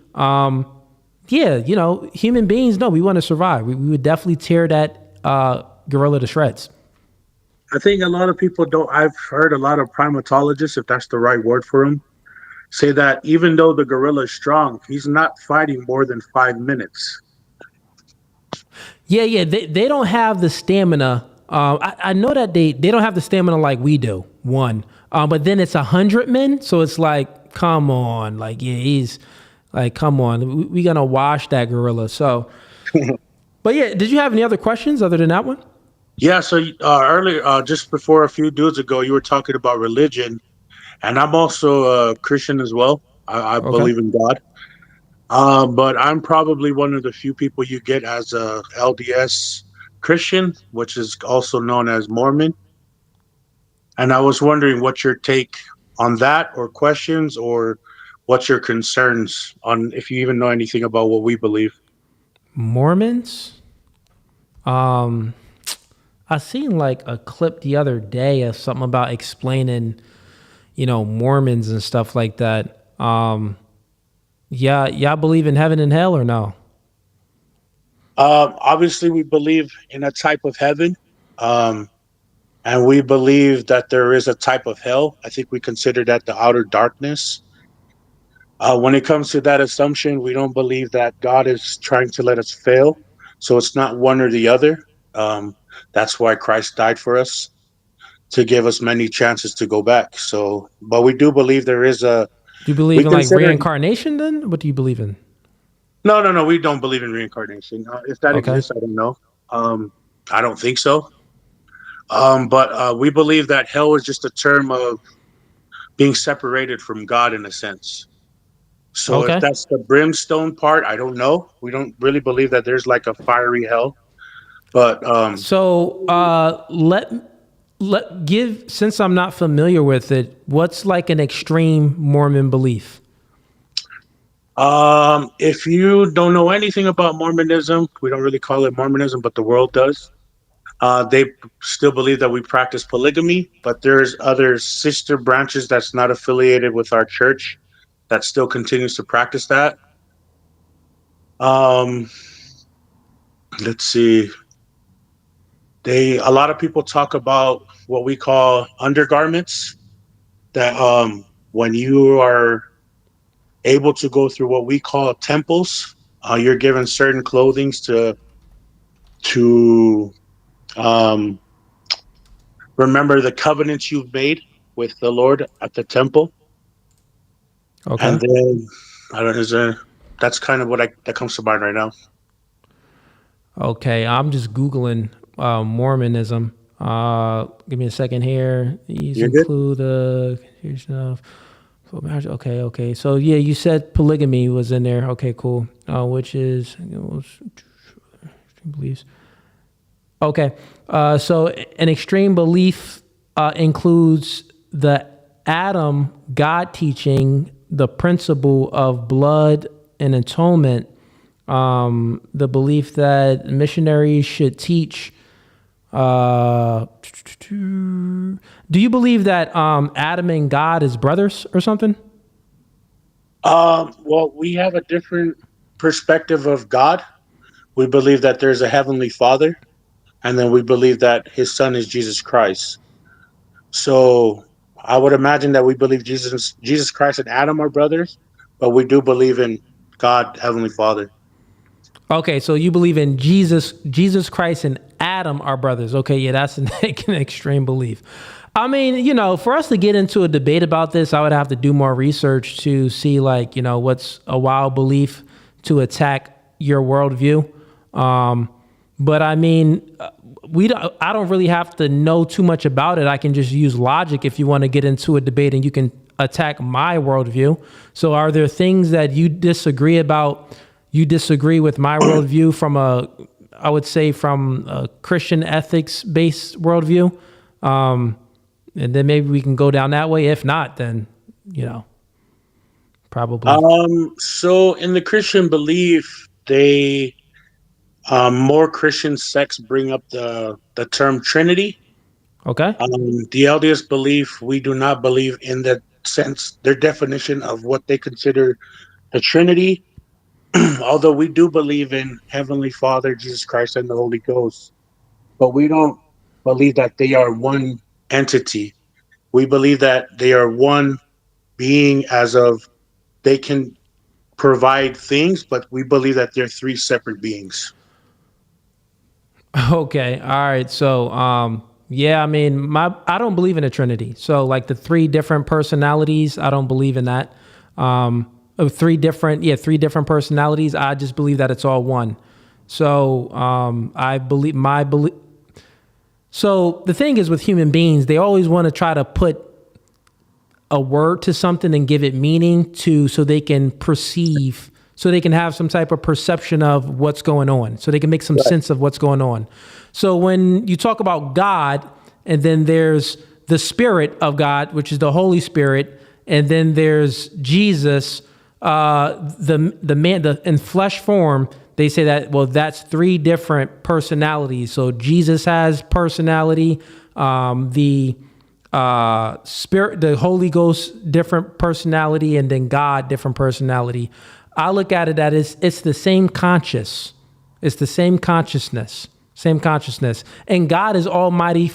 Human beings, no, we want to survive. We would definitely tear that gorilla to shreds. I think a lot of people I've heard a lot of primatologists, if that's the right word for them, say that even though the gorilla is strong, he's not fighting more than 5 minutes. Yeah. They don't have the stamina. I know that they don't have the stamina like we do, one. But then it's 100 men, so it's like, come on. Like, yeah, he's... Like, come on, we're going to wash that gorilla. So, but yeah, did you have any other questions other than that one? Yeah, so earlier, just before a few dudes ago, you were talking about religion. And I'm also a Christian as well. I believe in God. But I'm probably one of the few people you get as a LDS Christian, which is also known as Mormon. And I was wondering what your take on that or questions or what's your concerns on if you even know anything about what we believe? Mormons? I seen like a clip the other day of something about explaining, Mormons and stuff like that. Y'all believe in heaven and hell or no? Obviously, we believe in a type of heaven. And we believe that there is a type of hell. I think we consider that the outer darkness. When it comes to that assumption, we don't believe that God is trying to let us fail. So it's not one or the other. That's why Christ died for us, to give us many chances to go back. So, but we do believe there is a... Do you believe in like reincarnation then? What do you believe in? No. We don't believe in reincarnation. If that exists, I don't know. I don't think so. But we believe that hell is just a term of being separated from God in a sense. So if that's the brimstone part, I don't know. We don't really believe that there's like a fiery hell. But since I'm not familiar with it, what's like an extreme Mormon belief? If you don't know anything about Mormonism, we don't really call it Mormonism, but the world does. They still believe that we practice polygamy, but there's other sister branches that's not affiliated with our church that still continues to practice that. Let's see. A lot of people talk about what we call undergarments, that when you are able to go through what we call temples, you're given certain clothings to remember the covenants you've made with the Lord at the temple. Okay. And then that's kind of that comes to mind right now. Okay, I'm just Googling Mormonism. Give me a second here. These You're good. include the marriage. Okay. So yeah, you said polygamy was in there. Okay, cool. Which is beliefs. Okay, so an extreme belief includes the Adam God teaching the principle of blood and atonement. The belief that missionaries should teach. Do you believe that Adam and God is brothers or something? Well, we have a different perspective of God. We believe that there's a heavenly Father, and then we believe that his son is Jesus Christ. So I would imagine that we believe Jesus Christ and Adam are brothers, but we do believe in God, Heavenly Father. Okay, so you believe in Jesus Christ and Adam are brothers. Okay, yeah, that's an extreme belief. I mean, for us to get into a debate about this, I would have to do more research to see, what's a wild belief to attack your worldview. But I mean, I don't really have to know too much about it. I can just use logic if you want to get into a debate and you can attack my worldview. So are there things that you disagree about? You disagree with my worldview from a Christian ethics based worldview. And then maybe we can go down that way. If not, then, probably. So in the Christian belief, more Christian sects bring up the term Trinity. Okay. The LDS belief, we do not believe in that sense, their definition of what they consider the Trinity. Although we do believe in Heavenly Father, Jesus Christ, and the Holy Ghost, but we don't believe that they are one entity. We believe that they are one being, as of they can provide things, but we believe that they're three separate beings. Okay. All right. So, yeah, I mean, I don't believe in a Trinity. So like the three different personalities, I don't believe in that. Three different personalities. I just believe that it's all one. So, I believe So the thing is with human beings, they always want to try to put a word to something and give it meaning so they can perceive, so they can have some type of perception of what's going on, so they can make some sense of what's going on. So when you talk about God, and then there's the Spirit of God, which is the Holy Spirit, and then there's Jesus, the man, in flesh form, they say that, well, that's three different personalities. So Jesus has personality, the Spirit, the Holy Ghost, different personality, and then God, different personality. I look at it that it's the same conscious. It's the same consciousness. And God is almighty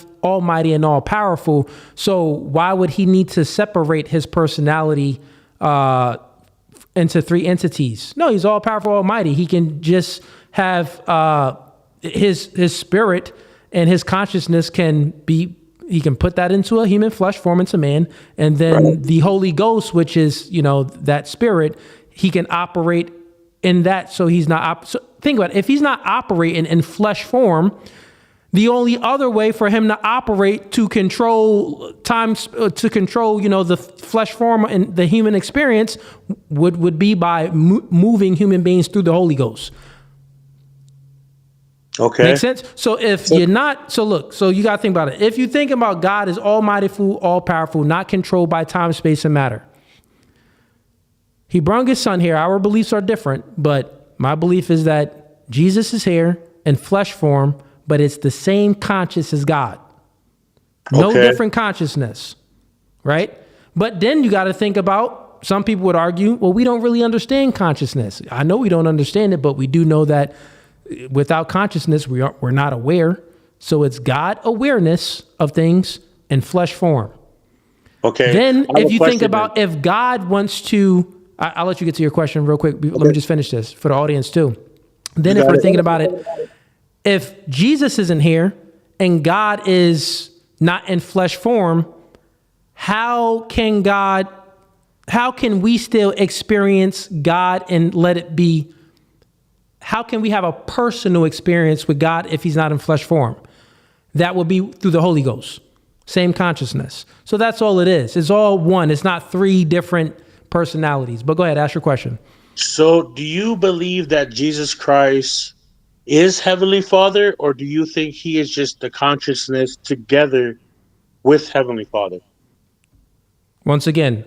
and all powerful. So why would he need to separate his personality into three entities? No, he's all powerful, almighty. He can just have his spirit and his consciousness he can put that into a human flesh form, into man. And then the Holy Ghost, which is, that spirit, he can operate in that. So he's not, think about it. If he's not operating in flesh form, the only other way for him to operate to control time, the flesh form and the human experience would be by moving human beings through the Holy Ghost. Okay. Makes sense? So you got to think about it. If you think about God as almighty, all powerful, not controlled by time, space, and matter, He brung his son here. Our beliefs are different, but my belief is that Jesus is here in flesh form, but it's the same conscious as God. No different consciousness, right? But then you got to think about, some people would argue, well, we don't really understand consciousness. I know we don't understand it, but we do know that without consciousness, we're not aware. So it's God awareness of things in flesh form. Okay. Then if you think about if God wants to, I'll let you get to your question real quick. Let me just finish this for the audience too. Then if we're thinking about it, if Jesus isn't here and God is not in flesh form, how can we still experience God and let it be? How can we have a personal experience with God if he's not in flesh form? That would be through the Holy Ghost. Same consciousness. So that's all it is. It's all one. It's not three different personalities. But go ahead, ask your question. So do you believe that Jesus Christ is Heavenly Father, or do you think he is just the consciousness together with Heavenly Father? Once again,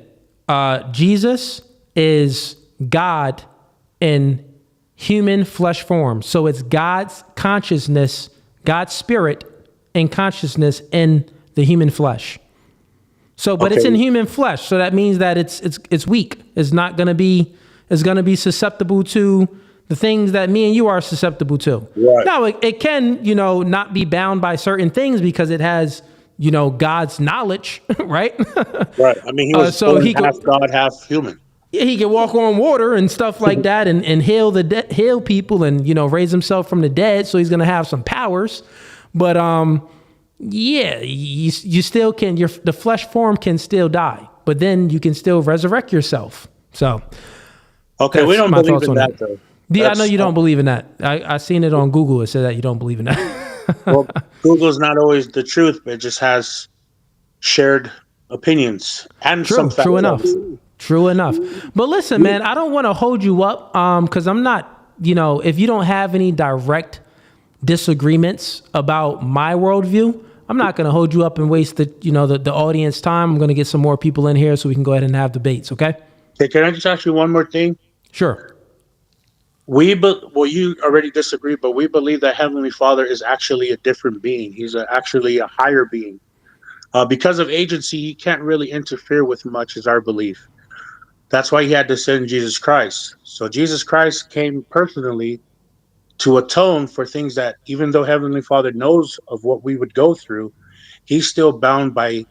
Jesus is God in human flesh form. So it's God's consciousness, God's spirit and consciousness in the human flesh. So, but it's in human flesh. So that means that it's weak. It's not going to be, it's going to be susceptible to the things that me and you are susceptible to. Right. Now it can, not be bound by certain things because it has, God's knowledge, right? Right. I mean, he was half God, half human. Yeah, he can walk on water and stuff like that and heal people and, raise himself from the dead. So he's going to have some powers. But, you still can, the flesh form can still die, but then you can still resurrect yourself. So. Okay. We don't believe in that though. Yeah, I know you don't believe in that. I seen it on Google. It said that you don't believe in that. Well, Google's not always the truth, but it just has shared opinions and some facts. True enough. But listen, man, I don't want to hold you up because I'm not, if you don't have any direct disagreements about my worldview, I'm not going to hold you up and waste the audience time. I'm going to get some more people in here so we can go ahead and have debates. Okay. Okay. Can I just ask you one more thing? Sure. You already disagree, but we believe that Heavenly Father is actually a different being. He's actually a higher being. Because of agency, he can't really interfere with much, is our belief. That's why he had to send Jesus Christ. So Jesus Christ came personally to atone for things that, even though Heavenly Father knows of what we would go through, he's still bound by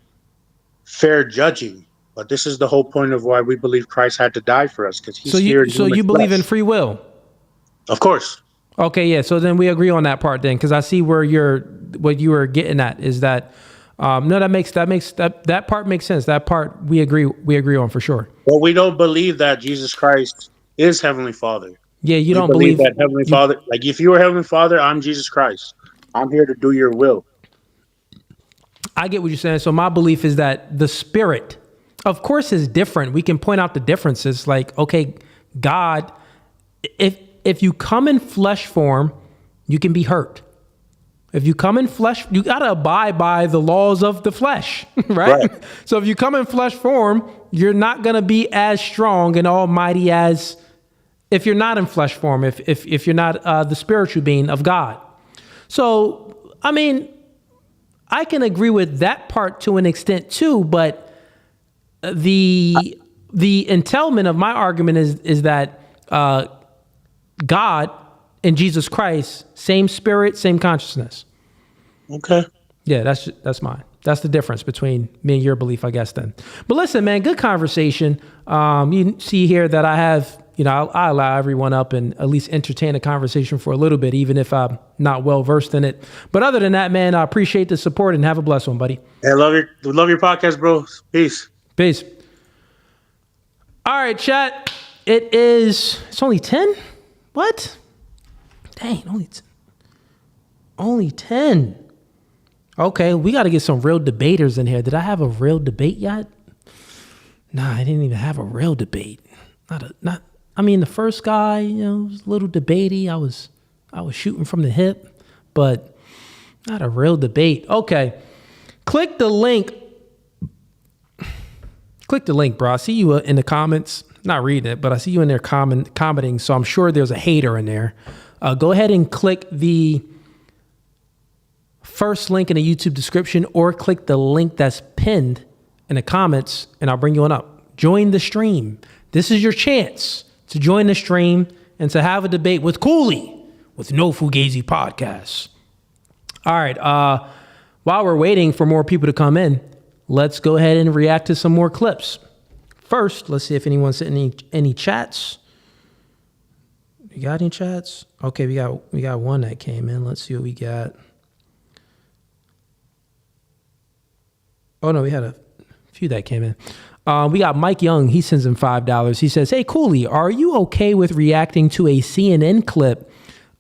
fair judging. But this is the whole point of why we believe Christ had to die for us, because he's here. So you believe in free will? Of course. Okay, yeah. So then we agree on that part then, because I see what you were getting at is that that part makes sense. That part we agree on for sure. Well, we don't believe that Jesus Christ is Heavenly Father. Yeah, you don't believe that Heavenly Father. Like if you were Heavenly Father, I'm Jesus Christ. I'm here to do your will. I get what you're saying. So my belief is that the spirit, of course, is different. We can point out the differences. Like, okay, God, if you come in flesh form, you can be hurt. If you come in flesh, you got to abide by the laws of the flesh, right? So if you come in flesh form, you're not going to be as strong and almighty as if you're not in flesh form, if you're not the spiritual being of God. So, I mean, I can agree with that part to an extent too, but the entailment of my argument is that God and Jesus Christ, same spirit, same consciousness. Okay. Yeah, that's mine. That's the difference between me and your belief, I guess, then. But listen, man, good conversation. You see here that I have, I allow everyone up and at least entertain a conversation for a little bit, even if I'm not well versed in it. But other than that, man, I appreciate the support and have a blessed one, buddy. Hey, love your podcast, bro. Peace. All right, chat. It's only 10? What? Dang, only 10. Okay, we got to get some real debaters in here. Did I have a real debate yet? Nah, I didn't even have a real debate. The first guy, was a little debatey. I was shooting from the hip, but not a real debate. Okay. Click the link, bro. I see you in the comments. not reading it, but I see you in there commenting. So I'm sure there's a hater in there. Go ahead and click the first link in the YouTube description or click the link that's pinned in the comments and I'll bring you on up. Join the stream. This is your chance to join the stream and to have a debate with Cooley with No Fugazee Podcast. All right. While we're waiting for more people to come in, let's go ahead and react to some more clips. First, let's see if anyone sent any chats. You got any chats? Okay, we got one that came in. Let's see what we got. Oh no, we had a few that came in. We got Mike Young. He sends in $5. He says, "Hey, Cooley, are you okay with reacting to a CNN clip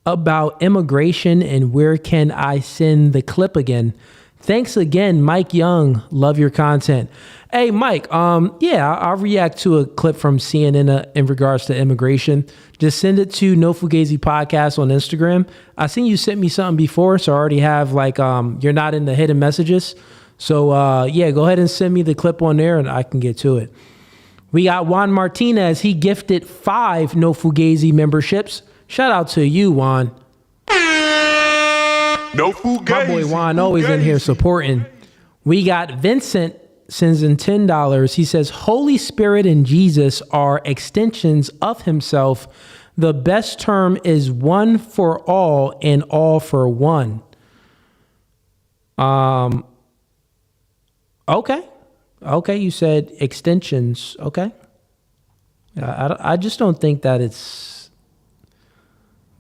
about immigration and where can I send the clip again? Thanks again, Mike Young. Love your content." Hey, Mike, yeah, I'll react to a clip from CNN in regards to immigration. Just send it to No Fugazee Podcast on Instagram. I seen you sent me something before, so I already have you're not in the hidden messages. So, yeah, go ahead and send me the clip on there and I can get to it. We got Juan Martinez. He gifted 5 No Fugazee memberships. Shout out to you, Juan. No Fugazi. My boy Juan always in here supporting. We got Vincent sends in $10. He says, Holy Spirit and Jesus are extensions of himself. The best term is one for all and all for one. Okay, you said extensions. Okay. I just don't think that it's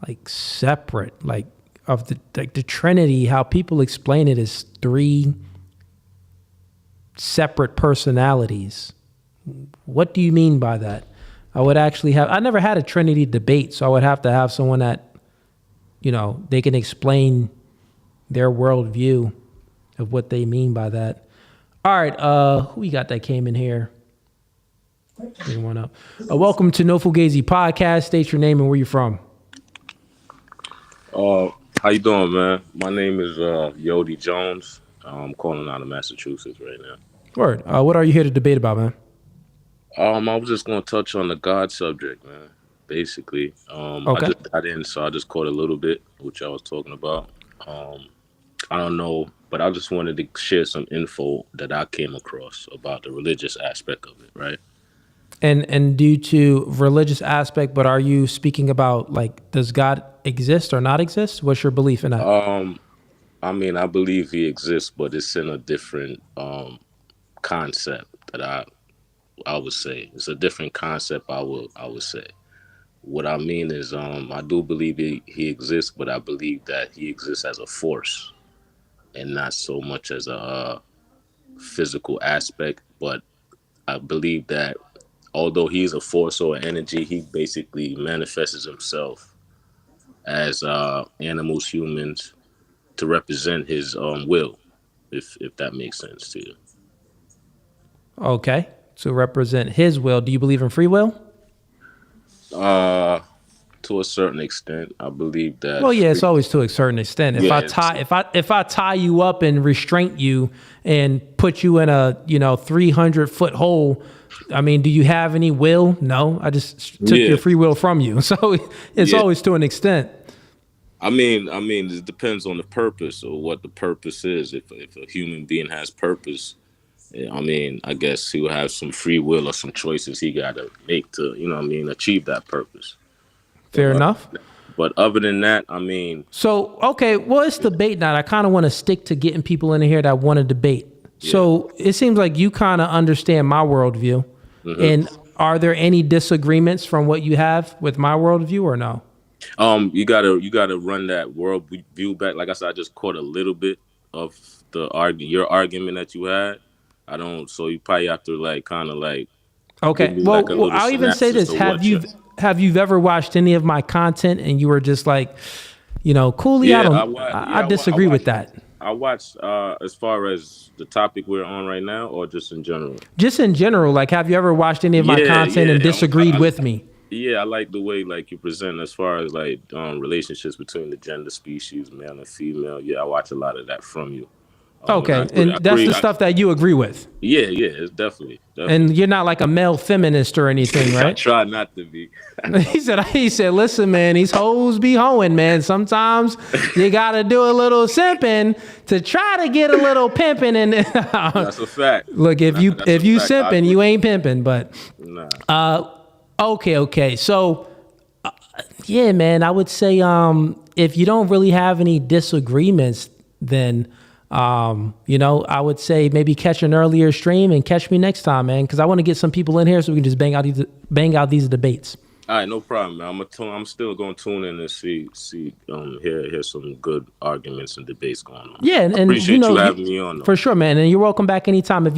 like separate, like of the Trinity. How people explain it is 3 separate personalities. What do you mean by that? I never had a Trinity debate, so I would have to have someone that, they can explain their worldview of what they mean by that. All right, who we got that came in here? Bring one up. Welcome to No Fugazee Podcast. State your name and where you're from. How you doing, man? My name is Yodi Jones. I'm calling out of Massachusetts right now. Word. What are you here to debate about, man? I was just going to touch on the God subject, man. Basically, Okay. I just got in, so I just caught a little bit, which I was talking about. I don't know, but I just wanted to share some info that I came across about the religious aspect of it, right? And due to religious aspect, but are you speaking about does God exist or not exist? What's your belief in that? I mean, I believe he exists, but it's in a different concept that I would say. It's a different concept, I would say. What I mean is I do believe he exists, but I believe that he exists as a force and not so much as a physical aspect. But I believe that although he's a force or an energy, he basically manifests himself as animals, humans, to represent his will, if that makes sense to you. Okay. To represent his will. Do you believe in free will? To a certain extent, I believe that. Well, yeah, it's always to a certain extent. If Yeah, if I tie you up and restrain you and put you in a 300-foot hole, I mean, do you have any will? No, I just took your free will from you. So it's always to an extent. I mean, it depends on the purpose or what the purpose is. If a human being has purpose, I mean, I guess he will have some free will or some choices he got to make to, achieve that purpose. Fair enough. But other than that, I mean. So, okay, well, it's debate night. I kind of want to stick to getting people in here that want to debate. Yeah. So it seems like you kind of understand my worldview. Mm-hmm. And are there any disagreements from what you have with my worldview or no? You gotta run that world view back. Like I said, I just caught a little bit of your argument that you had. So you probably have to Okay. Well, I'll even say this: have you ever watched any of my content and you were just like, Cooley? Yeah, I disagree with that. I watched as far as the topic we're on right now, or just in general. Just in general, have you ever watched any of my content and disagreed with me? Yeah, I like the way you present as far as relationships between the gender species, male and female. Yeah, I watch a lot of that from you. Okay, and that's the stuff that you agree with. Yeah, it's definitely. And you're not like a male feminist or anything, I right? try not to be. He said, listen, man, these hoes be hoeing, man. Sometimes you gotta do a little simping to try to get a little pimping. And That's a fact. Look, if you simping, you ain't pimping. But okay. So yeah, man, I would say if you don't really have any disagreements, then I would say maybe catch an earlier stream and catch me next time, man, because I want to get some people in here so we can just bang out these debates. All right, no problem, man. I'm still going to tune in and hear some good arguments and debates going on. Yeah, and appreciate you having me on. Though. For sure, man. And you're welcome back anytime.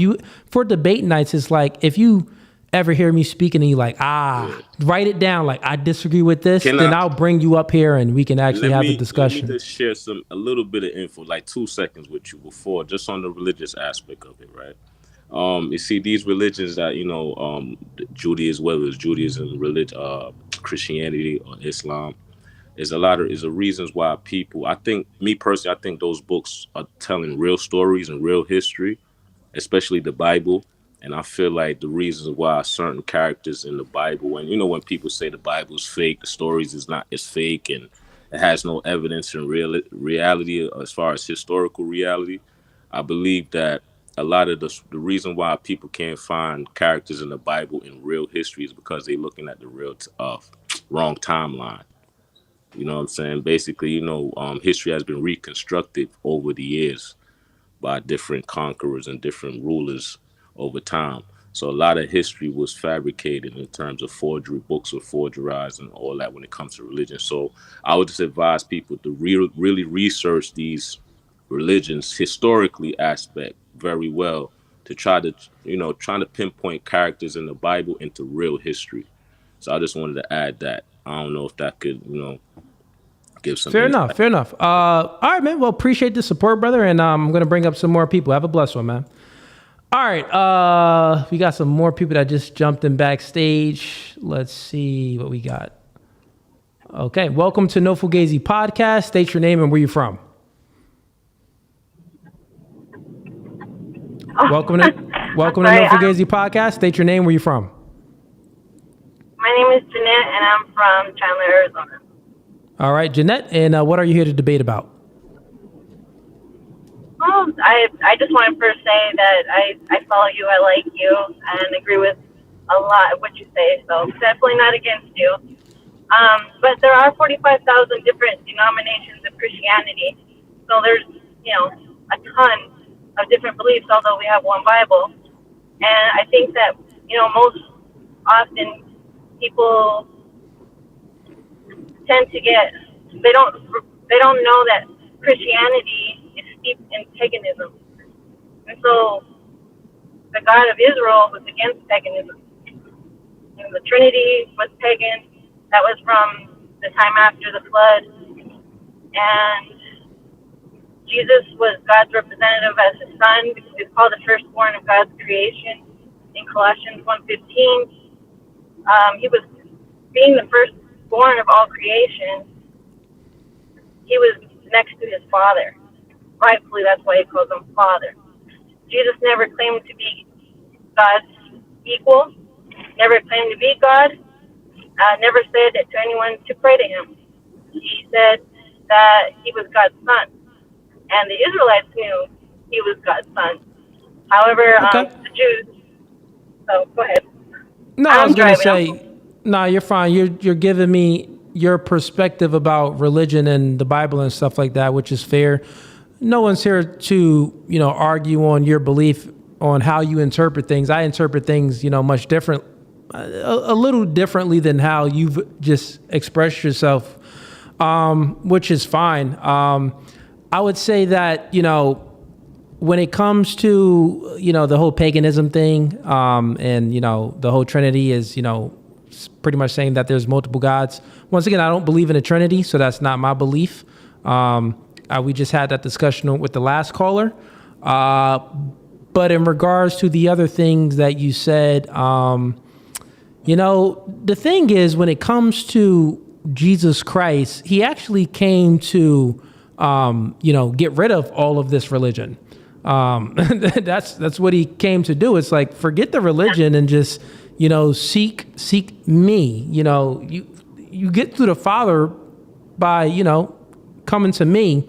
For debate nights, it's like if you ever hear me speaking and you like, write it down, like I disagree with this, I'll bring you up here and we can actually have a discussion. Let me just share a little bit of info, like 2 seconds with you before, just on the religious aspect of it, right? You see, these religions that, Judaism, whether it's Judaism, Christianity or Islam, is a reasons why people, I think those books are telling real stories and real history, especially the Bible. And I feel like the reasons why certain characters in the Bible, when people say the Bible is fake, the stories is fake, and it has no evidence in reality as far as historical reality, I believe that a lot of the reason why people can't find characters in the Bible in real history is because they're looking at the wrong timeline. You know what I'm saying? Basically, history has been reconstructed over the years by different conquerors and different rulers over time. So a lot of history was fabricated in terms of forgery, books were forgerized and all that when it comes to religion. So I would just advise people to really research these religions historically aspect very well to trying to pinpoint characters in the Bible into real history. So I just wanted to add that. I don't know if that could, give some Fair enough. All right, man. Well, appreciate the support, brother. And I'm going to bring up some more people. Have a blessed one, man. All right. We got some more people that just jumped in backstage. Let's see what we got. Okay. Welcome to No Fugazee Podcast. State your name and where you're from. Welcome to No Fugazee Podcast. State your name, where you're from. My name is Janette, and I'm from Chandler, Arizona. All right, Janette, and what are you here to debate about? Well, I just want to first say that I follow you, I like you, and agree with a lot of what you say, so definitely not against you. But there are 45,000 different denominations of Christianity, so there's, a ton of different beliefs, although we have one Bible. And I think that, most often people tend to they don't know that Christianity is steeped in paganism. And so the God of Israel was against paganism. And the Trinity was pagan. That was from the time after the flood. And Jesus was God's representative as his son, because he's called the firstborn of God's creation in Colossians 1:15. He was being the firstborn of all creation. He was next to his father. Rightfully, that's why he calls him Father. Jesus never claimed to be God's equal, never claimed to be God, never said that to anyone to pray to him. He said that he was God's son. And the Israelites knew he was God's son. However, the Jews. So go ahead. No, I was going to say, no, you're fine. You're giving me your perspective about religion and the Bible and stuff like that, which is fair. No one's here to, argue on your belief on how you interpret things. I interpret things, much different, a little differently than how you've just expressed yourself, which is fine. I would say that, when it comes to, the whole paganism thing, and, the whole Trinity is, pretty much saying that there's multiple gods. Once again, I don't believe in a Trinity, so that's not my belief. We just had that discussion with the last caller. But in regards to the other things that you said, the thing is, when it comes to Jesus Christ, he actually came to, get rid of all of this religion. That's what he came to do. It's like, forget the religion and just, seek me. You get to the Father by, coming to me.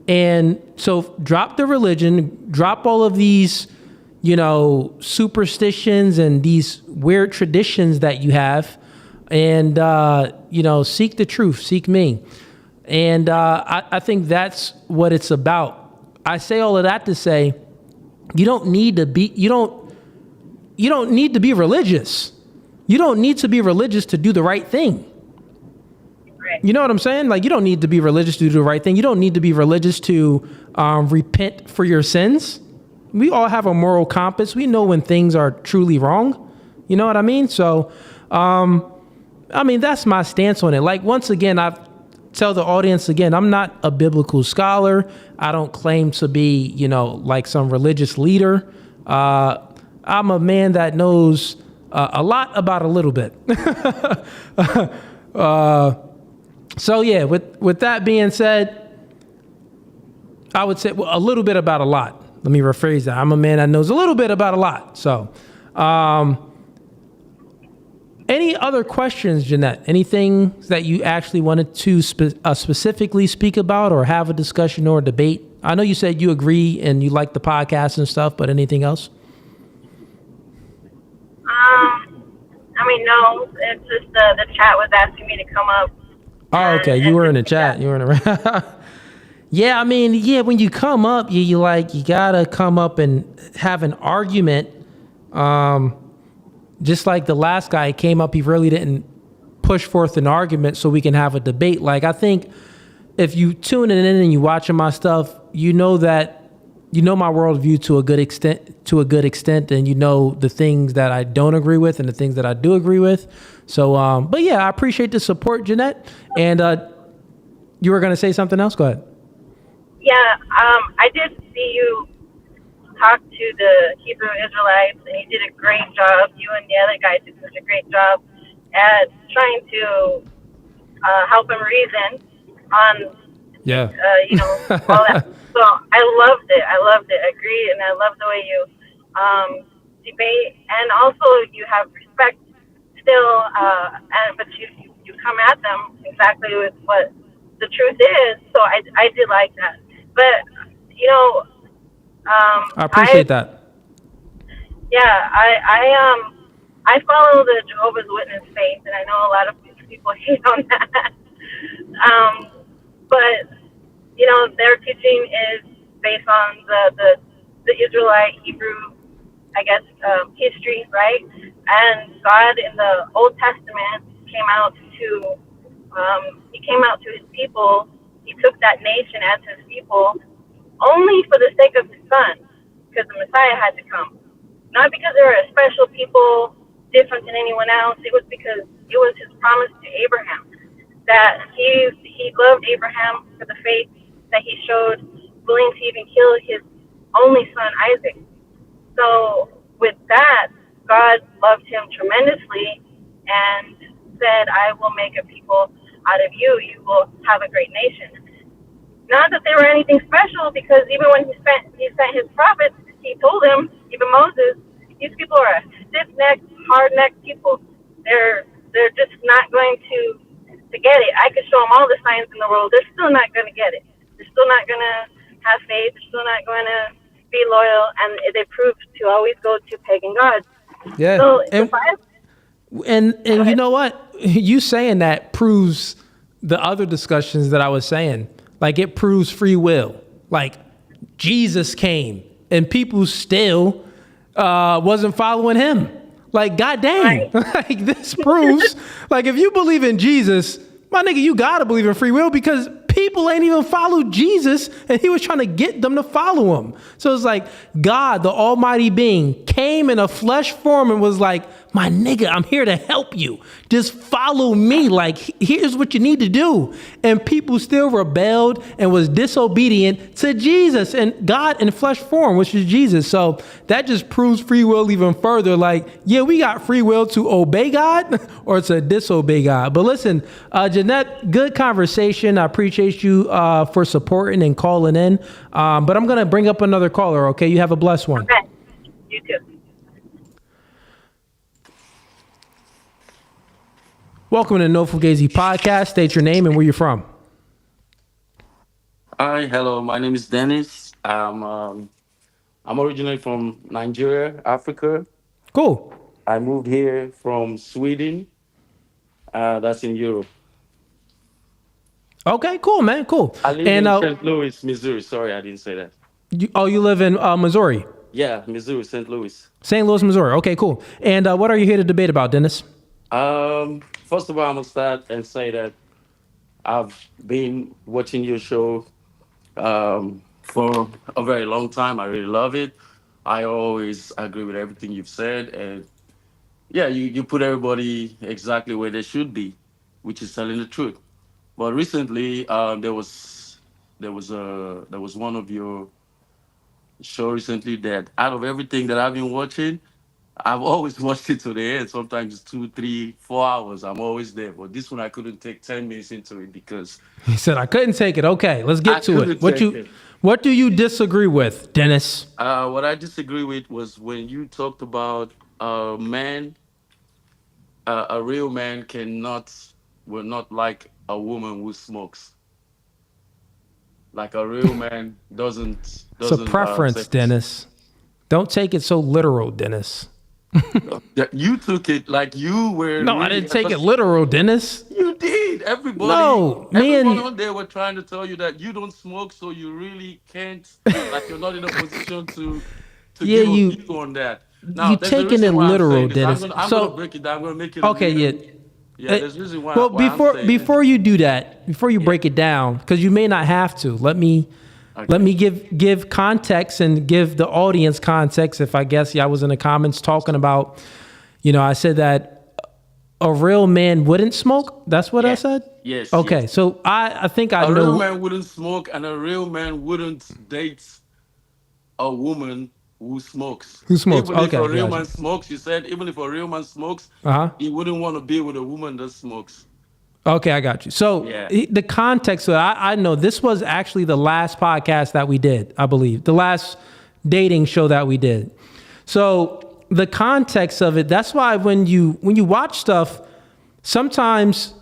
And so drop the religion, drop all of these, superstitions and these weird traditions that you have, and, seek the truth, seek me. And I think that's what it's about. I say all of that to say, you don't need to be religious. You don't need to be religious to do the right thing. You know what I'm saying? Like, you don't need to be religious to do the right thing. You don't need to be religious to repent for your sins. We all have a moral compass. We know when things are truly wrong. You know what I mean? So, that's my stance on it. Like, once again, I tell the audience again, I'm not a biblical scholar. I don't claim to be, like some religious leader. I'm a man that knows a lot about a little bit. So yeah, with that being said, I would say a little bit about a lot. Let me rephrase that. I'm a man that knows a little bit about a lot. So, any other questions, Janette? Anything that you actually wanted to specifically speak about or have a discussion or a debate? I know you said you agree and you like the podcast and stuff, but anything else? No, it's just the chat was asking me to come up. Oh, okay. You were in the chat. You were in the Yeah, when you come up, you gotta come up and have an argument. Just like the last guy came up, he really didn't push forth an argument so we can have a debate. Like, I think if you tune in and you watching my stuff, you know my worldview to a good extent, and you know the things that I don't agree with and the things that I do agree with. So, but yeah, I appreciate the support, Janette. And you were going to say something else? Go ahead. Yeah, I did see you talk to the Hebrew Israelites, and you did a great job. You and the other guys did such a great job at trying to help them reason on, all that. So I loved it. I agree, and I love the way you debate, and also you have respect still, but you come at them exactly with what the truth is. So I did like that, but I appreciate that. Yeah, I follow the Jehovah's Witness faith, and I know a lot of people hate on that. But their teaching is based on the Israelite Hebrew, history, right? And God in the Old Testament came out to his people. He took that nation as his people only for the sake of his son, because the Messiah had to come. Not because they were a special people, different than anyone else. It was because it was his promise to Abraham that he loved Abraham for the faith that he showed, willing to even kill his only son Isaac. So with that, God loved him tremendously and said, I will make a people out of you. You will have a great nation. Not that they were anything special, because even when he sent his prophets, he told them, even Moses, these people are a stiff-necked, hard-necked people. They're just not going to get it. I could show them all the signs in the world. They're still not going to get it. They're still not going to have faith. They're still not going to be loyal, and they prove to always go to pagan gods. Yeah. So and you know what? You saying that proves the other discussions that I was saying. Like, it proves free will. Like, Jesus came and people still wasn't following him. Like, goddamn. Right. Like, this proves, like, if you believe in Jesus, my nigga, you gotta believe in free will, because people ain't even followed Jesus, and he was trying to get them to follow him. So it's like God, the almighty being, came in a flesh form and was like, my nigga, I'm here to help you. Just follow me. Like, here's what you need to do. And people still rebelled and was disobedient to Jesus and God in flesh form, which is Jesus. So that just proves free will even further. Like, yeah, we got free will to obey God or to disobey God. But listen, Janette, good conversation. I appreciate you for supporting and calling in. But I'm going to bring up another caller. Okay. You have a blessed one. Okay. You too. Welcome to No Fugazee podcast. State your name and where you're from. Hi, hello. My name is Dennis. I'm originally from Nigeria, Africa. Cool. I moved here from Sweden. That's in Europe. Okay, cool, man. Cool. I live And in St. Louis, Missouri. Sorry, I didn't say that. you live in Missouri? Yeah, Missouri, St. Louis. St. Louis, Missouri. Okay, cool. And what are you here to debate about, Dennis? First of all, I'm gonna start and say that I've been watching your show for a very long time. I really love it. I always agree with everything you've said, and yeah, you put everybody exactly where they should be, which is telling the truth. But recently, there was one of your show recently that out of everything that I've been watching, I've always watched it to the end. Sometimes it's 2, 3, 4 hours. I'm always there. But this one I couldn't take 10 minutes into it because He said I couldn't take it. Okay, let's get to it. What do you disagree with, Dennis? what I disagree with was when you talked about a man, a real man will not like a woman who smokes. Like a real man doesn't. It's a preference, Dennis. Don't take it so literal, Dennis. You took it like you were. No, I didn't take it literal, Dennis. You did. Everybody. No, everyone man. on there were trying to tell you that you don't smoke, so you really can't. Like you're not in a position to Yeah, give a you- view on that. Now, You there's a taking reason it why I'm literal, saying this. Dennis. I'm So- gonna break it down. I'm gonna make it. Okay, yeah. Yeah, there's a reason why. Well, why I'm saying this. before you do that, before you break it down, because you may not have to. Let me give context and give the audience context. If I guess I was in the comments talking about, I said that a real man wouldn't smoke. That's what I said. Yes. Okay, yes. so I think I A know. real man wouldn't smoke, and a real man wouldn't date a woman who smokes. Who smokes? Even Okay, if a real gotcha. man smokes, you said, even if a real man smokes, Uh-huh. he wouldn't want to be with a woman that smokes. Okay, I got you. So Yeah. the context, so I know this was actually the last podcast that we did, I believe. The last dating show that we did. So the context of it, that's why when you watch stuff, sometimes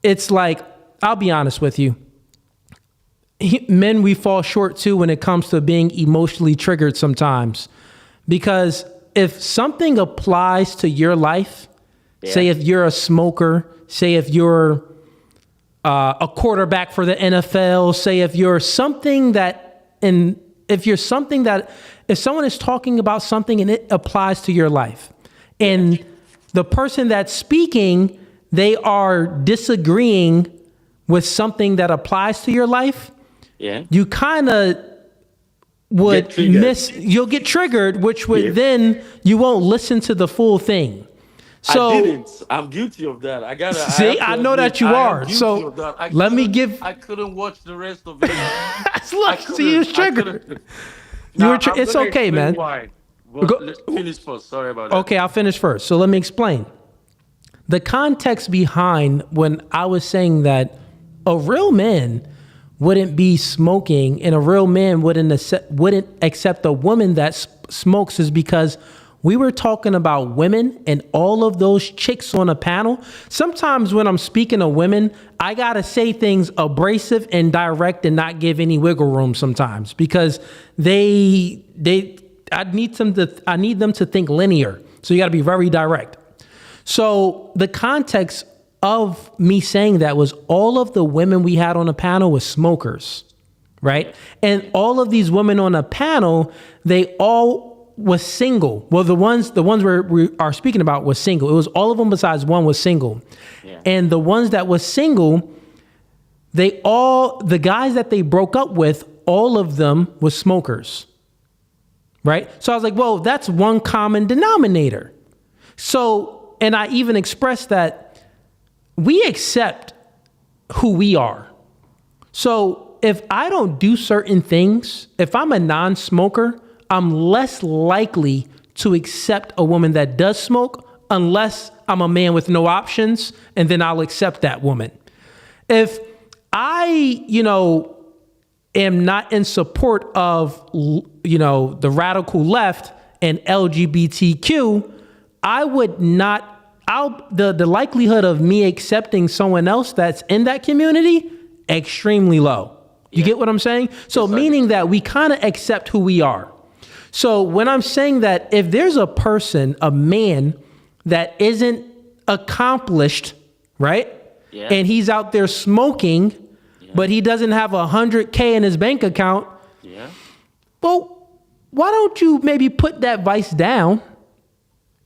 it's like, I'll be honest with you. Men, we fall short too when it comes to being emotionally triggered sometimes. Because if something applies to your life, say if you're a smoker, say if you're a quarterback for the NFL, say if you're something that, if someone is talking about something and it applies to your life, and the person that's speaking, they are disagreeing with something that applies to your life, you kind of would you'll get triggered, which would then you won't listen to the full thing. So I didn't. I'm guilty of that. See, I know that you are. So let me give. I couldn't watch the rest of it. Look, see, you're triggered. It's okay, man. Why? Well, let's finish first. Sorry about that. Okay, I'll finish first. So let me explain. The context behind when I was saying that a real man wouldn't be smoking and a real man wouldn't accept a woman that smokes is because we were talking about women and all of those chicks on a panel. Sometimes when I'm speaking to women, I got to say things abrasive and direct and not give any wiggle room sometimes because I need them to think linear. So you got to be very direct. So the context of me saying that was all of the women we had on the panel was smokers, right? And all of these women on the panel, they all was single. Well, the ones we are speaking about was single. It was all of them besides one was single. Yeah. And the ones that was single, the guys that they broke up with, all of them was smokers, right? So I was like, well, that's one common denominator. So, and I even expressed that we accept who we are. So if I don't do certain things, if I'm a non-smoker, I'm less likely to accept a woman that does smoke unless I'm a man with no options, and then I'll accept that woman. If I, am not in support of, the radical left and LGBTQ, I would not, the likelihood of me accepting someone else that's in that community, extremely low. You get what I'm saying? So meaning that we kind of accept who we are. So when I'm saying that if there's a person, a man that isn't accomplished, right? Yeah. And he's out there smoking, but he doesn't have $100K in his bank account. Yeah. Well, why don't you maybe put that vice down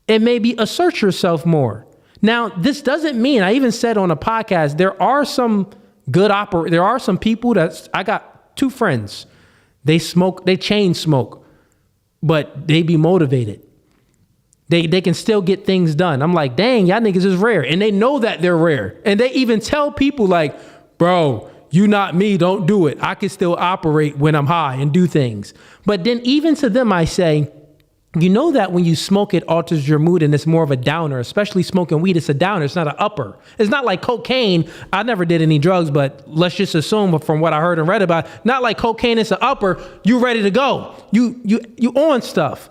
and maybe assert yourself more? Now, this doesn't mean, I even said on a podcast, there are some there are some people I got 2 friends. They smoke, they chain smoke, but they be motivated. They can still get things done. I'm like, dang, y'all niggas is rare. And they know that they're rare. And they even tell people like, bro, you not me, don't do it. I can still operate when I'm high and do things. But then even to them, I say, you know that when you smoke, it alters your mood and it's more of a downer, especially smoking weed. It's a downer. It's not an upper. It's not like cocaine. I never did any drugs, but let's just assume from what I heard and read about, not like cocaine. It's an upper. You ready to go. You on stuff.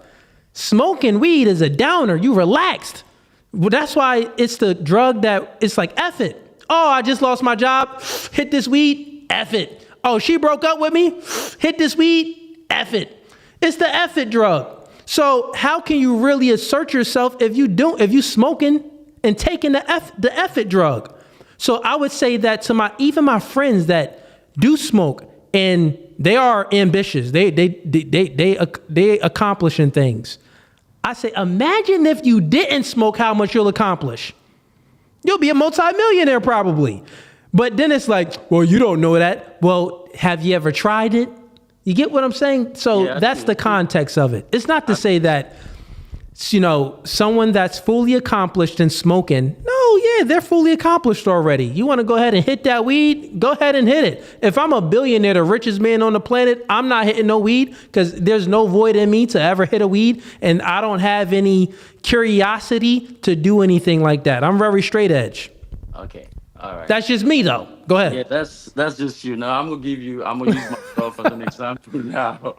Smoking weed is a downer. You relaxed. Well, that's why it's the drug that it's like, F it. Oh, I just lost my job. Hit this weed. F it. Oh, she broke up with me. Hit this weed. F it. It's the F it drug. So how can you really assert yourself if you smoking and taking the F it drug? So I would say that to even my friends that do smoke and they are ambitious, they accomplishing things. I say, imagine if you didn't smoke, how much you'll accomplish. You'll be a multimillionaire probably. But then it's like, well, you don't know that. Well, have you ever tried it? You get what I'm saying? So that's the context of it. It's not to say that, someone that's fully accomplished in smoking, no, yeah, they're fully accomplished already. You want to go ahead and hit that weed? Go ahead and hit it. If I'm a billionaire, the richest man on the planet, I'm not hitting no weed because there's no void in me to ever hit a weed. And I don't have any curiosity to do anything like that. I'm very straight edge. Okay. All right. That's just me though. Go ahead. Yeah, that's just you. Now I'm gonna use myself as an example now.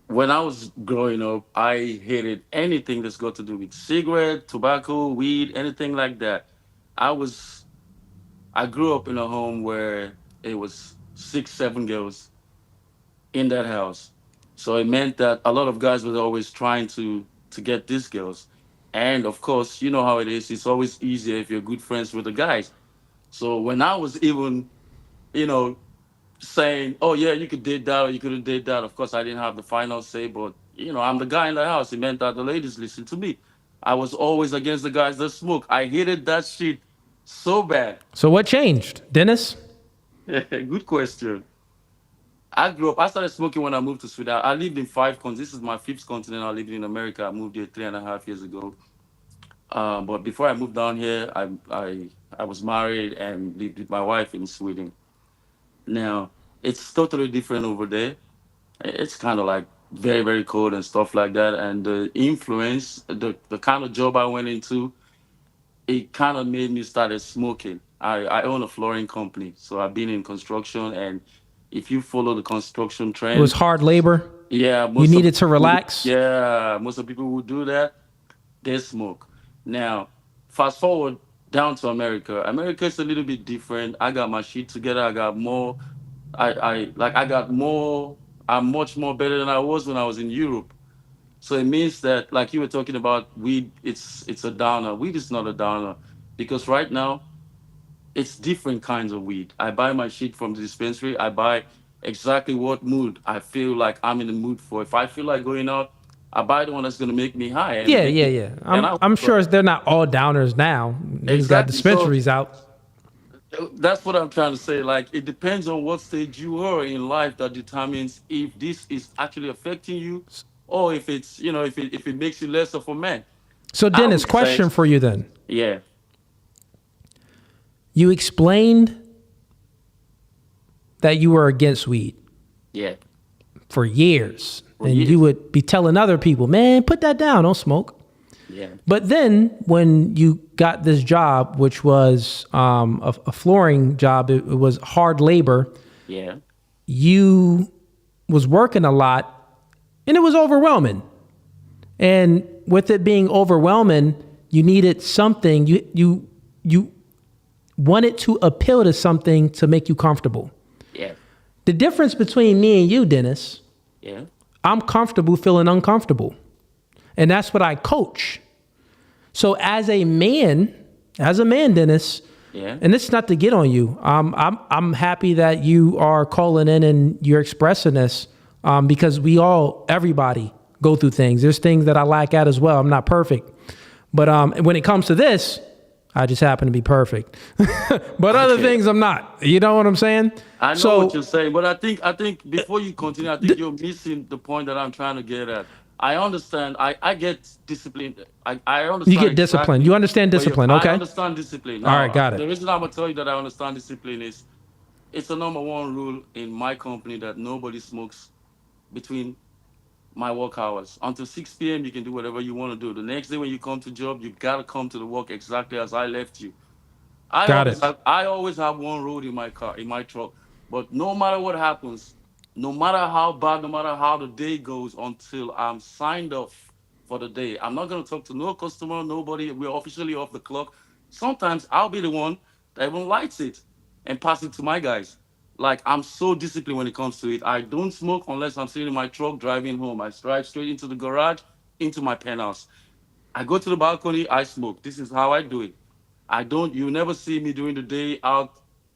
When I was growing up, I hated anything that's got to do with cigarette, tobacco, weed, anything like that. I grew up in a home where it was 6, 7 girls in that house. So it meant that a lot of guys were always trying to get these girls. And of course, you know how it is. It's always easier if you're good friends with the guys. So when I was even, saying, oh yeah, you could date that or you couldn't date that. Of course, I didn't have the final say, but I'm the guy in the house. It meant that the ladies listened to me. I was always against the guys that smoke. I hated that shit so bad. So what changed, Dennis? Good question. I started smoking when I moved to Sweden. I lived in 5 continents. This is my 5th continent I lived in America. I moved here 3.5 years ago. But before I moved down here, I was married and lived with my wife in Sweden. Now, it's totally different over there. It's kind of like very, very cold and stuff like that. And the influence, the kind of job I went into, it kind of made me start smoking. I own a flooring company, so I've been in construction. And if you follow the construction trend, it was hard labor. Yeah. You needed to relax. Yeah. Most of the people who do that, they smoke. Now, fast forward down to America. America is a little bit different. I got my shit together. I got more. I got more. I'm much more better than I was when I was in Europe. So it means that, like you were talking about, weed, it's a downer. Weed is not a downer because right now, it's different kinds of weed. I buy my shit from the dispensary. I buy exactly what mood I feel like I'm in the mood for. If I feel like going out, I buy the one that's gonna make me high. Yeah. I'm sure they're not all downers now. They've got dispensaries out. That's what I'm trying to say. Like, it depends on what stage you are in life that determines if this is actually affecting you or if it's, if it makes you less of a man. So I Dennis, would question say, for you then. yeah, You explained that you were against weed yeah, for years. For And years. you would be telling other people, man, put that down, don't smoke. yeah, But then when you got this job, which was a flooring job, it was hard labor, yeah, you was working a lot and it was overwhelming. And with it being overwhelming, you needed something, you wanted to appeal to something to make you comfortable. yeah, The difference between me and you, Dennis, yeah, I'm comfortable feeling uncomfortable. And that's what I coach. So as a man, Dennis, yeah. and it's not to get on you. I'm happy that you are calling in and you're expressing this because everybody go through things. There's things that I lack at as well. I'm not perfect. But when it comes to this, I just happen to be perfect. But other things I'm not. You know what I'm saying? I know what you're saying, but I think before you continue, I think you're missing the point that I'm trying to get at. I understand. I get disciplined. I understand. You get discipline. exactly You understand where discipline, I okay? understand discipline. All right, got it. The reason I'm gonna tell you that I understand discipline is it's a number one rule in my company that nobody smokes between my work hours. Until 6 p.m., you can do whatever you want to do. The next day when you come to job, you gotta come to the work exactly as I left you. Got it. I always have one road in my car, in my truck. But no matter what happens, no matter how bad, no matter how the day goes, until I'm signed off for the day, I'm not gonna talk to no customer, nobody. We're officially off the clock. Sometimes I'll be the one that even lights it and pass it to my guys. Like, I'm so disciplined when it comes to it. I don't smoke unless I'm sitting in my truck driving home. I drive straight into the garage, into my penthouse. I go to the balcony, I smoke. This is how I do it. You never see me during the day out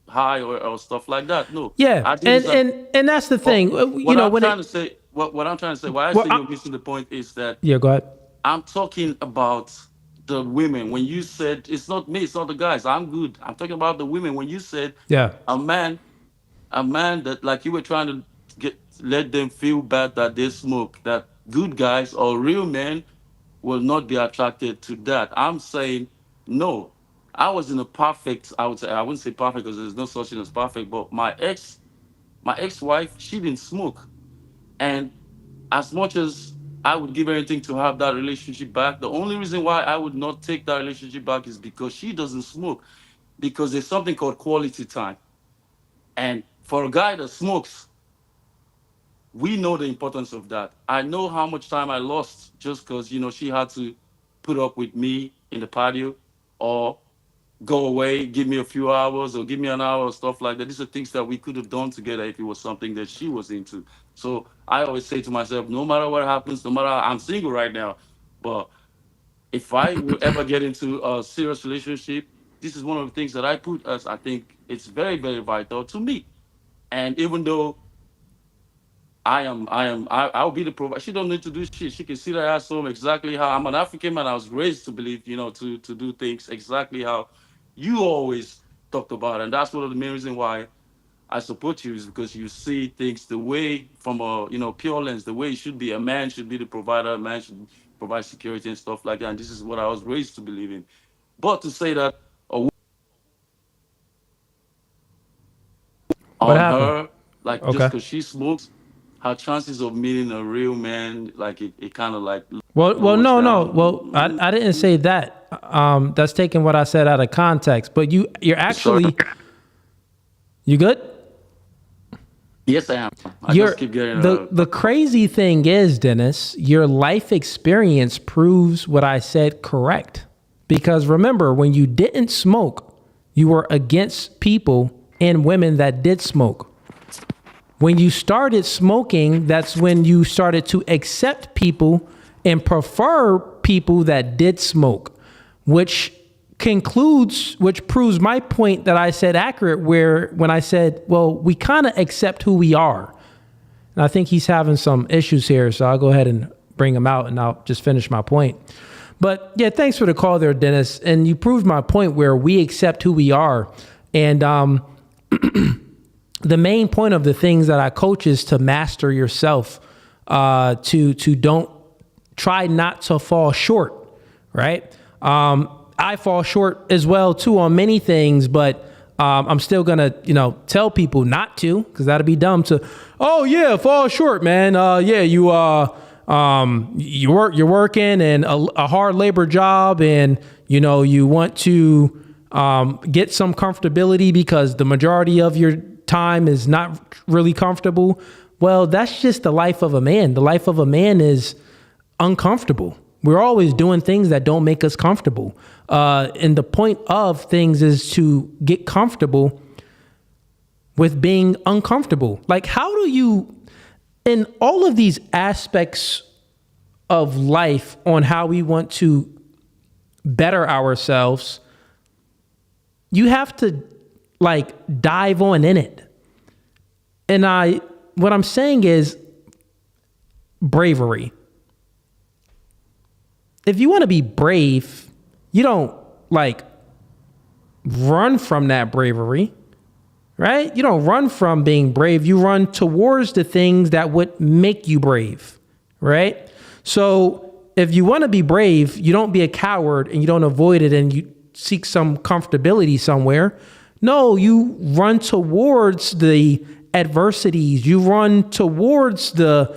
high or stuff like that. No. Yeah, I do and, this and that's the thing. what I'm trying to say, what I'm trying to say, why I Well, say you're missing the point is that Yeah, go ahead. I'm talking about the women. When you said it's not me, it's not the guys, I'm good. I'm talking about the women. When you said Yeah. a man that, like, you were trying to let them feel bad that they smoke, that good guys or real men will not be attracted to that. I'm saying no. I was in a perfect, I wouldn't say perfect because there's no such thing as perfect, but my ex-wife, she didn't smoke. And as much as I would give anything to have that relationship back, the only reason why I would not take that relationship back is because she doesn't smoke. Because there's something called quality time. And for a guy that smokes, we know the importance of that. I know how much time I lost just because, she had to put up with me in the patio or go away, give me a few hours or give me an hour or stuff like that. These are things that we could have done together if it was something that she was into. So I always say to myself, no matter what happens, no matter, I'm single right now, but if I will ever get into a serious relationship, this is one of the things that I put as, I think it's very, very vital to me. And even though I'll be the provider. She don't need to do shit. She can sit her ass home exactly how I'm an African man. I was raised to believe, to do things exactly how you always talked about. And that's one of the main reasons why I support you, is because you see things the way, from a pure lens, the way it should be. A man should be the provider, a man should provide security and stuff like that. And this is what I was raised to believe in. But to say that What on happened? her, like, just Okay. because she smokes, her chances of meeting a real man, like, it kind of like. Well, lowers no. down. Well, I didn't say that. That's taking what I said out of context. But you're actually, you good? Yes, I am. I just keep getting the crazy thing is, Dennis, your life experience proves what I said correct. Because remember, when you didn't smoke, you were against people and women that did smoke. When you started smoking, that's when you started to accept people and prefer people that did smoke, which proves my point that I said accurate, where when I said, well, we kind of accept who we are. And I think he's having some issues here, so I'll go ahead and bring him out and I'll just finish my point. But yeah, thanks for the call there, Dennis. And you proved my point where we accept who we are. And the main point of the things that I coach is to master yourself. to don't try not to fall short, right? I fall short as well too on many things, but I'm still gonna, tell people not to, because that'd be dumb to, oh yeah, fall short, man. Yeah, you're working and a hard labor job, and you want to get some comfortability because the majority of your time is not really comfortable. Well, that's just the life of a man. The life of a man is uncomfortable. We're always doing things that don't make us comfortable. And the point of things is to get comfortable with being uncomfortable. Like, how do you, in all of these aspects of life on how we want to better ourselves, you have to dive on in it. And what I'm saying is bravery. If you want to be brave, you don't run from that bravery, right? You don't run from being brave. You run towards the things that would make you brave, right? So if you want to be brave, you don't be a coward and you don't avoid it and you seek some comfortability somewhere. No, you run towards the adversities. You run towards the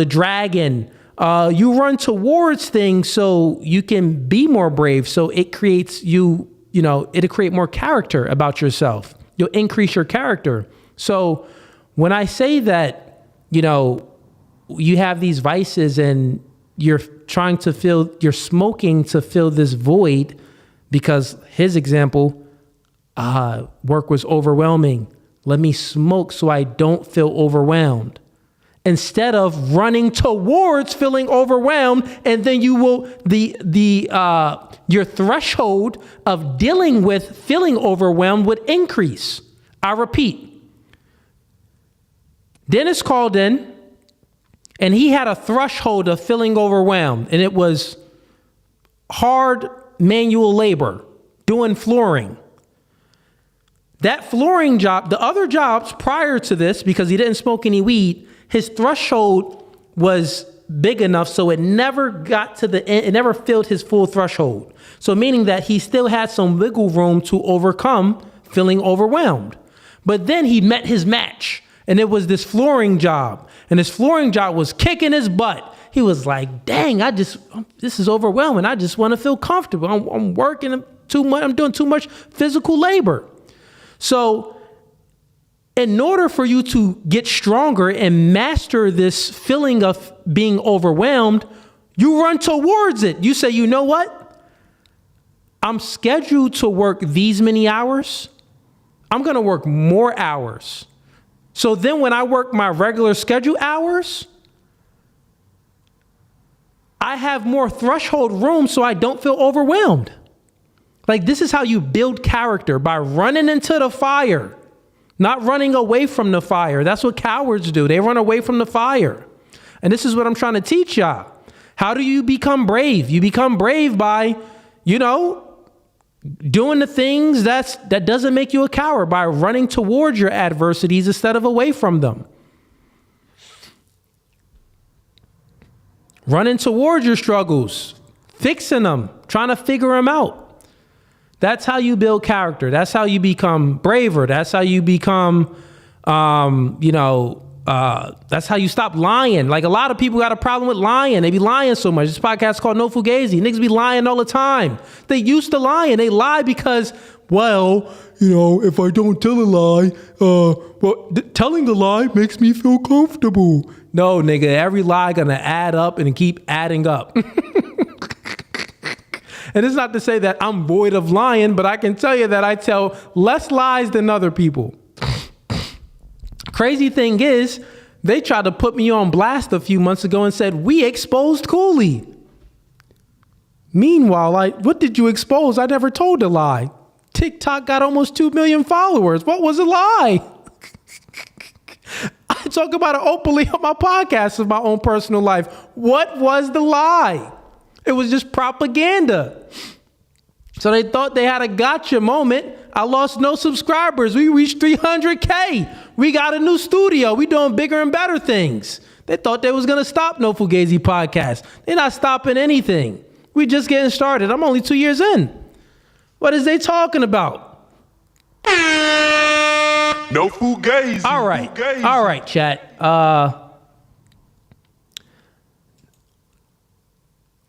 dragon. You run towards things so you can be more brave. So it creates it'll create more character about yourself. You'll increase your character. So when I say that, you have these vices and you're smoking to fill this void, because his example, work was overwhelming. Let me smoke so I don't feel overwhelmed. Instead of running towards feeling overwhelmed, and then you will your threshold of dealing with feeling overwhelmed would increase. I repeat. Dennis called in, and he had a threshold of feeling overwhelmed, and it was hard manual labor, doing flooring. That flooring job, the other jobs prior to this, because he didn't smoke any weed, his threshold was big enough so it never got to the end, it never filled his full threshold. So meaning that he still had some wiggle room to overcome feeling overwhelmed. But then he met his match, and it was this flooring job. And this flooring job was kicking his butt. He was like, dang, this is overwhelming. I just want to feel comfortable. I'm working too much. I'm doing too much physical labor. So in order for you to get stronger and master this feeling of being overwhelmed, you run towards it. You say, you know what? I'm scheduled to work these many hours. I'm going to work more hours. So then when I work my regular schedule hours, I have more threshold room so I don't feel overwhelmed. This is how you build character, by running into the fire. Not running away from the fire. That's what cowards do. They run away from the fire. And this is what I'm trying to teach y'all. How do you become brave? You become brave by, doing the things that doesn't make you a coward, by running towards your adversities instead of away from them. Running towards your struggles, fixing them, trying to figure them out. That's how you build character. That's how you become braver. That's how you become, that's how you stop lying. A lot of people got a problem with lying. They be lying so much. This podcast is called No Fugazee. Niggas be lying all the time. They used to lie, and they lie because, if I don't tell a lie, telling the lie makes me feel comfortable. No, nigga, every lie gonna add up and keep adding up. And it's not to say that I'm void of lying, but I can tell you that I tell less lies than other people. Crazy thing is, they tried to put me on blast a few months ago and said, we exposed Cooley. Meanwhile, what did you expose? I never told a lie. TikTok got almost 2 million followers. What was a lie? I talk about it openly on my podcast of my own personal life. What was the lie? It was just propaganda. So they thought they had a gotcha moment. I lost no subscribers. We reached 300K. We got a new studio. We doing bigger and better things. They thought they was going to stop No Fugazee podcast. They're not stopping anything. We just getting started. I'm only 2 years in. What is they talking about? No Fugazee. All right. Fugazee. All right, chat.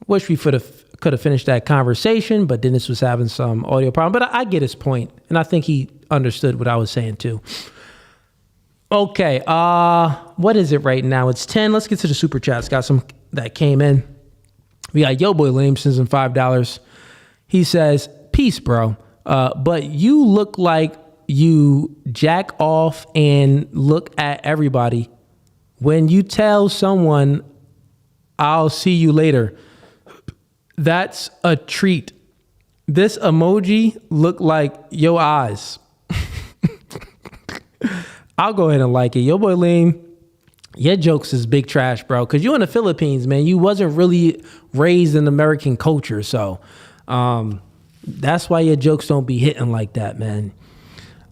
Wish we could have finished that conversation, but Dennis was having some audio problem. But I get his point, and I think he understood what I was saying too. Okay, what is it right now? It's 10. Let's get to the super chats. Got some that came in. We got Yo Boy Lame sends in $5. He says, "Peace, bro. But you look like you jack off and look at everybody. When you tell someone, I'll see you later, that's a treat. This emoji look like your eyes." I'll go ahead and like it. Yo Boy Lame, your jokes is big trash, bro. Because you in the Philippines, man. You wasn't really raised in American culture. So that's why your jokes don't be hitting like that, man.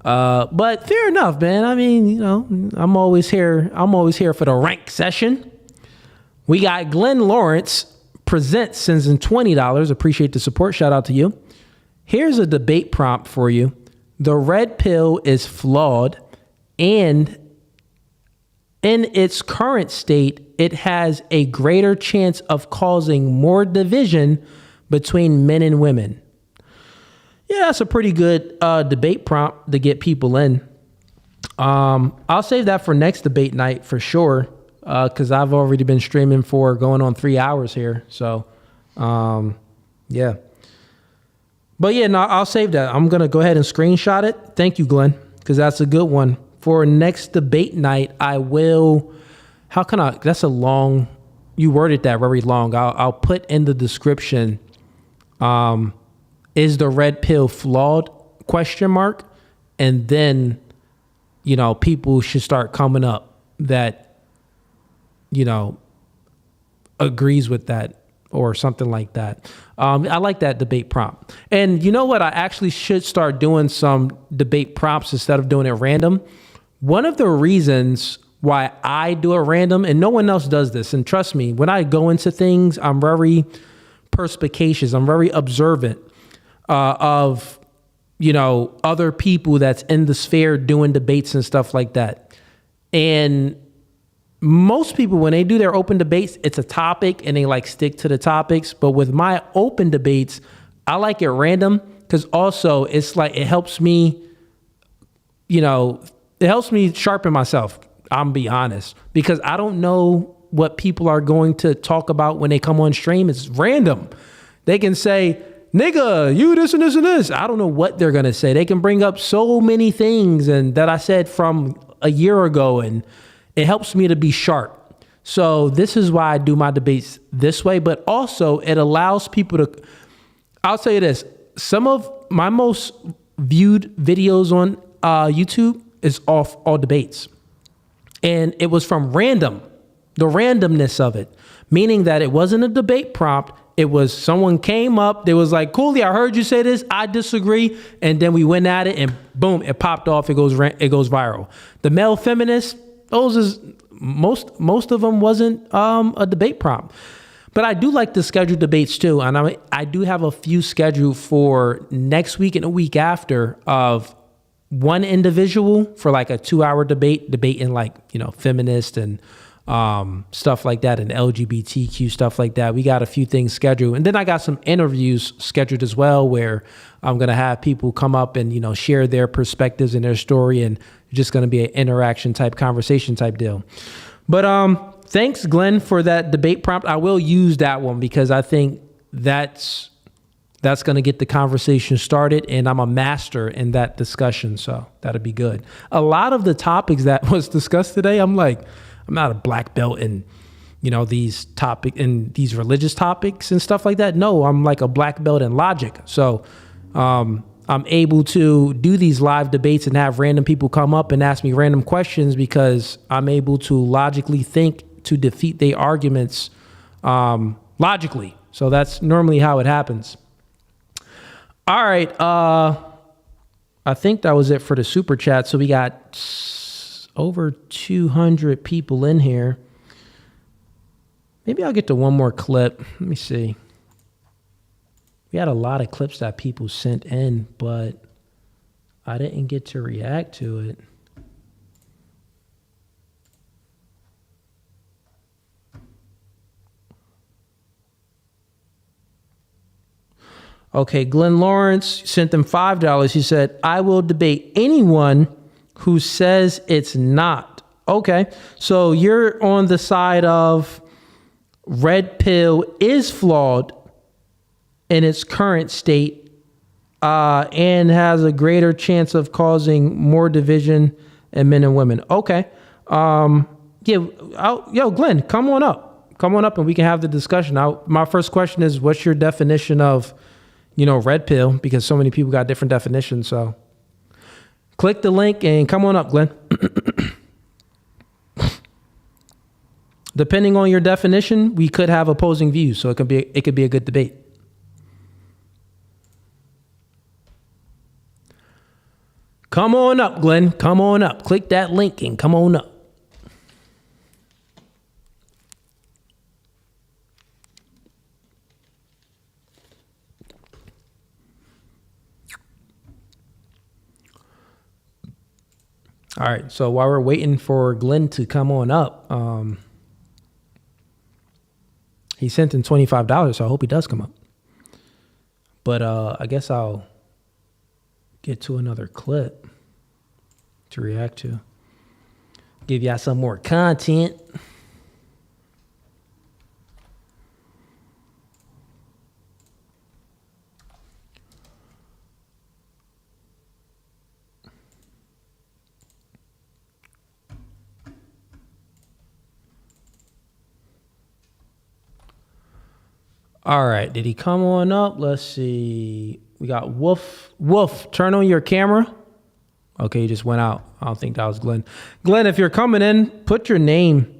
But fair enough, man. I mean, you know, I'm always here for the rank session. We got Glenn Lawrence Presents sends in $20. Appreciate the support. Shout out to you. Here's a debate prompt for you. The red pill is flawed, and in its current state, it has a greater chance of causing more division between men and women. Yeah, that's a pretty good debate prompt to get people in. I'll save that for next debate night for sure, because I've already been streaming for going on 3 hours here. So, yeah. But yeah, no, I'll save that. I'm going to go ahead and screenshot it. Thank you, Glenn, because that's a good one. For next debate night, I will, that's a long, you worded that very long. I'll put in the description, is the red pill flawed? ? And then, you know, people should start coming up that, you know, agrees with that or something like that. I like that debate prompt. And you know what? I actually should start doing some debate prompts instead of doing it random. One of the reasons why I do it random, and no one else does this, and trust me, when I go into things, I'm very perspicacious. I'm very observant of, you know, other people that's in the sphere doing debates and stuff like that. And most people, when they do their open debates, it's a topic and they like stick to the topics. But with my open debates, I like it random because also it's like it helps me, you know, it helps me sharpen myself. I'm be honest, because I don't know what people are going to talk about when they come on stream. It's random. They can say, nigga, you this and this and this. I don't know what they're going to say. They can bring up so many things and that I said from a year ago, and it helps me to be sharp. So this is why I do my debates this way, but also it allows people to, I'll say this, some of my most viewed videos on YouTube is off all debates. And it was from the randomness of it, meaning that it wasn't a debate prompt. It was someone came up, they was like, Cooley, I heard you say this, I disagree. And then we went at it and boom, it popped off, it goes viral. The male feminists, those is most of them wasn't a debate prompt. But I do like to schedule debates too. And I do have a few scheduled for next week and a week after of one individual for like a 2-hour debating like, you know, feminist and stuff like that and LGBTQ stuff like that. We got a few things scheduled. And then I got some interviews scheduled as well where I'm going to have people come up and, you know, share their perspectives and their story, and just going to be an interaction type conversation type deal. But thanks, Glenn, for that debate prompt. I will use that one because I think that's going to get the conversation started, and I'm a master in that discussion. So that'll be good. A lot of the topics that was discussed today, I'm like, I'm not a black belt in, you know, these religious topics and stuff like that. No, I'm like a black belt in logic. So I'm able to do these live debates and have random people come up and ask me random questions because I'm able to logically think to defeat their arguments logically. So that's normally how it happens. All right. I think that was it for the super chat. So we got over 200 people in here. Maybe I'll get to one more clip. Let me see. We had a lot of clips that people sent in, but I didn't get to react to it. Okay, Glenn Lawrence sent them $5. He said, I will debate anyone who says it's not. Okay, so you're on the side of red pill is flawed in its current state and has a greater chance of causing more division in men and women. Okay. Yo, Glenn, come on up. Come on up and we can have the discussion. My first question is, what's your definition of red pill, because so many people got different definitions. So click the link and come on up, Glenn. Depending on your definition, we could have opposing views. So it could be a good debate. Come on up, Glenn. Come on up. Click that link and come on up. All right, so while we're waiting for Glenn to come on up, he sent in $25, so I hope he does come up. But I guess I'll get to another clip to react to. Give y'all some more content. All right, did he come on up? Let's see. We got Wolf. Wolf, turn on your camera. Okay, he just went out. I don't think that was Glenn. Glenn, if you're coming in, put your name.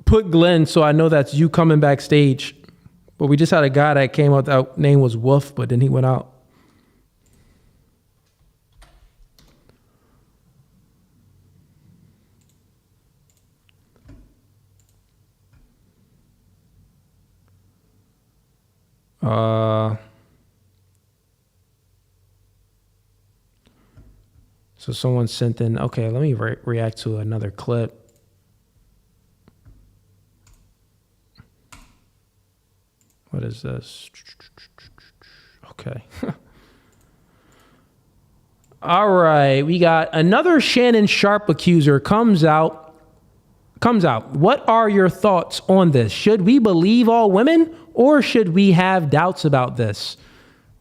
Put Glenn so I know that's you coming backstage. But we just had a guy that came out, that name was Wolf, but then he went out. So someone sent in, okay, let me react to another clip. What is this? Okay. All right, we got another Shannon Sharpe accuser comes out. What are your thoughts on this? Should we believe all women or should we have doubts about this?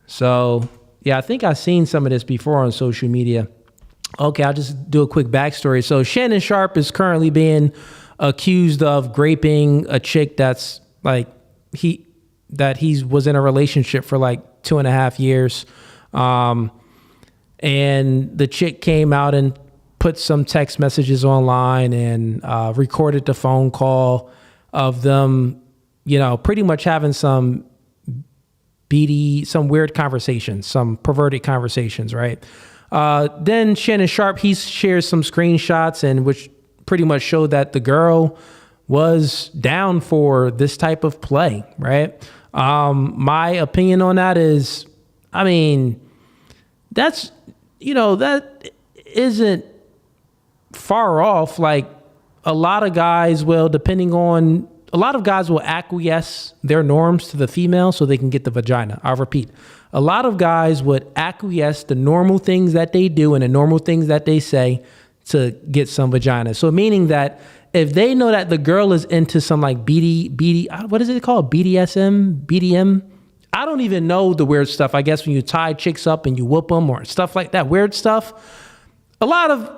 So, yeah, I think I've seen some of this before on social media. Okay, I'll just do a quick backstory. So Shannon Sharpe is currently being accused of raping a chick that's like he was in a relationship for like 2.5 years. And the chick came out and put some text messages online and recorded the phone call of them, pretty much having some weird conversations, some perverted conversations, right? Then Shannon Sharpe, he shares some screenshots and which pretty much showed that the girl was down for this type of play, right? My opinion on that is, that isn't far off. Like a lot of guys will acquiesce their norms to the female so they can get the vagina. I'll repeat. A lot of guys would acquiesce the normal things that they do and the normal things that they say to get some vagina. So meaning that if they know that the girl is into some like what is it called? BDM? I don't even know the weird stuff. I guess when you tie chicks up and you whoop them or stuff like that, weird stuff. A lot of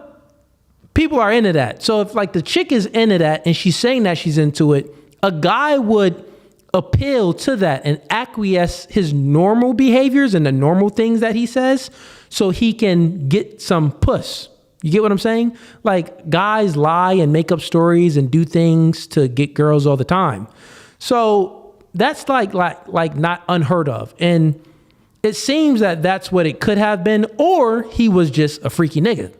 people are into that. So if like the chick is into that and she's saying that she's into it, a guy would appeal to that and acquiesce his normal behaviors and the normal things that he says so he can get some puss. You get what I'm saying? Like guys lie and make up stories and do things to get girls all the time. So that's like not unheard of. And it seems that that's what it could have been, or he was just a freaky nigga,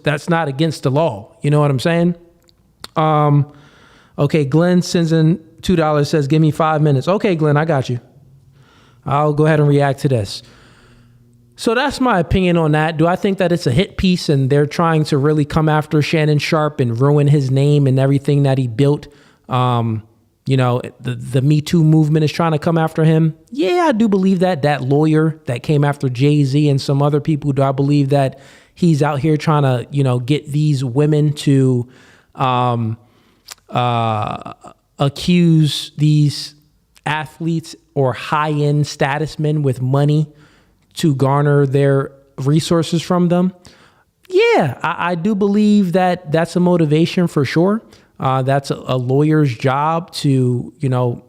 that's not against the law. You know what I'm saying? Okay, Glenn sends in $2, says, give me 5 minutes. Okay, Glenn, I got you. I'll go ahead and react to this. So that's my opinion on that. Do I think that it's a hit piece and they're trying to really come after Shannon Sharpe and ruin his name and everything that he built? The Me Too movement is trying to come after him. Yeah, I do believe that. That lawyer that came after Jay-Z and some other people, do I believe that he's out here trying to, get these women to accuse these athletes or high-end status men with money to garner their resources from them? Yeah, I do believe that that's a motivation for sure. That's a lawyer's job to,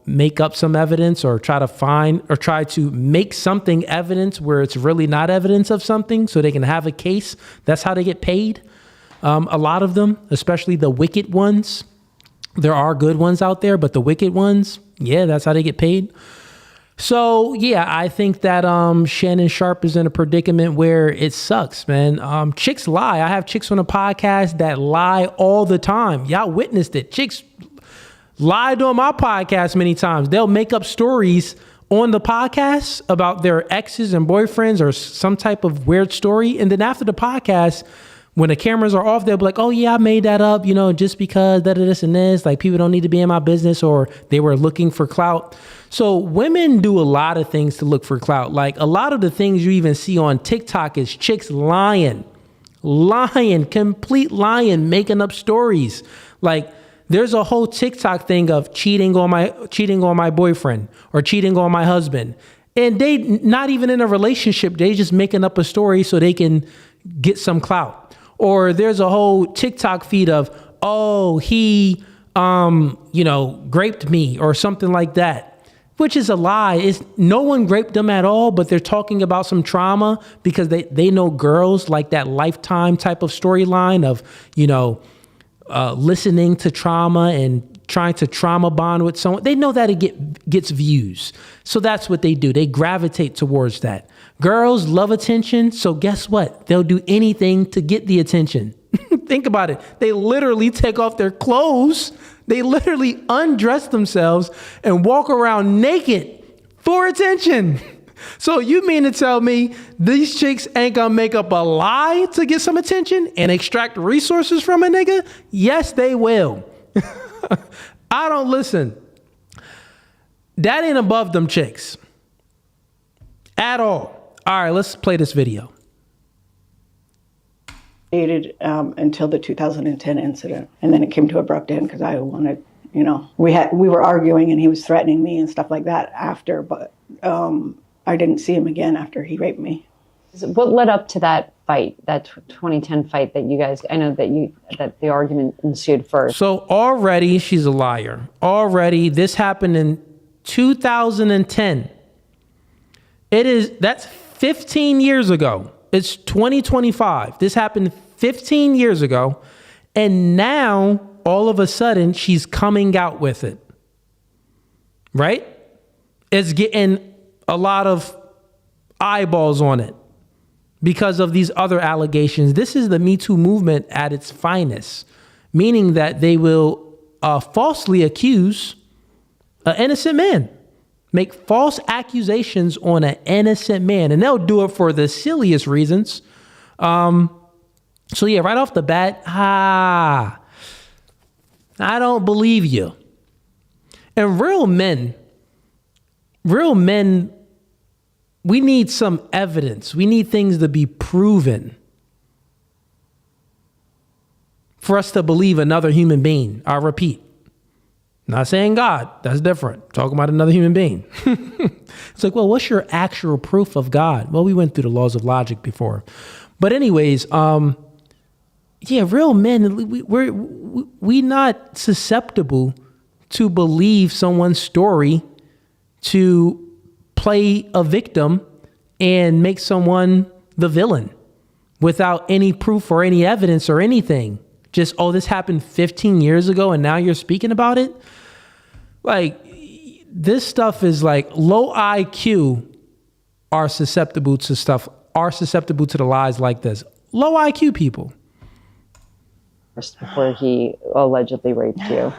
make up some evidence or try to make something evidence where it's really not evidence of something so they can have a case. That's how they get paid. A lot of them, especially the wicked ones. There are good ones out there, but the wicked ones, yeah, that's how they get paid. So, yeah, I think that Shannon Sharpe is in a predicament where it sucks, man. Chicks lie. I have chicks on a podcast that lie all the time. Y'all witnessed it. Chicks lied on my podcast many times. They'll make up stories on the podcast about their exes and boyfriends or some type of weird story. And then after the podcast, when the cameras are off, they'll be like, oh, yeah, I made that up, just because this and this. Like, people don't need to be in my business, or they were looking for clout. So women do a lot of things to look for clout. Like, a lot of the things you even see on TikTok is chicks lying, complete lying, making up stories. Like, there's a whole TikTok thing of cheating on my boyfriend or cheating on my husband. And they not even in a relationship. They just making up a story so they can get some clout. Or there's a whole TikTok feed of, oh, he, raped me or something like that, which is a lie. No one raped them at all, but they're talking about some trauma because they know girls like that Lifetime type of storyline of, listening to trauma and trying to trauma bond with someone. They know that it gets views. So that's what they do. They gravitate towards that. Girls love attention. So guess what? They'll do anything to get the attention. Think about it. They literally take off their clothes. They literally undress themselves and walk around naked for attention. So you mean to tell me these chicks ain't gonna make up a lie to get some attention and extract resources from a nigga? Yes, they will. I don't listen. That ain't above them chicks at all. All right, let's play this video. Dated until the 2010 incident, and then it came to abrupt end because I wanted, we were arguing and he was threatening me and stuff like that after, but I didn't see him again after he raped me. What led up to that fight, that 2010 fight that you guys, I know that the argument ensued first. So already she's a liar. Already this happened in 2010. That's 15 years ago. It's 2025. This happened 15 years ago. And now all of a sudden she's coming out with it. Right? It's getting a lot of eyeballs on it because of these other allegations. This is the Me Too movement at its finest, meaning that they will falsely accuse an innocent man, make false accusations on an innocent man, and they'll do it for the silliest reasons. So yeah, right off the bat, I don't believe you. And real men, we need some evidence. We need things to be proven for us to believe another human being. I repeat, not saying God, that's different. Talking about another human being. It's like, well, what's your actual proof of God? Well, we went through the laws of logic before. But anyways, real men, we're not susceptible to believe someone's story to play a victim and make someone the villain without any proof or any evidence or anything. Just, oh, this happened 15 years ago and now you're speaking about it? Like, this stuff is like low IQ are susceptible to the lies like this. Low IQ people. Before he allegedly raped you.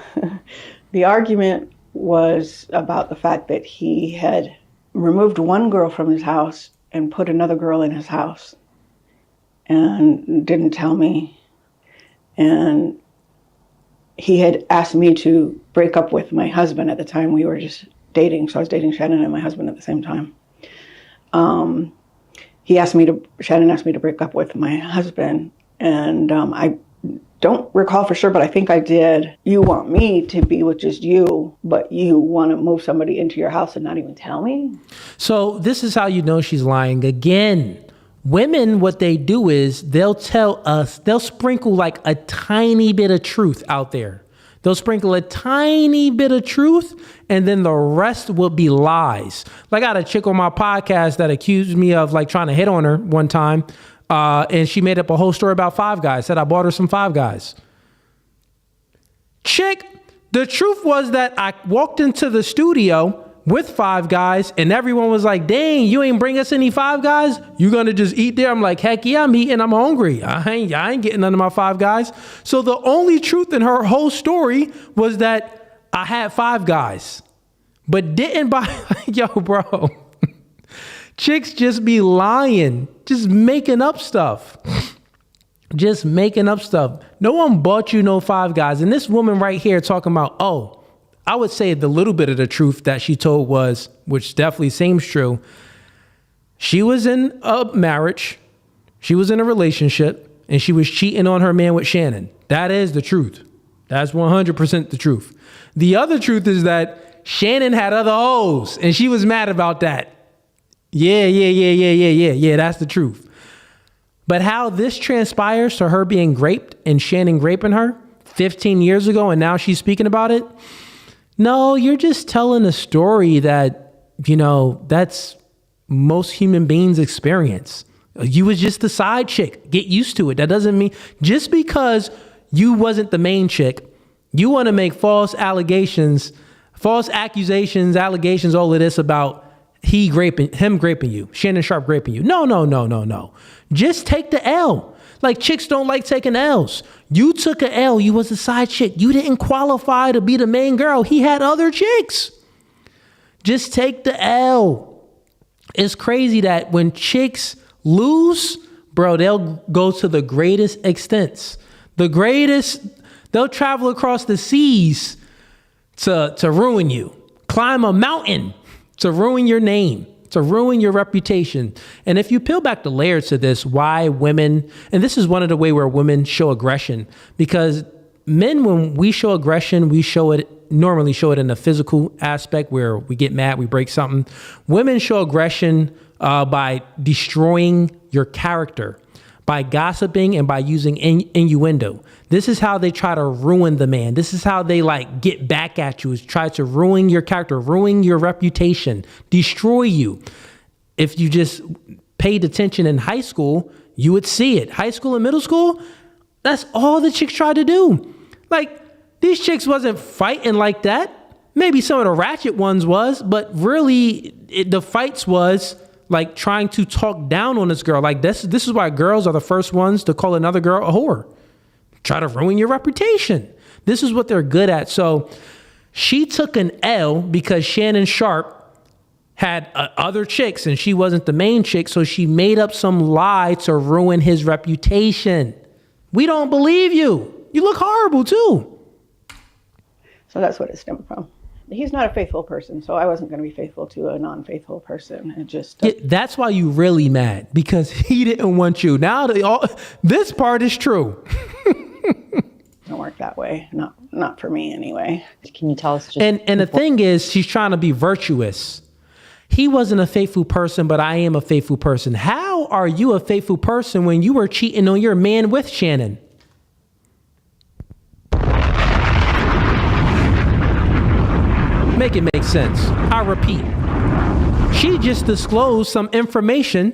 The argument was about the fact that he had removed one girl from his house and put another girl in his house and didn't tell me. And he had asked me to break up with my husband at the time. We were just dating. So I was dating Shannon and my husband at the same time. Shannon asked me to break up with my husband. And I don't recall for sure, but I think I did. You want me to be with just you, but you want to move somebody into your house and not even tell me? So this is how you know she's lying again. Women, what they do is they'll sprinkle like a tiny bit of truth out there. They'll sprinkle a tiny bit of truth and then the rest will be lies. Like I got a chick on my podcast that accused me of like trying to hit on her one time. And she made up a whole story about Five Guys, said I bought her some Five Guys. Chick, the truth was that I walked into the studio with Five Guys and everyone was like, dang, you ain't bring us any Five Guys? You gonna just eat there? I'm like, heck yeah, I'm eating, I'm hungry. I ain't getting none of my Five Guys. So the only truth in her whole story was that I had Five Guys, but didn't buy, yo, bro. Chicks just be lying, just making up stuff. Just making up stuff. No one bought you no Five Guys. And this woman right here talking about, oh, I would say the little bit of the truth that she told was, which definitely seems true, she was in a marriage, she was in a relationship, and she was cheating on her man with Shannon. That is the truth. That's 100% the truth. The other truth is that Shannon had other hoes, and she was mad about that. Yeah, that's the truth. But how this transpires to her being raped and Shannon raping her 15 years ago and now she's speaking about it? No, you're just telling a story that, that's most human beings experience. You was just the side chick. Get used to it. That doesn't mean just because you wasn't the main chick, you want to make false accusations, allegations, all of this about him raping you, Shannon Sharpe raping you. No. Just take the L. Like chicks don't like taking L's. You took a L. You was a side chick. You didn't qualify to be the main girl. He had other chicks. Just take the L. It's crazy that when chicks lose, bro, they'll go to the greatest extents. They'll travel across the seas to ruin you. Climb a mountain to ruin your name, to ruin your reputation. And if you peel back the layers to this, why women, and this is one of the way where women show aggression, because men, when we show aggression, we normally show it in a physical aspect where we get mad, we break something. Women show aggression by destroying your character, by gossiping and by using innuendo. This is how they try to ruin the man. This is how they get back at you, is try to ruin your character, ruin your reputation, destroy you. If you just paid attention in high school, you would see it. High school and middle school, that's all the chicks tried to do. These chicks wasn't fighting like that. Maybe some of the ratchet ones was, but really the fights was trying to talk down on this girl. This is why girls are the first ones to call another girl a whore. Try to ruin your reputation. This is what they're good at. So she took an L because Shannon Sharpe had other chicks and she wasn't the main chick. So she made up some lie to ruin his reputation. We don't believe you. You look horrible too. So that's what it stemmed from. He's not a faithful person, so I wasn't going to be faithful to a non-faithful person. It just that's why you really mad, because he didn't want you. Now this part is true. Don't work that way. Not for me anyway. Can you tell us? And the thing is, she's trying to be virtuous. He wasn't a faithful person, but I am a faithful person. How are you a faithful person when you were cheating on your man with Shannon? Make it make sense. I repeat. She just disclosed some information.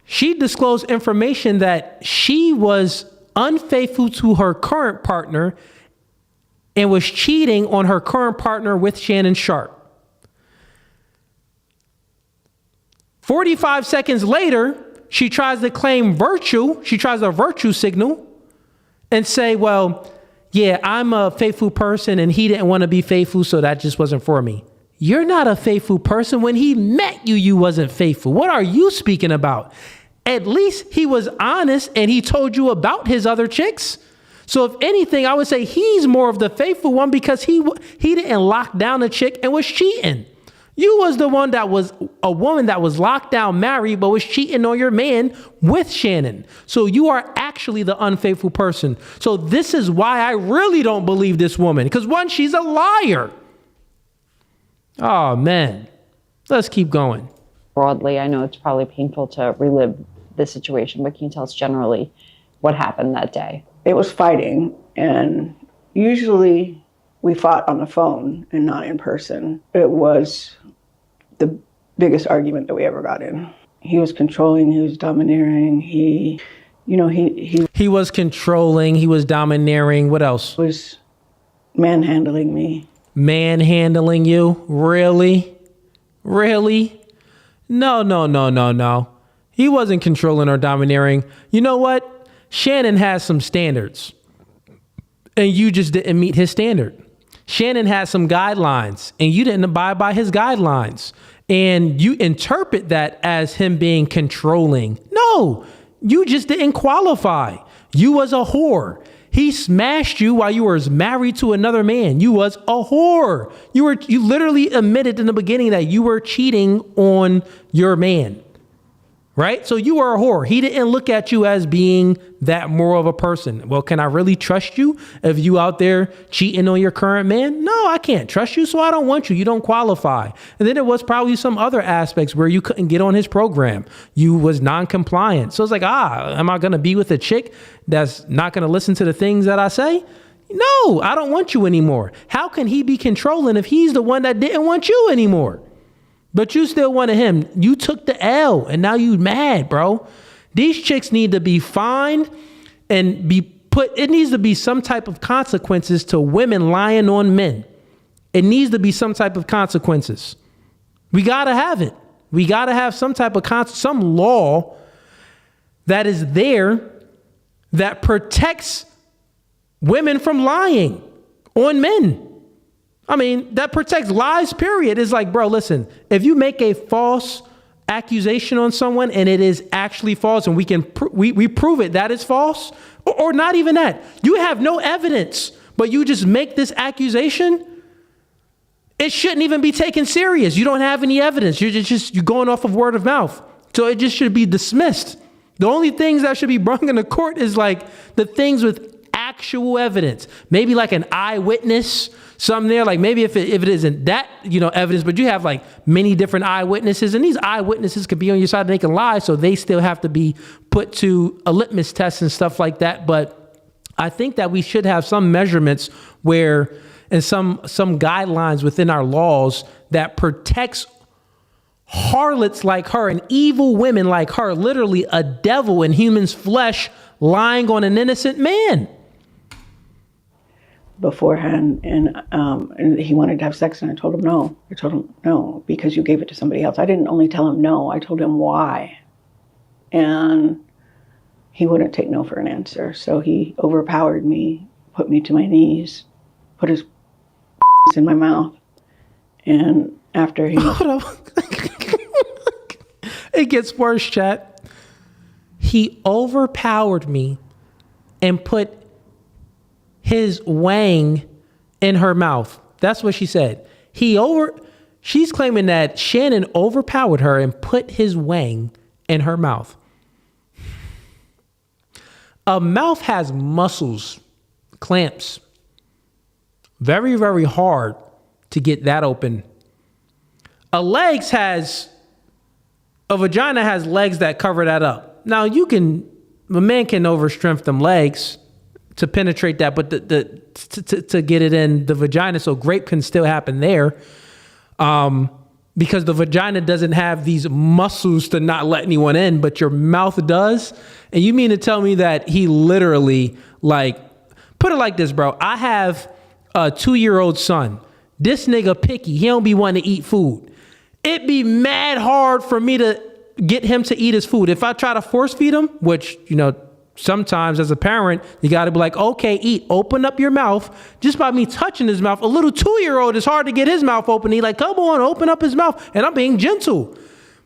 She disclosed information that she was unfaithful to her current partner and was cheating on her current partner with Shannon Sharpe. 45 seconds later, she tries to claim virtue. She tries a virtue signal and say, well, yeah, I'm a faithful person and he didn't want to be faithful, so that just wasn't for me. You're not a faithful person. When he met you, you wasn't faithful. What are you speaking about? At least he was honest and he told you about his other chicks. So if anything, I would say he's more of the faithful one because he didn't lock down a chick and was cheating. You was the one that was a woman that was locked down, married, but was cheating on your man with Shannon. So you are actually the unfaithful person. So this is why I really don't believe this woman. Because one, she's a liar. Oh, man. Let's keep going. Broadly, I know it's probably painful to relive the situation, but can you tell us generally what happened that day? It was fighting, and usually we fought on the phone and not in person. It was the biggest argument that we ever got in. He was controlling, he was domineering, he was controlling, he was domineering. What else? Was manhandling me. Manhandling you? Really? Really? No. He wasn't controlling or domineering. You know what? Shannon has some standards, and you just didn't meet his standard. Shannon has some guidelines, and you didn't abide by his guidelines. And you interpret that as him being controlling. No, you just didn't qualify. You was a whore. He smashed you while you were married to another man. You was a whore. You literally admitted in the beginning that you were cheating on your man. Right? So you were a whore. He didn't look at you as being that more of a person. Well, can I really trust you if you out there cheating on your current man? No, I can't trust you, so I don't want you. You don't qualify. And then there was probably some other aspects where you couldn't get on his program. You was non-compliant. So it's like, am I going to be with a chick that's not going to listen to the things that I say? No, I don't want you anymore. How can he be controlling if he's the one that didn't want you anymore? But you still wanted him. You took the L and now you mad, bro. These chicks need to be fined and it needs to be some type of consequences to women lying on men. It needs to be some type of consequences. We got to have it. We got to have some type of some law that is there that protects women from lying on men. I mean, that protects lives, period. It's like, bro, listen, if you make a false accusation on someone and it is actually false and we prove it that it's false, or not even that, you have no evidence, but you just make this accusation, it shouldn't even be taken serious. You don't have any evidence. You're going off of word of mouth. So it just should be dismissed. The only things that should be brought into court is like the things with actual evidence, maybe like an eyewitness, something there, like maybe if it isn't that, evidence, but you have like many different eyewitnesses, and these eyewitnesses could be on your side and they can lie, so they still have to be put to a litmus test and stuff like that. But I think that we should have some measurements and some guidelines within our laws that protects harlots like her and evil women like her, literally a devil in human's flesh lying on an innocent man. Beforehand, and he wanted to have sex, and I told him no. I told him no because you gave it to somebody else. I didn't only tell him no, I told him why. And he wouldn't take no for an answer. So he overpowered me, put me to my knees, put his in my mouth. And after he... It gets worse, chat. He overpowered me and put his wang in her mouth. That's what she said. She's claiming that Shannon overpowered her and put his wang in her mouth. A mouth has muscles, clamps. Very, very hard to get that open. A vagina has legs that cover that up. Now a man can overstrength them legs to penetrate that, but to get it in the vagina, so grape can still happen there, because the vagina doesn't have these muscles to not let anyone in, but your mouth does. And you mean to tell me that he literally, like, put it like this, bro. I have a 2-year-old son. This nigga picky. He don't be wanting to eat food. It'd be mad hard for me to get him to eat his food. If I try to force feed him, which, sometimes as a parent, you got to be like, okay, eat, open up your mouth. Just by me touching his mouth, a little 2-year-old, it's hard to get his mouth open. He like, come on, open up his mouth. And I'm being gentle.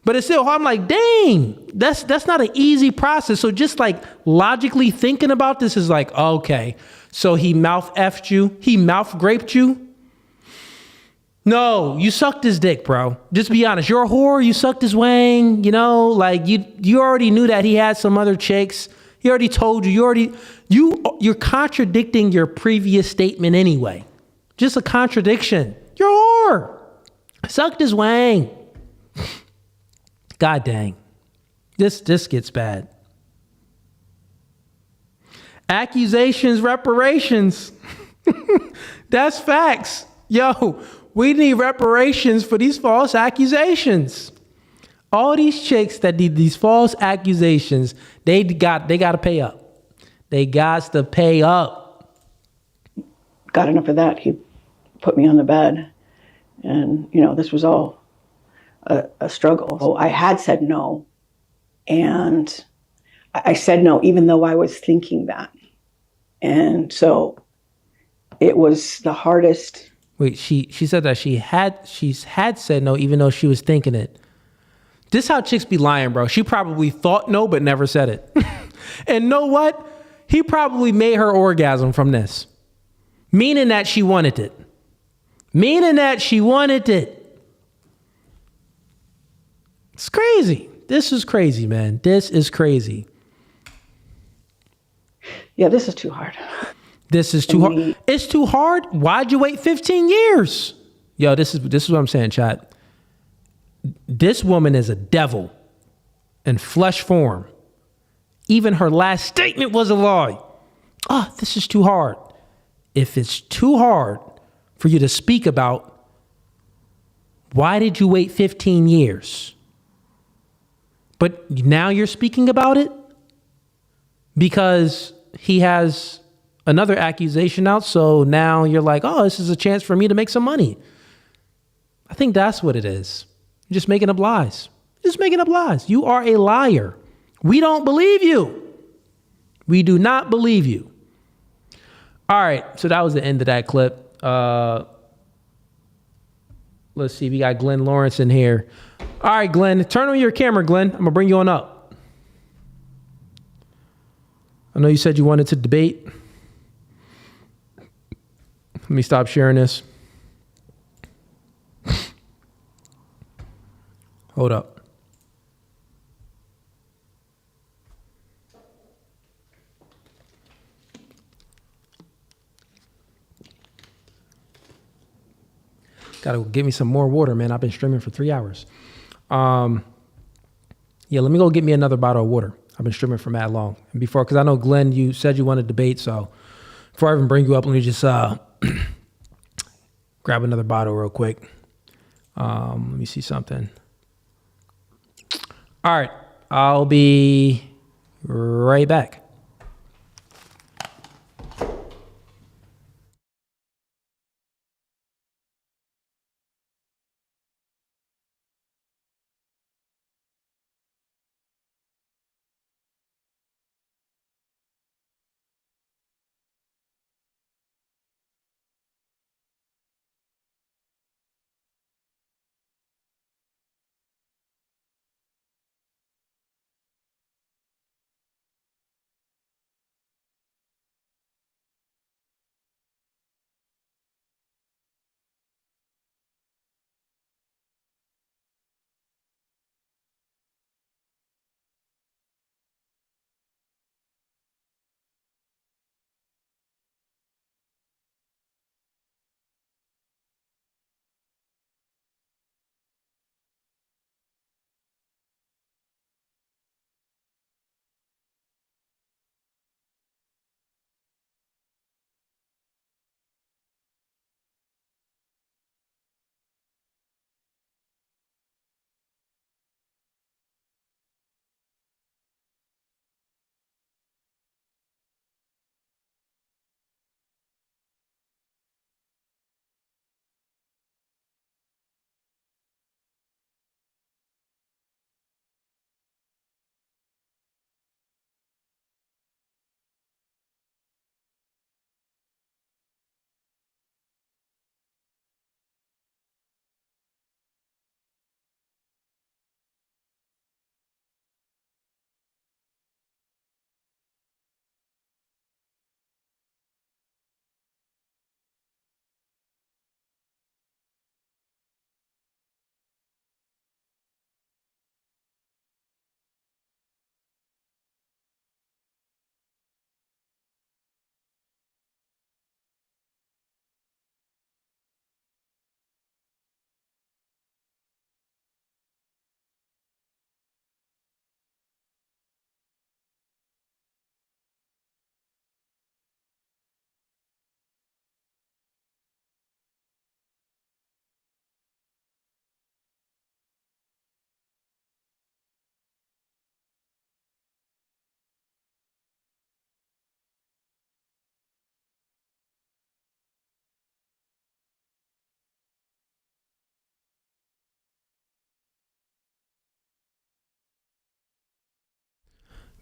But it's still hard. I'm like, dang, that's not an easy process. So just like logically thinking about this is like, okay, so he mouth effed you. He mouth graped you. No, you sucked his dick, bro. Just be honest. You're a whore. You sucked his wang. Like you already knew that he had some other chicks. He already told you. You're contradicting your previous statement anyway. Just a contradiction. You're a whore. Sucked his wang. God dang. This gets bad. Accusations, reparations. That's facts. Yo, we need reparations for these false accusations. All these chicks that did these false accusations, they got to pay up. They got to pay up. Got enough of that. He put me on the bed. And, this was all a struggle. So I had said no. And I said no, even though I was thinking that. And so it was the hardest. Wait, she said that she's had said no, even though she was thinking it. This how chicks be lying, bro. She probably thought no, but never said it. And know what? He probably made her orgasm from this. Meaning that she wanted it. It's crazy. This is crazy, man. This is crazy. Yeah, this is too hard. This is too hard. It's too hard. Why'd you wait 15 years? Yo, this is what I'm saying, chat. This woman is a devil in flesh form. Even her last statement was a lie. This is too hard. If it's too hard for you to speak about, why did you wait 15 years? But now you're speaking about it because he has another accusation out. So now you're like, this is a chance for me to make some money. I think that's what it is. You're just making up lies. You are a liar. We don't believe you. We do not believe you. All right. So that was the end of that clip. Let's see. We got Glenn Lawrence in here. All right, Glenn, turn on your camera, Glenn. I'm going to bring you on up. I know you said you wanted to debate. Let me stop sharing this. Hold up. Gotta get me some more water, man. I've been streaming for 3 hours. Let me go get me another bottle of water. I've been streaming for mad long. And before, because I know, Glenn, you said you wanted to debate, so before I even bring you up, let me just grab another bottle real quick. Let me see something. All right, I'll be right back.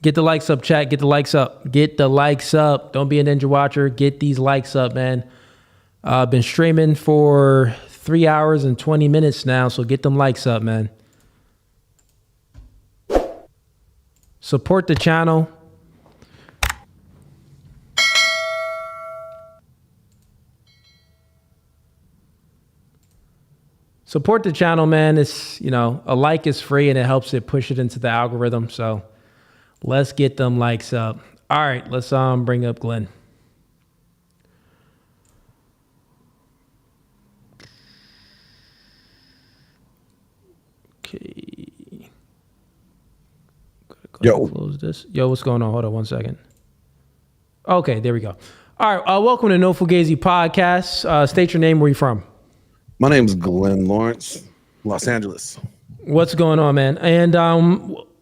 Get the likes up, chat. Get the likes up. Get the likes up. Don't be a ninja watcher. Get these likes up, man. Been streaming for 3 hours and 20 minutes now, so get them likes up, man. Support the channel. Support the channel, man. It's, you know, a like is free and it helps it push it into the algorithm. So let's get them likes up. All right, let's bring up Glenn. Okay. Yo. Close this. Yo, what's going on? Hold on 1 second. Okay, there we go. All right, welcome to No Fugazee Podcast. State your name. Where you from? My name is Glenn Lawrence, Los Angeles. What's going on, man? And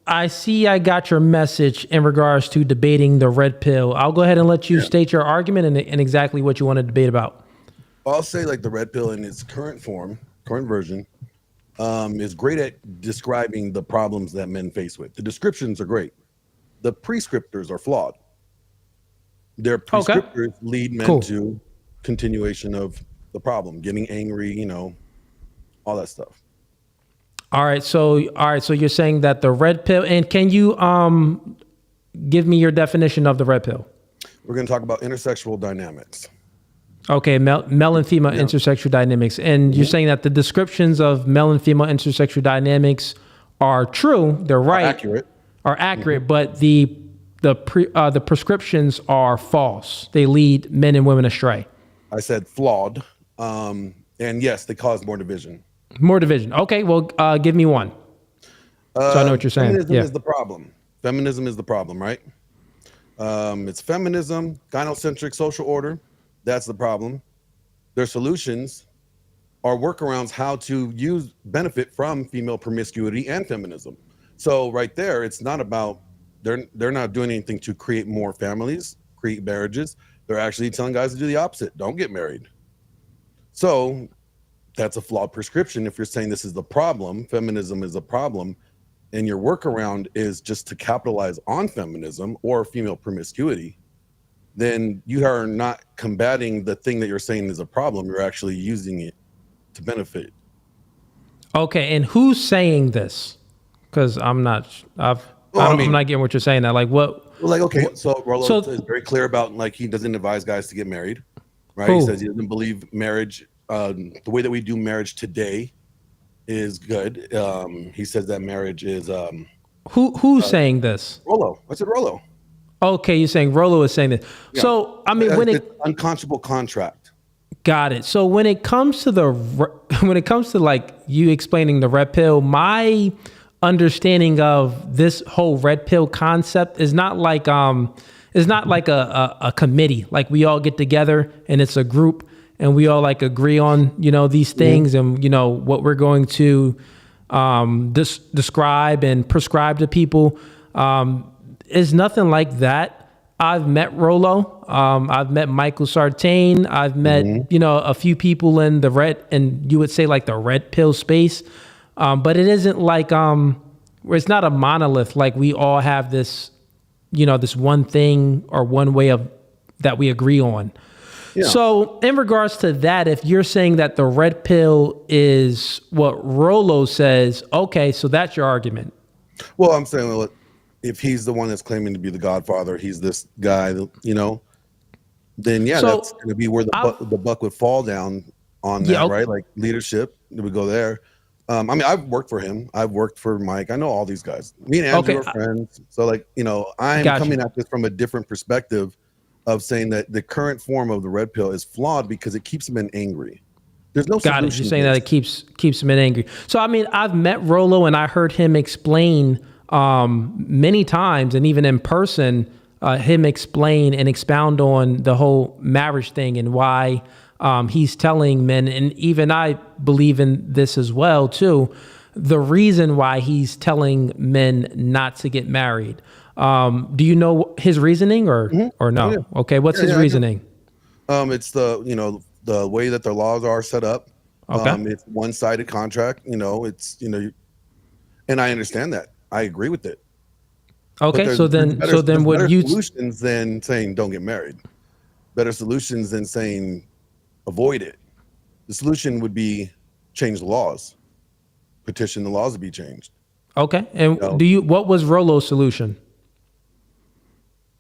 I see I got your message in regards to debating the red pill. I'll go ahead and let you state your argument and exactly what you want to debate about. I'll say like the red pill in its current form, current version, is great at describing the problems that men face with. The descriptions are great. The prescriptors are flawed. Their prescriptors lead men to continuation of the problem, getting angry, you know, all that stuff. All right, so you're saying that the red pill, and can you give me your definition of the red pill? We're going to talk about intersexual dynamics. Okay, male and female intersexual dynamics, and you're saying that the descriptions of male and female intersexual dynamics are true, they're right, are accurate, but the prescriptions are false. They lead men and women astray. I said flawed. And yes, they cause more division. More division. Okay, well, give me one. So I know what you're saying. Feminism is the problem. Feminism is the problem, right? It's feminism, gynocentric social order. That's the problem. Their solutions are workarounds how to benefit from female promiscuity and feminism. So right there, it's not about, they're not doing anything to create more families, create marriages. They're actually telling guys to do the opposite. Don't get married. So that's a flawed prescription. If you're saying this is the problem, feminism is a problem, and your workaround is just to capitalize on feminism or female promiscuity, then you are not combating the thing that you're saying is a problem. You're actually using it to benefit. Okay, and who's saying this? Because I'm not getting what you're saying now. Like what? Well, like, okay, so Rollo is very clear about, like, he doesn't advise guys to get married, right? He says he doesn't believe marriage, the way that we do marriage today is good. He says that marriage is... Who's saying this? Rollo. I said Rollo. Okay, you're saying Rollo is saying this. Yeah. So, I mean, when it's unconscionable contract. Got it. So when it comes to like you explaining the red pill, my understanding of this whole red pill concept is not like a committee. Like we all get together and it's a group and we all like agree on, you know, these things and, you know, what we're going to describe and prescribe to people. Is nothing like that. I've met Rollo. I've met Michael Sartain. I've met, you know, a few people in the red, and you would say like the red pill space. But it isn't like, it's not a monolith. Like we all have this, you know, this one thing or one way of that we agree on. Yeah. So in regards to that, if you're saying that the red pill is what Rollo says, okay, so that's your argument. Well, I'm saying, well, if he's the one that's claiming to be the Godfather, he's this guy, you know, then yeah, that's going to be where the buck would fall down on that, right? Like leadership, it would go there. I mean, I've worked for him. I've worked for Mike. I know all these guys. Me and Andrew are friends. So like, you know, I'm coming at this from a different perspective of saying that the current form of the red pill is flawed because it keeps men angry. There's no solution. You're saying that it keeps men angry. So, I mean, I've met Rollo and I heard him explain many times and even in person, him explain and expound on the whole marriage thing and why he's telling men, and even I believe in this as well too, the reason why he's telling men not to get married. Do you know his reasoning or no? Oh, yeah. Okay, what's his reasoning? It's the way that the laws are set up. Okay. It's one-sided contract, you know, it's, you know, and I understand that. I agree with it. Okay, so then what better you solutions than saying don't get married. Better solutions than saying avoid it. The solution would be change the laws, petition the laws to be changed. okay? And what was Rollo's solution?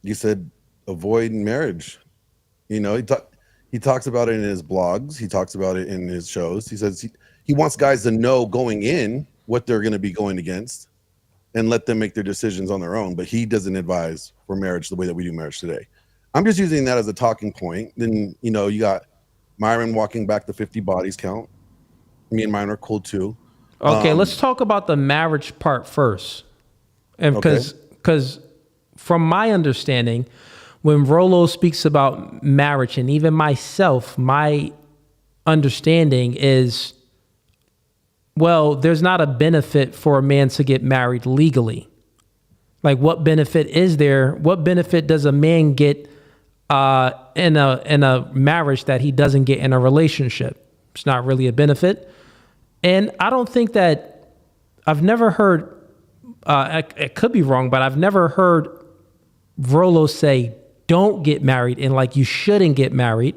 You said avoid marriage. You know, he talks about it in his blogs. He talks about it in his shows. He says he wants guys to know going in what they're going to be going against and let them make their decisions on their own. But he doesn't advise for marriage the way that we do marriage today. I'm just using that as a talking point. Then, you know, you got Myron walking back the 50 bodies count. Me and Myron are cool too. Okay, let's talk about the marriage part first. And because from my understanding, when Rollo speaks about marriage, and even myself, my understanding is, well, there's not a benefit for a man to get married legally. Like, what benefit is there? What benefit does a man get in a marriage that he doesn't get in a relationship? It's not really a benefit. And I don't think that I've never heard, it could be wrong, but I've never heard Rollo say, don't get married and like you shouldn't get married.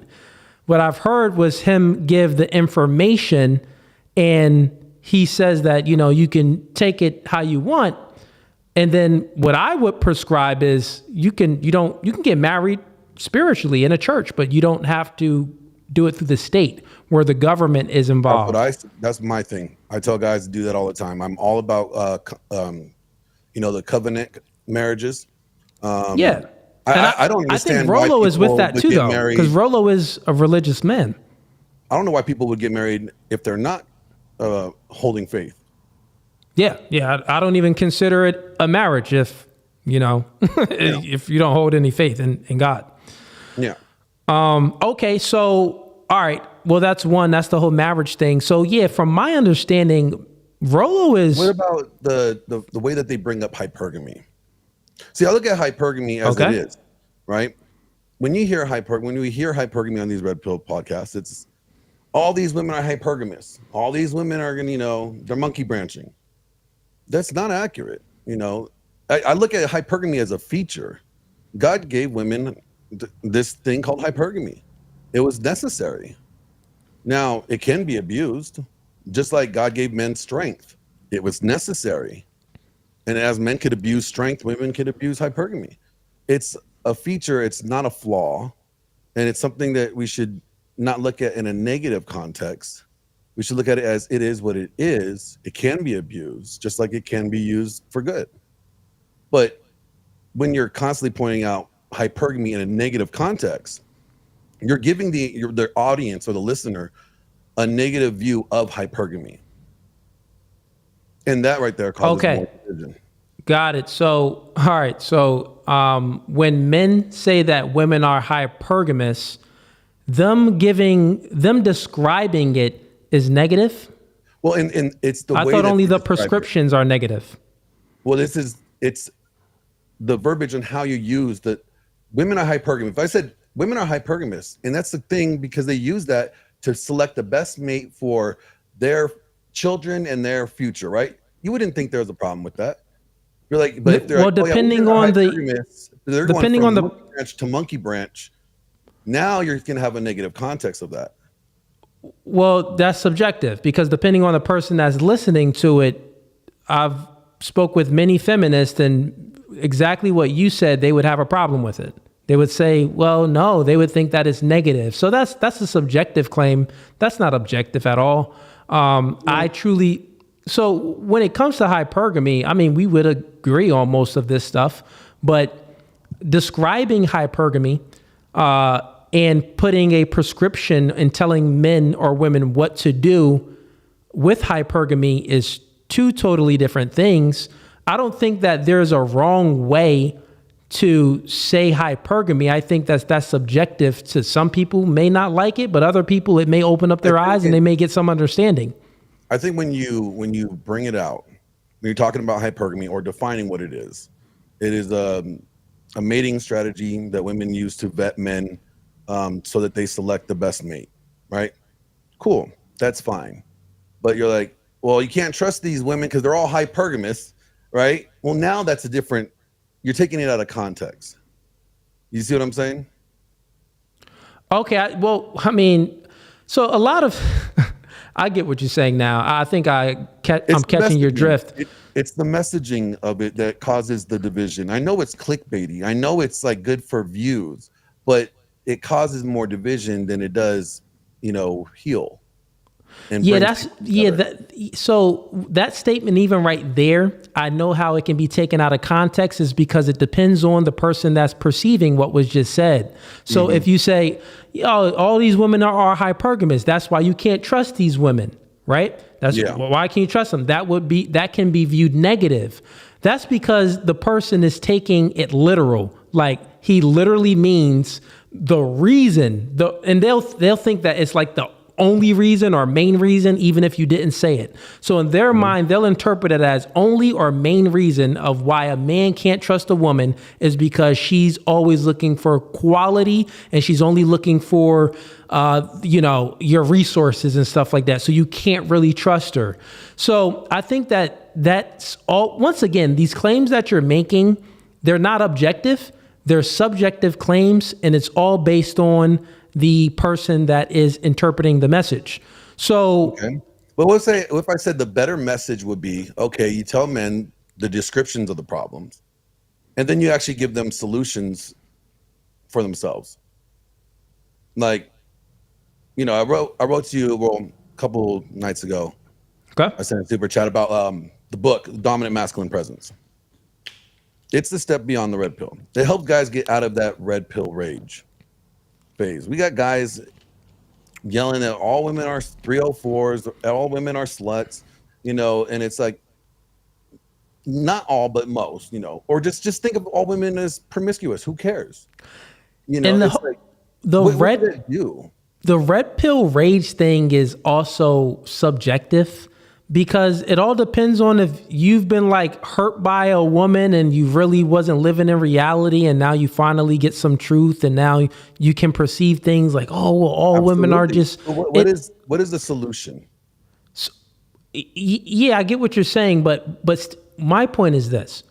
What I've heard was him give the information, and he says that, you know, you can take it how you want. And then what I would prescribe is you can get married spiritually in a church, but you don't have to do it through the state where the government is involved. That's my thing. I tell guys to do that all the time. I'm all about, the covenant marriages. Yeah. I don't understand. I think Rollo is with that too, though, because Rollo is a religious man. I don't know why people would get married if they're not holding faith. Yeah. I don't even consider it a marriage if, if you don't hold any faith in God. Yeah. Okay. So, all right. Well, that's the whole marriage thing. So yeah, from my understanding, Rollo is. What about the way that they bring up hypergamy? See, I look at hypergamy as it is, right? When we hear hypergamy on these Red Pill podcasts, it's all these women are hypergamous. All these women are going to, they're monkey branching. That's not accurate. I look at hypergamy as a feature. God gave women this thing called hypergamy. It was necessary. Now, it can be abused, just like God gave men strength. It was necessary. And as men could abuse strength, women could abuse hypergamy. It's a feature, it's not a flaw. And it's something that we should not look at in a negative context. We should look at it as it is what it is. It can be abused, just like it can be used for good. But when you're constantly pointing out hypergamy in a negative context, you're giving the audience or the listener a negative view of hypergamy. And that right there causes more division. Got it. So, all right. So when men say that women are hypergamous, them describing it is negative? Well, and it's the way I thought only the prescriptions are negative. Well, it's the verbiage and how you use that women are hypergamous. If I said women are hypergamous, and that's the thing because they use that to select the best mate for their children and their future, right? You wouldn't think there was a problem with that. You're like, but if they're depending on the monkey branch to monkey branch, now you're going to have a negative context of that. Well, that's subjective because depending on the person that's listening to it, I've spoke with many feminists and exactly what you said, they would have a problem with it. They would say, well, no, they would think that it's negative. So that's a subjective claim. That's not objective at all. So when it comes to hypergamy, I mean, we would agree on most of this stuff, but describing hypergamy and putting a prescription and telling men or women what to do with hypergamy is two totally different things. I don't think that there's a wrong way to say hypergamy. I think that's subjective to some people may not like it, but other people, it may open up their eyes and they may get some understanding. I think when you bring it out, when you're talking about hypergamy or defining what it is a mating strategy that women use to vet men so that they select the best mate, right? Cool, that's fine. But you're like, well, you can't trust these women because they're all hypergamous, right? Well, now that's a different you're taking it out of context. You see what I'm saying? Okay. I mean, so a lot of, I get what you're saying now. I think I'm catching your drift. It's the messaging of it that causes the division. I know it's clickbaity. I know it's like good for views, but it causes more division than it does, heal. So that statement, even right there, I know how it can be taken out of context is because it depends on the person that's perceiving what was just said. So if you say, all these women are hypergamous, that's why you can't trust these women, right? Why can't you trust them? That can be viewed negative. That's because the person is taking it literal. Like he literally means the reason, and they'll think that it's like the only reason or main reason, even if you didn't say it. So in their mind, they'll interpret it as only or main reason of why a man can't trust a woman is because she's always looking for quality and she's only looking for, your resources and stuff like that. So you can't really trust her. So I think that's all. Once again, these claims that you're making, they're not objective. They're subjective claims, and it's all based on the person that is interpreting the message. So, well, let's say if I said the better message would be, okay, you tell men the descriptions of the problems, and then you actually give them solutions for themselves. Like, I wrote to you a couple nights ago. Okay. I sent a super chat about the book, Dominant Masculine Presence. It's the step beyond the red pill. It helped guys get out of that red pill rage phase. We got guys yelling that all women are 304s, all women are sluts, and it's like not all but most, or just think of all women as promiscuous. Who cares? And the red pill rage thing is also subjective because it all depends on if you've been like hurt by a woman and you really wasn't living in reality and now you finally get some truth and now you can perceive things like, all women are just. So what is the solution? Yeah, I get what you're saying, but my point is this.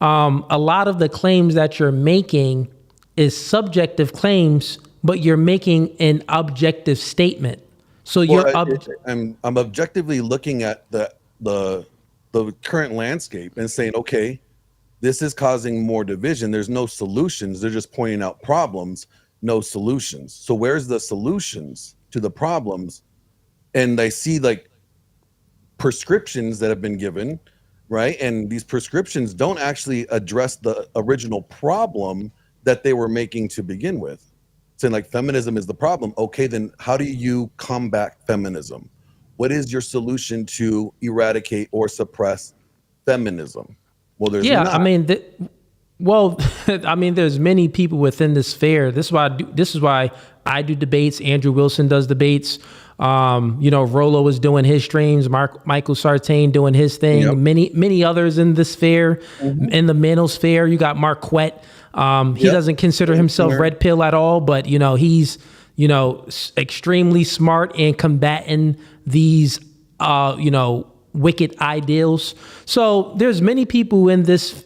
A lot of the claims that you're making is subjective claims, but you're making an objective statement. So I'm objectively looking at the current landscape and saying, okay, this is causing more division. There's no solutions. They're just pointing out problems, no solutions. So where's the solutions to the problems? And I see like prescriptions that have been given, right? And these prescriptions don't actually address the original problem that they were making to begin with. Saying like feminism is the problem. Okay, then how do you combat feminism? What is your solution to eradicate or suppress feminism? Well, there's not. There's many people within this sphere. This is why I do debates. Andrew Wilson does debates. Rollo is doing his streams. Michael Sartain doing his thing. Yep. Many others in the sphere, in the manosphere. You got Marquette. He doesn't consider himself red pill at all, but he's extremely smart in combating these wicked ideals. So there's many people in this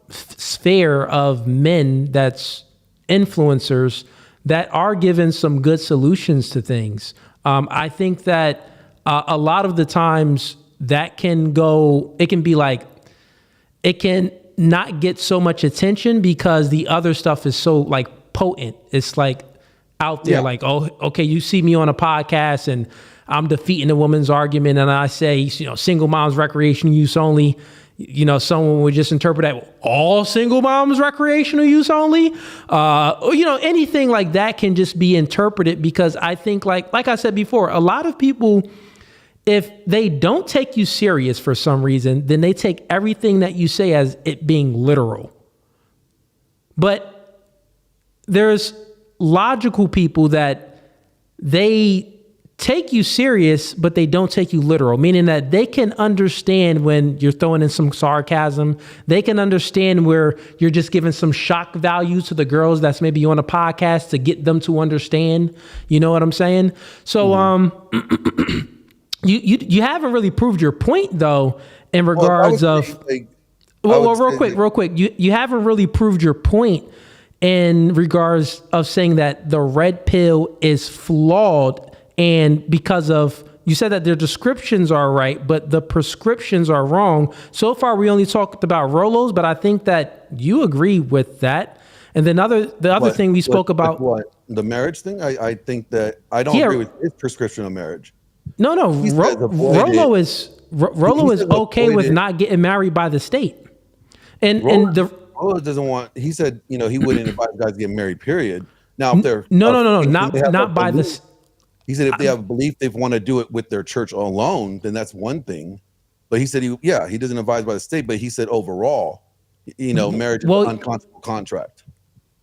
sphere of men that's influencers that are given some good solutions to things. I think that a lot of the times that can not get so much attention because the other stuff is so like potent. It's like out there, like, oh, okay, you see me on a podcast and I'm defeating a woman's argument and I say, single moms recreational use only. Someone would just interpret that all single moms recreational use only. Anything like that can just be interpreted because I think like I said before, a lot of people, if they don't take you serious for some reason, then they take everything that you say as it being literal. But there's logical people that they take you serious, but they don't take you literal, meaning that they can understand when you're throwing in some sarcasm. They can understand where you're just giving some shock value to the girls that's maybe on a podcast to get them to understand. You know what I'm saying? So, You haven't really proved your point though in regards of Well, real quick. You haven't really proved your point in regards of saying that the red pill is flawed, and because of, you said that their descriptions are right, but the prescriptions are wrong. So far, we only talked about Rolos, but I think that you agree with that. And then the other thing we spoke about, the marriage thing. I think that I don't agree with his prescription of marriage. No, Rolo is okay with not getting married by the state, and Rolo doesn't want. He said, he wouldn't advise guys to get married. Period. Now, if they're not by this. He said if they have a belief they want to do it with their church alone, then that's one thing. But he said he doesn't advise by the state. But he said overall, marriage is an unconscionable contract.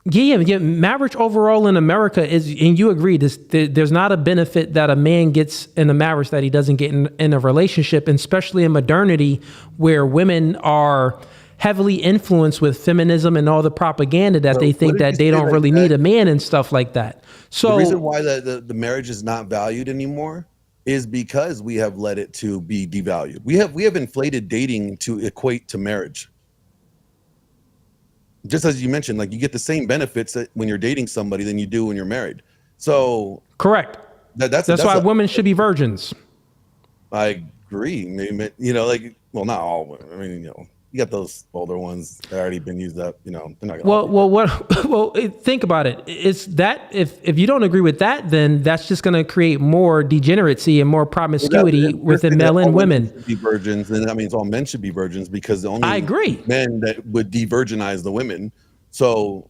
Yeah. Marriage overall in America is, and you agree, there's not a benefit that a man gets in a marriage that he doesn't get in a relationship, and especially in modernity, where women are heavily influenced with feminism and all the propaganda that they think that they don't really need a man and stuff like that. So the reason why the marriage is not valued anymore is because we have let it to be devalued. We have inflated dating to equate to marriage. Just as you mentioned, like you get the same benefits when you're dating somebody than you do when you're married. So correct. That's why women should be virgins. I agree. Maybe, not all women. I mean, you got those older ones that already been used up. They're not gonna. Think about it. It's that if you don't agree with that, then that's just going to create more degeneracy and more promiscuity within male and women. Be virgins, then that means all men should be virgins, because the only I agree men that would de-virginize the women. So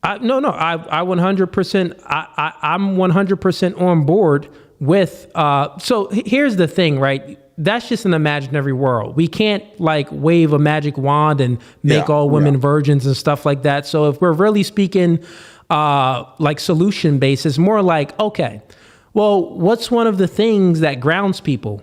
I 100%. I'm 100% on board with. So here's the thing, right? That's just an imaginary world. We can't wave a magic wand and make all women virgins and stuff like that. So if we're really speaking solution based, it's more like, okay, well, what's one of the things that grounds people?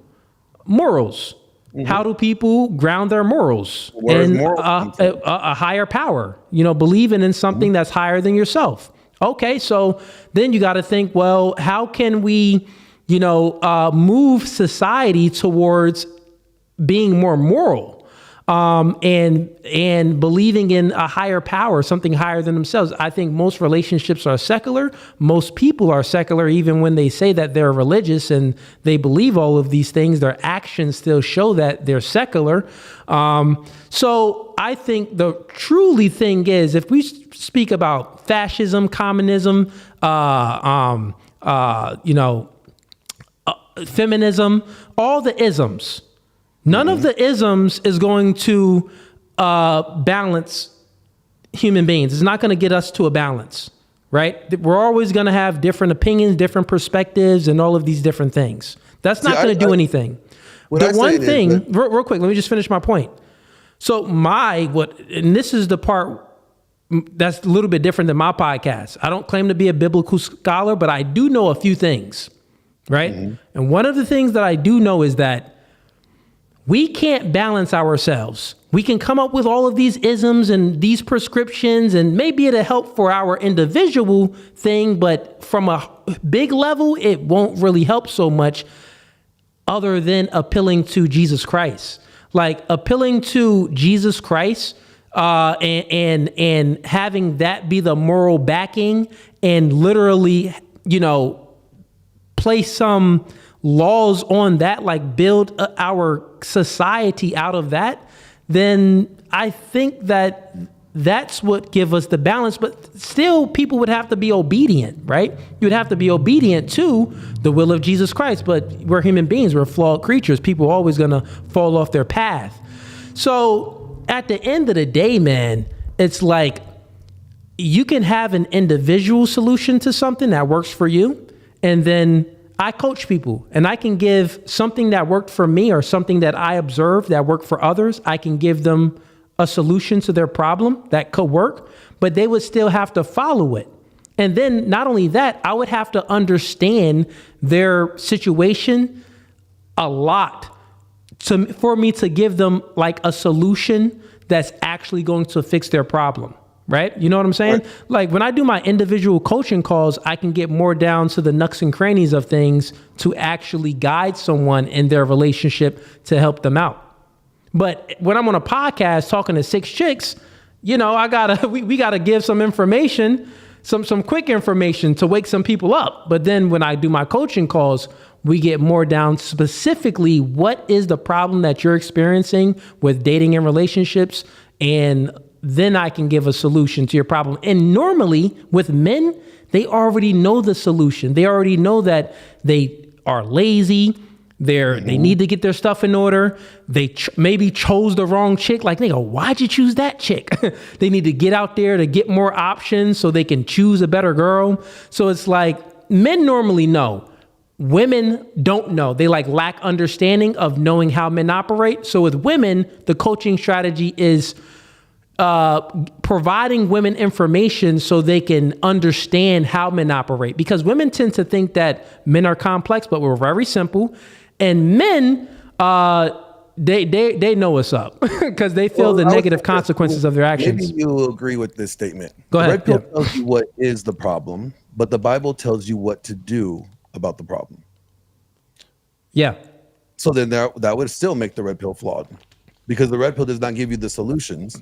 Morals. Mm-hmm. How do people ground their morals? And a higher power, believing in something that's higher than yourself. Okay, so then you got to think, well, how can we move society towards being more moral, and believing in a higher power, something higher than themselves. I think most relationships are secular. Most people are secular, even when they say that they're religious and they believe all of these things, their actions still show that they're secular. So I think the truly thing is, if we speak about fascism, communism, feminism, all the isms. None of the isms is going to balance human beings. It's not going to get us to a balance, right? We're always going to have different opinions, different perspectives, and all of these different things. That's not going to do anything. The one thing, real quick, let me just finish my point. So and this is the part that's a little bit different than my podcast. I don't claim to be a biblical scholar, but I do know a few things. Right. Mm-hmm. And one of the things that I do know is that we can't balance ourselves. We can come up with all of these isms and these prescriptions, and maybe it'll help for our individual thing, but from a big level, it won't really help so much other than appealing to Jesus Christ. Appealing to Jesus Christ and having that be the moral backing, and literally, place some laws on that, build our society out of that, then I think that that's what give us the balance. But still, people would have to be obedient, right? You would have to be obedient to the will of Jesus Christ. But we're human beings. We're flawed creatures. People are always going to fall off their path. So at the end of the day, man, it's you can have an individual solution to something that works for you. And then I coach people, and I can give something that worked for me or something that I observed that worked for others. I can give them a solution to their problem that could work, but they would still have to follow it. And then not only that, I would have to understand their situation a lot for me to give them a solution that's actually going to fix their problem. Right? You know what I'm saying? Right. When I do my individual coaching calls, I can get more down to the nooks and crannies of things to actually guide someone in their relationship to help them out. But when I'm on a podcast talking to 6 chicks, you know, we gotta give some information, some quick information to wake some people up. But then when I do my coaching calls, we get more down specifically what is the problem that you're experiencing with dating and relationships, and then I can give a solution to your problem. And normally with men, they already know the solution. They already know that they are lazy. They need to get their stuff in order. They maybe chose the wrong chick. Like, nigga, why'd you choose that chick? They need to get out there to get more options so they can choose a better girl. So it's like men normally know. Women don't know. They lack understanding of knowing how men operate. So with women, the coaching strategy is providing women information so they can understand how men operate. Because women tend to think that men are complex, but we're very simple. And men, they know what's up because they feel the negative consequences of their actions. Maybe you agree with this statement. Go ahead. The red pill tells you what is the problem, but the Bible tells you what to do about the problem. Yeah. So then that would still make the red pill flawed, because the red pill does not give you the solutions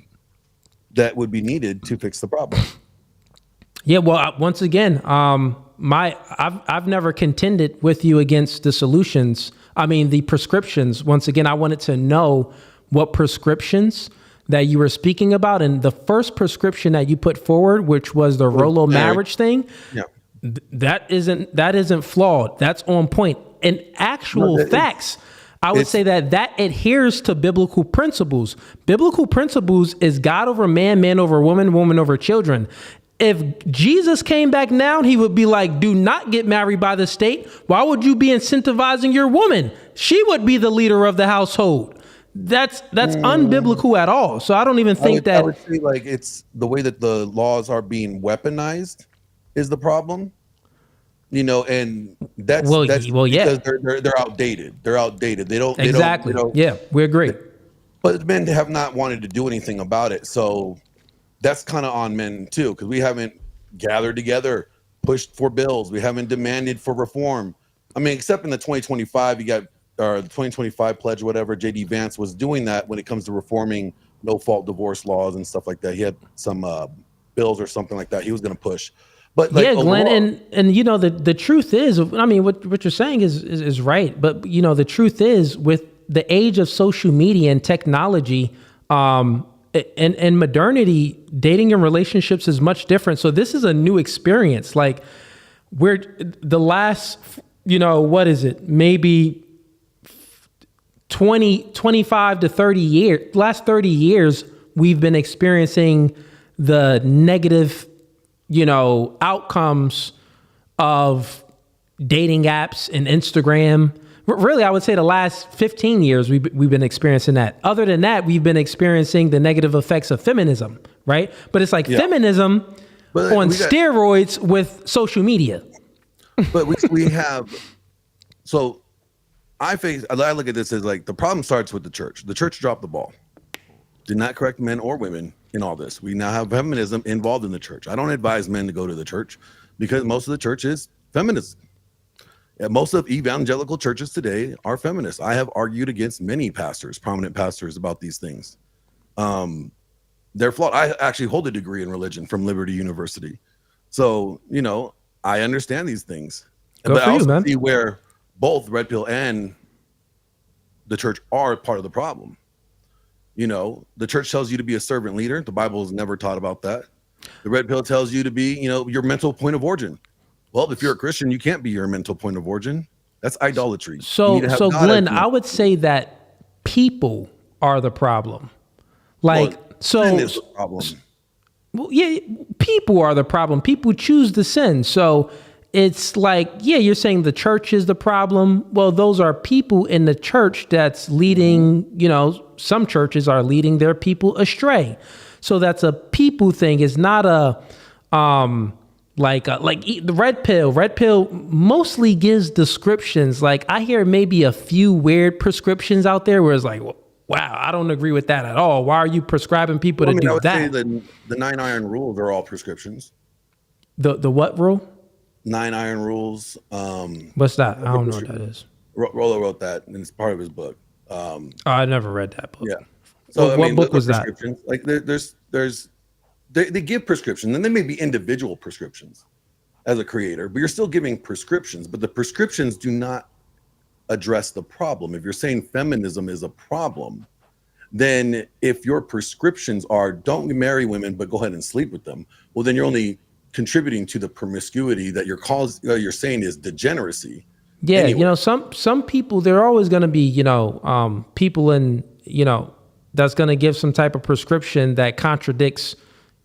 that would be needed to fix the problem. Yeah. Well, once again, I've never contended with you against the solutions. I mean, the prescriptions. Once again, I wanted to know what prescriptions that you were speaking about. And the first prescription that you put forward, which was the Rolo marriage thing, that isn't flawed. That's on point. In actual facts, I would say that adheres to biblical principles. Biblical principles is God over man, man over woman, woman over children. If Jesus came back now, he would be like, do not get married by the state. Why would you be incentivizing your woman? She would be the leader of the household. That's unbiblical at all. So I don't even think I would say it's the way that the laws are being weaponized is the problem. You know, and that's because they're outdated. They're outdated. They don't exactly. Yeah, we agree. But men have not wanted to do anything about it. So that's kind of on men too, because we haven't gathered together, pushed for bills. We haven't demanded for reform. I mean, except in the 2025, you got the 2025 pledge, whatever. JD Vance was doing that when it comes to reforming no-fault divorce laws and stuff like that. He had some bills or something like that he was going to push. But yeah, Glenn, and you know the truth is, I mean, what you're saying is right. But you know, the truth is, with the age of social media and technology, and modernity, dating and relationships is much different. So this is a new experience. Like we're the last, you know, what is it? Maybe 25 to 30 years, last 30 years, we've been experiencing the negative, you know, outcomes of dating apps and Instagram. Really, I would say the last 15 years, we've been experiencing that. Other than that, we've been experiencing the negative effects of feminism, right? But it's like feminism on steroids with social media. But we have, so I look at this as like the problem starts with the church. The church dropped the ball. Did not correct men or women in all this. We now have feminism involved in the church. I don't advise men to go to the church because most of the church is feminism. Most of evangelical churches today are feminists. I have argued against many pastors, prominent pastors, about these things. They're flawed. I actually hold a degree in religion from Liberty University. So, you know, I understand these things. But I also see where both Red Pill and the church are part of the problem. You know, the church tells you to be a servant leader. The Bible has never taught about that. The Red Pill tells you to be, you know, your mental point of origin. Well, if you're a Christian, you can't be your mental point of origin. That's idolatry. So Glenn, I would say that people are the problem. Like, sin is the problem. Well, yeah, people are the problem. People choose to sin. So it's like, yeah, you're saying the church is the problem. Well, those are people in the church that's leading, you know, some churches are leading their people astray. So that's a people thing. It's not a, like the red pill mostly gives descriptions. Like I hear maybe a few weird prescriptions out there where it's like, wow, I don't agree with that at all. Why are you prescribing people to do that? Say the 9 iron rules are all prescriptions. The what rule? 9 iron rules. What's that? I don't know what that is. Rollo wrote that, and it's part of his book. I never read that book. Yeah. So what book was that? Like they give prescriptions, and they may be individual prescriptions as a creator, but you're still giving prescriptions. But the prescriptions do not address the problem. If you're saying feminism is a problem, then if your prescriptions are don't marry women but go ahead and sleep with them, well, then you're only contributing to the promiscuity that you're saying is degeneracy. Yeah, anyway. some people, there are always going to be, people in, that's going to give some type of prescription that contradicts,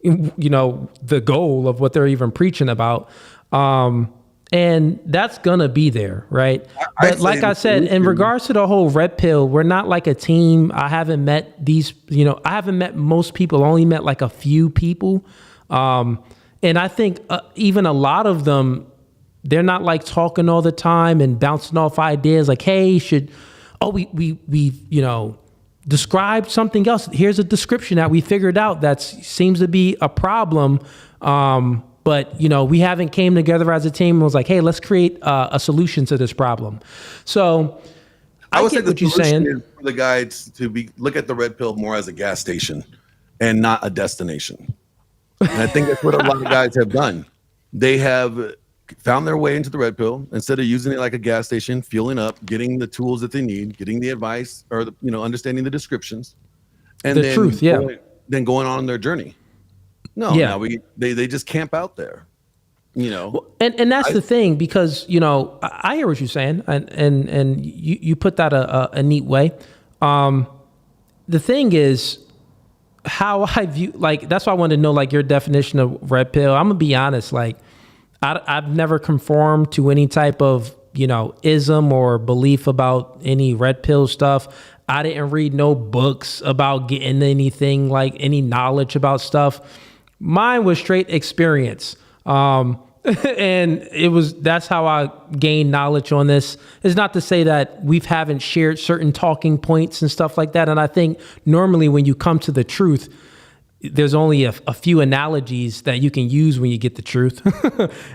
the goal of what they're even preaching about. And that's going to be there, right? But like I said, in regards to the whole red pill, we're not like a team. I haven't met I haven't met most people, only met like a few people. And I think even a lot of them, they're not like talking all the time and bouncing off ideas like, hey, we've described something else. Here's a description that we figured out that seems to be a problem. But, we haven't came together as a team and was like, hey, let's create a solution to this problem. So I would get what you're saying. Is for the guys to look at the red pill more as a gas station and not a destination. And I think that's what a lot of guys have done. They have found their way into the red pill instead of using it like a gas station, fueling up, getting the tools that they need, getting the advice or understanding the descriptions, and the truth, then going on their journey. They just camp out there, and that's the thing, because I hear what you're saying, and you put that a neat way. The thing is, how I view, like, that's why I wanted to know, like, your definition of red pill. I'm gonna be honest, like, I've never conformed to any type of, ism or belief about any red pill stuff. I didn't read no books about getting anything, like any knowledge about stuff. Mine was straight experience. And that's how I gained knowledge on this. It's not to say that we haven't shared certain talking points and stuff like that. And I think normally when you come to the truth, there's only a few analogies that you can use when you get the truth.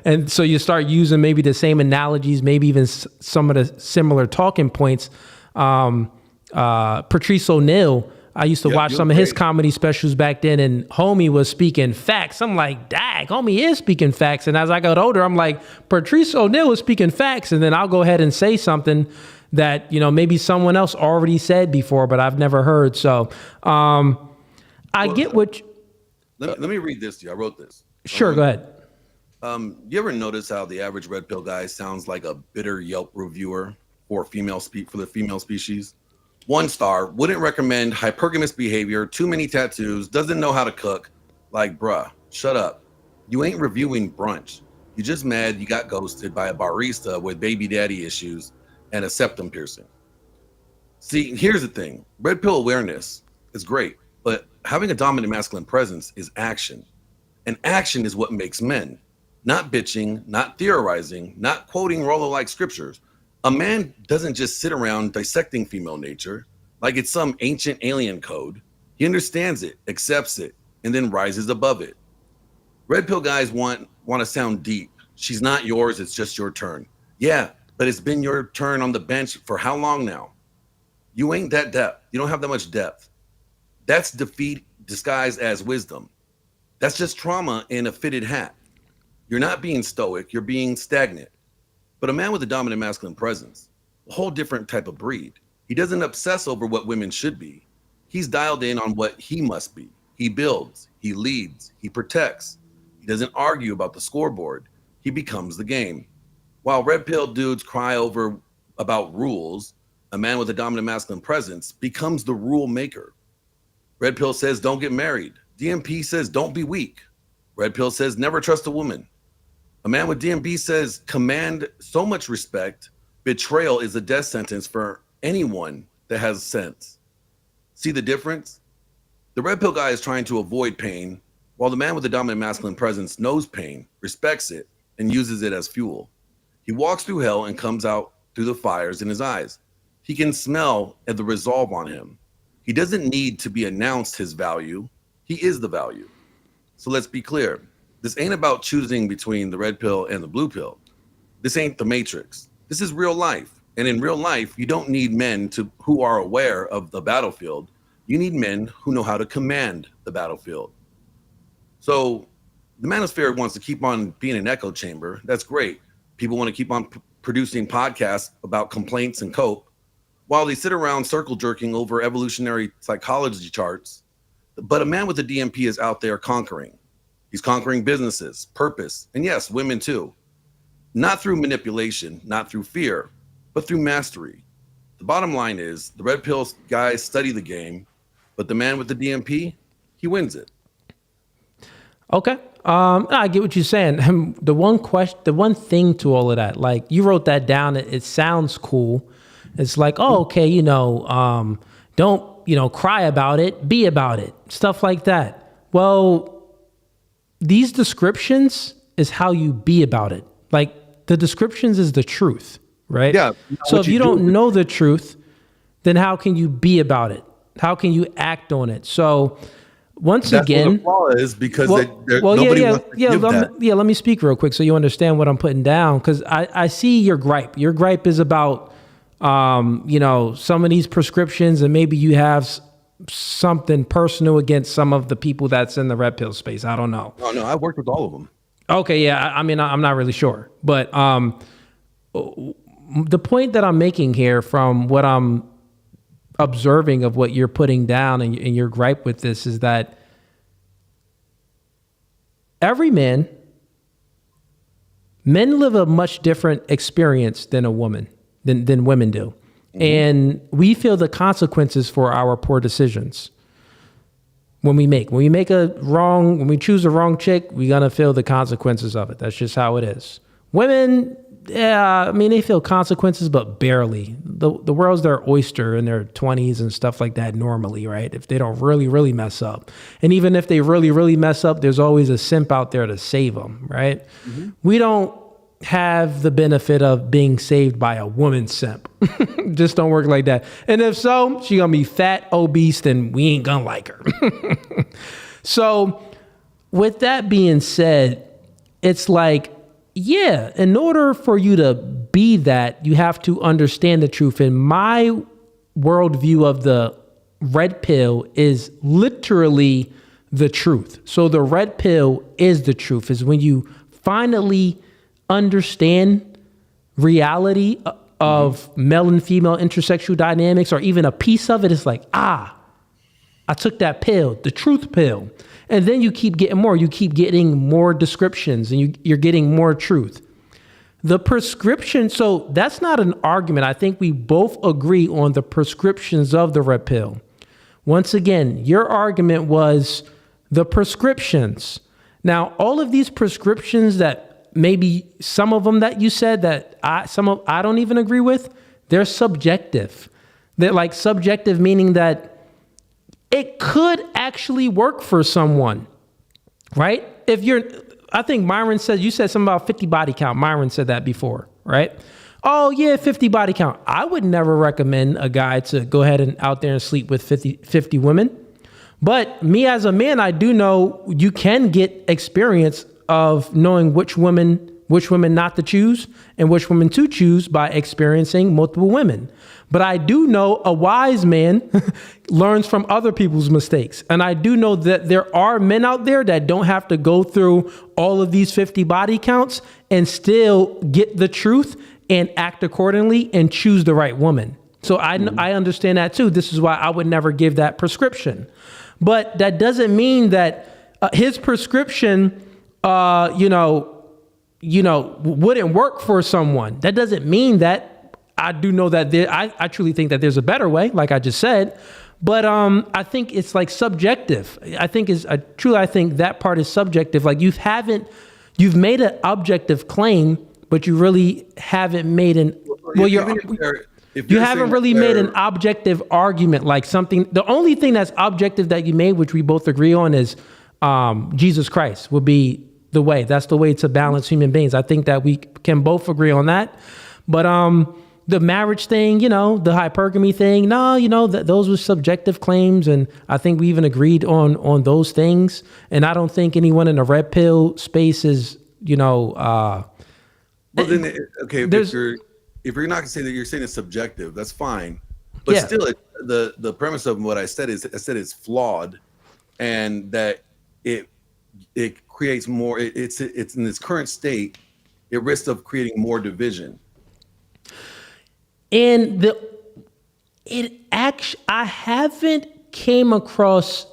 And so you start using maybe the same analogies, maybe even some of the similar talking points. Patrice O'Neal, I used to watch some of his comedy specials back then, and homie was speaking facts. I'm like, dag, homie is speaking facts. And as I got older, I'm like, Patrice O'Neal is speaking facts. And then I'll go ahead and say something that, maybe someone else already said before, but I've never heard. So, get what. Let me read this to you. I wrote this. Sure, go ahead. You ever notice how the average red pill guy sounds like a bitter Yelp reviewer for the female species? 1 star, wouldn't recommend, hypergamous behavior, too many tattoos, doesn't know how to cook. Like, bruh, shut up. You ain't reviewing brunch. You just mad you got ghosted by a barista with baby daddy issues and a septum piercing. See, here's the thing. Red pill awareness is great, but having a dominant masculine presence is action. And action is what makes men. Not bitching, not theorizing, not quoting Rollo-like scriptures. A man doesn't just sit around dissecting female nature like it's some ancient alien code. He understands it, accepts it, and then rises above it. Red pill guys want to sound deep. She's not yours, it's just your turn. Yeah, but it's been your turn on the bench for how long now? You ain't that depth. You don't have that much depth. That's defeat disguised as wisdom. That's just trauma in a fitted hat. You're not being stoic, you're being stagnant. But a man with a dominant masculine presence, a whole different type of breed. He doesn't obsess over what women should be. He's dialed in on what he must be. He builds, he leads, he protects. He doesn't argue about the scoreboard. He becomes the game. While red pill dudes cry about rules, a man with a dominant masculine presence becomes the rule maker. Red pill says don't get married. DMP says don't be weak. Red pill says never trust a woman. A man with DMB says command so much respect, betrayal is a death sentence for anyone that has sense. See the difference? The red pill guy is trying to avoid pain, while the man with the dominant masculine presence knows pain, respects it, and uses it as fuel. He walks through hell and comes out through the fires in his eyes. He can smell the resolve on him. He doesn't need to be announced his value. He is the value. So let's be clear. This ain't about choosing between the red pill and the blue pill. This ain't the Matrix. This is real life. And in real life, you don't need men who are aware of the battlefield. You need men who know how to command the battlefield. So the manosphere wants to keep on being an echo chamber. That's great. People want to keep on producing podcasts about complaints and cope while they sit around circle jerking over evolutionary psychology charts. But a man with a DMP is out there conquering. He's conquering businesses, purpose, and yes, women too. Not through manipulation, not through fear, but through mastery. The bottom line is the red pill guys study the game, but the man with the DMP, he wins it. Okay. I get what you're saying. The one thing to all of that, like you wrote that down, it sounds cool. It's like, oh, okay, don't, cry about it, be about it, stuff like that. Well, these descriptions is how you be about it. Like the descriptions is the truth, right? Yeah. So if you don't know the truth, then how can you be about it? How can you act on it? So once again, what the flaw is because nobody wants to give that. Let me speak real quick so you understand what I'm putting down, because I see your gripe. Your gripe is about, some of these prescriptions, and maybe you have something personal against some of the people that's in the red pill space. I don't know. Oh, no, I've worked with all of them. Okay, yeah. I mean, I'm not really sure. But the point that I'm making here from what I'm observing of what you're putting down and your gripe with this is that men live a much different experience than a woman, than women do. Mm-hmm. And we feel the consequences for our poor decisions. When we choose a wrong chick, we're going to feel the consequences of it. That's just how it is. Women, they feel consequences, but barely. The world's their oyster in their 20s and stuff like that normally, right? If they don't really, really mess up. And even if they really, really mess up, there's always a simp out there to save them, right? Mm-hmm. We don't have the benefit of being saved by a woman simp. Just don't work like that. And if so, she gonna be fat, obese, then we ain't gonna like her. So with that being said, it's like, yeah, in order for you to be that, you have to understand the truth. And my worldview of the red pill is literally the truth. So the red pill is the truth, is when you finally understand reality of male and female intersexual dynamics, or even a piece of it. It's like, I took that pill, the truth pill. And then you keep getting more. You keep getting more descriptions, and you're getting more truth. The prescription, so that's not an argument. I think we both agree on the prescriptions of the red pill. Once again, your argument was the prescriptions. Now, all of these prescriptions that maybe some of them that you said that I don't even agree with, they're subjective. They're like subjective, meaning that it could actually work for someone, right? I think Myron said, you said something about 50 body count. Myron said that before, right? Oh yeah, 50 body count. I would never recommend a guy to go ahead and out there and sleep with 50 women. But me as a man, I do know you can get experience of knowing which women not to choose and which women to choose by experiencing multiple women. But I do know a wise man learns from other people's mistakes. And I do know that there are men out there that don't have to go through all of these 50 body counts and still get the truth and act accordingly and choose the right woman. So I understand that too. This is why I would never give that prescription. But that doesn't mean that his prescription wouldn't work for someone. That doesn't mean that. I do know that I truly think that there's a better way, like I just said. But I think it's like subjective. I think that part is subjective. Like you've made an objective claim, but you really haven't made an made an objective argument, like something. The only thing that's objective that you made, which we both agree on, is Jesus Christ would be the way. That's the way to balance human beings. I think that we can both agree on that. But the marriage thing, the hypergamy thing, those were subjective claims. And I think we even agreed on those things. And I don't think anyone in the red pill space is, well, then, okay, if you're not gonna say that, you're saying it's subjective, that's fine. But Yeah. still, the premise of what I said is it's flawed, and that it creates more. It's in its current state, it risks of creating more division. And I haven't came across.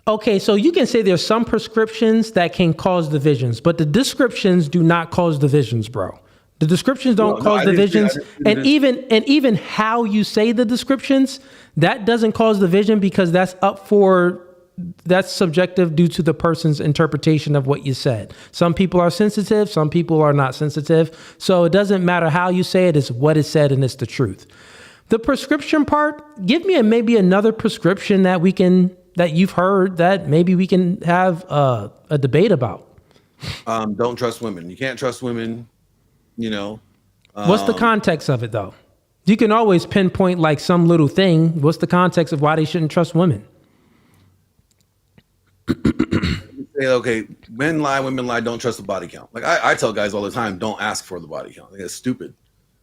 Okay, so you can say there's some prescriptions that can cause divisions, but the descriptions do not cause divisions, bro. The descriptions don't cause divisions, and even how you say the descriptions, that doesn't cause division because that's subjective due to the person's interpretation of what you said. Some people are sensitive, some people are not sensitive. So it doesn't matter how you say it, it's what is said and it's the truth. The prescription part, give me maybe another prescription that you've heard that maybe we can have a debate about. Don't trust women. You can't trust women, you know. What's the context of it though? You can always pinpoint like some little thing. What's the context of why they shouldn't trust women? Say, okay, men lie, women lie, don't trust the body count. Like I tell guys all the time, don't ask for the body count. Like, it's stupid.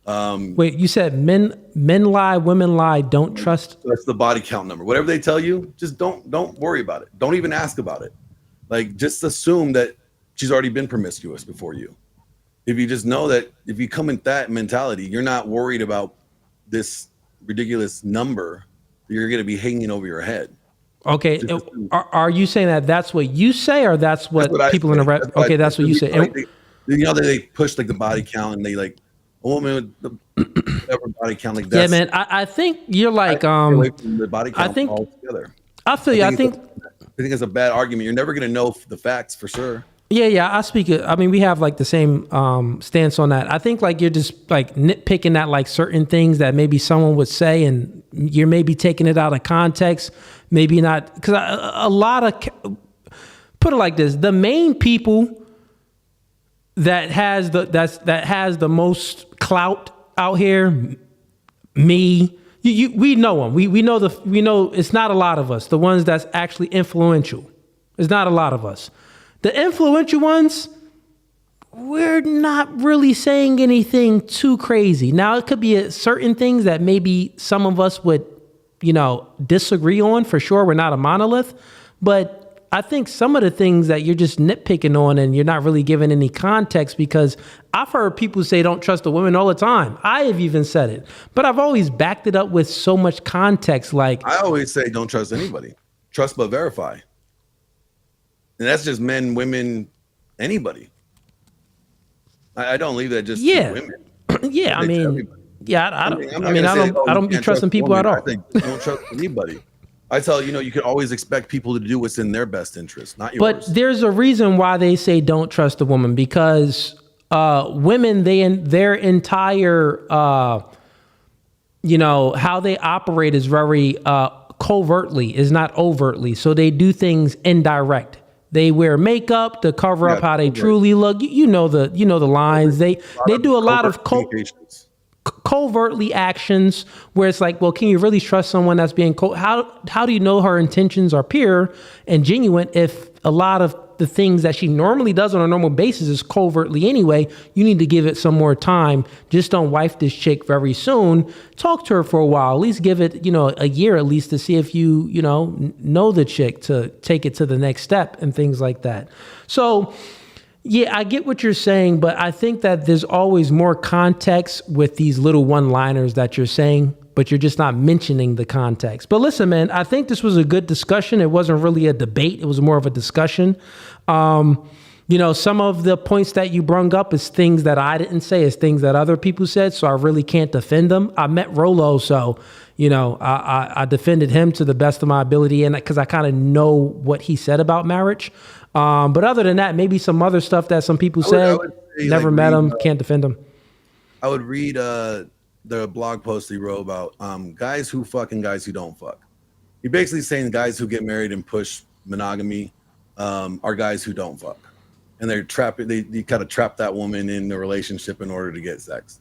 Wait, you said men lie, women lie, don't trust. That's the body count number. Whatever they tell you, just don't worry about it. Don't even ask about it. Like, just assume that she's already been promiscuous before you. If you just know that, if you come in that mentality, you're not worried about this ridiculous number that you're going to be hanging over your head. Okay, are you saying that that's what you say, or that's what people in the rep? Okay, that's what you say. Like you know that they push like the body count, and they like a woman with the whatever body count, like that. Yeah, man. I think you're like the body count I think altogether. I feel you. I think it's a bad argument. You're never gonna know the facts for sure. Yeah. I speak it. I mean, we have like the same stance on that. I think like you're just like nitpicking at like certain things that maybe someone would say, and you're maybe taking it out of context. Maybe not, because a lot of, put it like this: the main people that has the most clout out here, me, we know them. We know it's not a lot of us. The ones that's actually influential, it's not a lot of us. The influential ones, we're not really saying anything too crazy. Now, it could be certain things that maybe some of us would, disagree on. For sure, we're not a monolith. But I think some of the things that you're just nitpicking on and you're not really giving any context, because I've heard people say don't trust the women all the time. I have even said it. But I've always backed it up with so much context. Like, I always say don't trust anybody. Trust but verify. And that's just men, women, anybody. I don't leave that just to women. Yeah, I mean, I don't be trusting people at all. I think don't trust anybody. I tell you can always expect people to do what's in their best interest, not yours. But there's a reason why they say don't trust a woman, because women, their entire, how they operate is very covertly, is not overtly. So they do things indirect. They wear makeup to cover up how they truly look. You know the lines. They do a lot of covertly actions where it's like, well, can you really trust someone that's being how do you know her intentions are pure and genuine if a lot of the things that she normally does on a normal basis is covertly anyway? You need to give it some more time. Just don't wife this chick very soon. Talk to her for a while. At least give it, a year at least to see if you know the chick to take it to the next step and things like that. So yeah, I get what you're saying, but I think that there's always more context with these little one-liners that you're saying, but you're just not mentioning the context. But listen, man, I think this was a good discussion. It wasn't really a debate. It was more of a discussion. Some of the points that you brung up is things that I didn't say, is things that other people said, so I really can't defend them. I met Rolo, so, I defended him to the best of my ability, and because I kind of know what he said about marriage. But other than that, maybe some other stuff that some people said, never met him, can't defend him. I would read the blog post he wrote about guys who fuck and guys who don't fuck. He basically saying guys who get married and push monogamy are guys who don't fuck, and they're trapping. They kind of trap that woman in the relationship in order to get sex.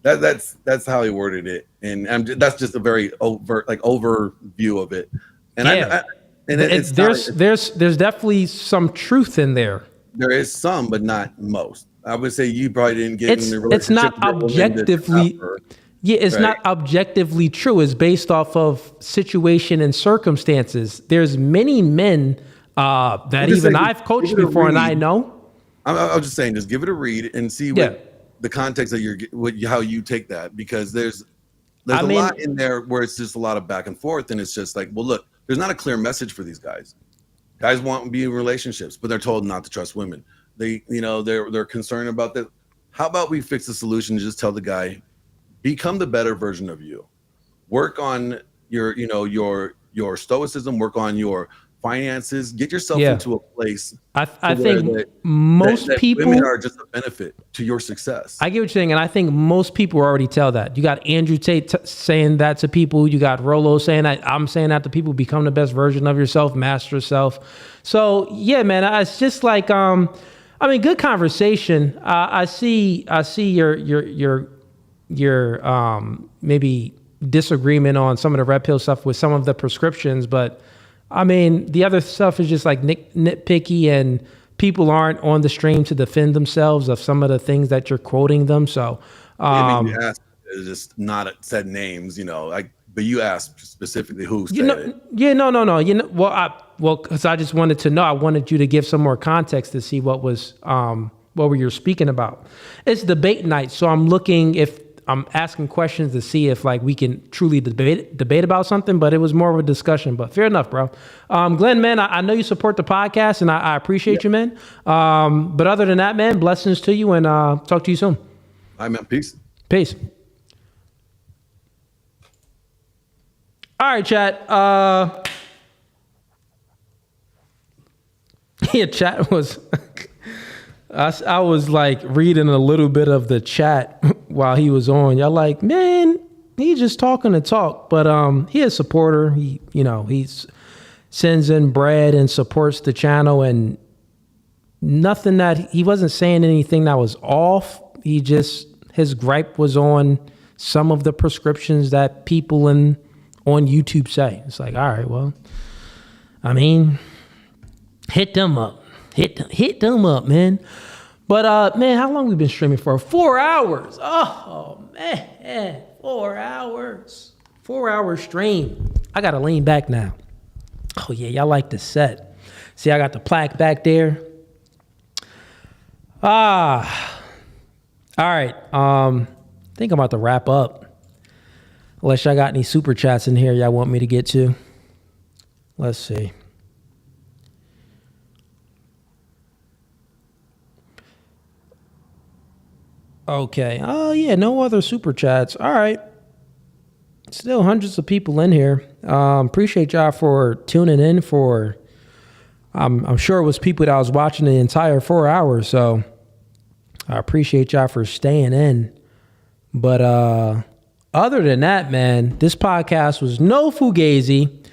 That's how he worded it, and that's just a very overt overview of it. And yeah. There's definitely some truth in there. There is some, but not most. I would say you probably didn't get in the relationship. It's not with your woman that objectively. offer. Yeah, it's Right. not objectively true. It's based off of situation and circumstances. There's many men that I'm just even saying, I've coached give it a before, and I read. know. I'm just saying, just give it a read and see Yeah. what the context of how you take that, because there's a mean- lot in there where it's just a lot of back and forth, and it's just like, well, look, there's not a clear message for these guys. Guys want to be in relationships, but they're told not to trust women. They're concerned about that. How about we fix the solution and just tell the guy, become the better version of you. Work on your stoicism, work on your finances, get yourself Yeah. into a place. I to where think most that people women are just a benefit to your success. I get what you're saying, and I think most people already tell that. You got Andrew Tate saying that to people. You got Rolo saying that. I'm saying that to people. Become the best version of yourself. Master yourself. So yeah, man, it's just like good conversation. I see your maybe disagreement on some of the red pill stuff with some of the prescriptions, but I mean, the other stuff is just like nitpicky, and people aren't on the stream to defend themselves of some of the things that you're quoting them. So, I mean, you asked, it's just not said names, but you asked specifically who said it. Yeah, no. Because I just wanted to know. I wanted you to give some more context to see what were you speaking about. It's debate night, so I'm asking questions to see if we can truly debate about something, but it was more of a discussion. But fair enough, bro. Glenn, man, I know you support the podcast, and I appreciate you, man. But other than that, man, blessings to you, and talk to you soon. All right, man. Peace. Peace. All right, chat. Yeah, chat was... I was reading a little bit of the chat while he was on. Y'all like, man, he's just talking to talk. But he is a supporter. He sends in bread and supports the channel, and nothing that he wasn't saying anything that was off. His gripe was on some of the prescriptions that people on YouTube say. It's like, all right, well, I mean, hit them up. Hit them up, man. But man, how long we been streaming for? 4 hours. Oh man, 4 hours. 4 hour stream. I gotta lean back now. Oh yeah, y'all like the set. See, I got the plaque back there. All right. I think I'm about to wrap up. Unless y'all got any super chats in here y'all want me to get to. Let's see. Okay. Oh, yeah. No other super chats. All right. Still hundreds of people in here. Appreciate y'all for tuning in for, I'm sure it was people that was watching the entire 4 hours. So I appreciate y'all for staying in. But other than that, man, this podcast was no Fugazee.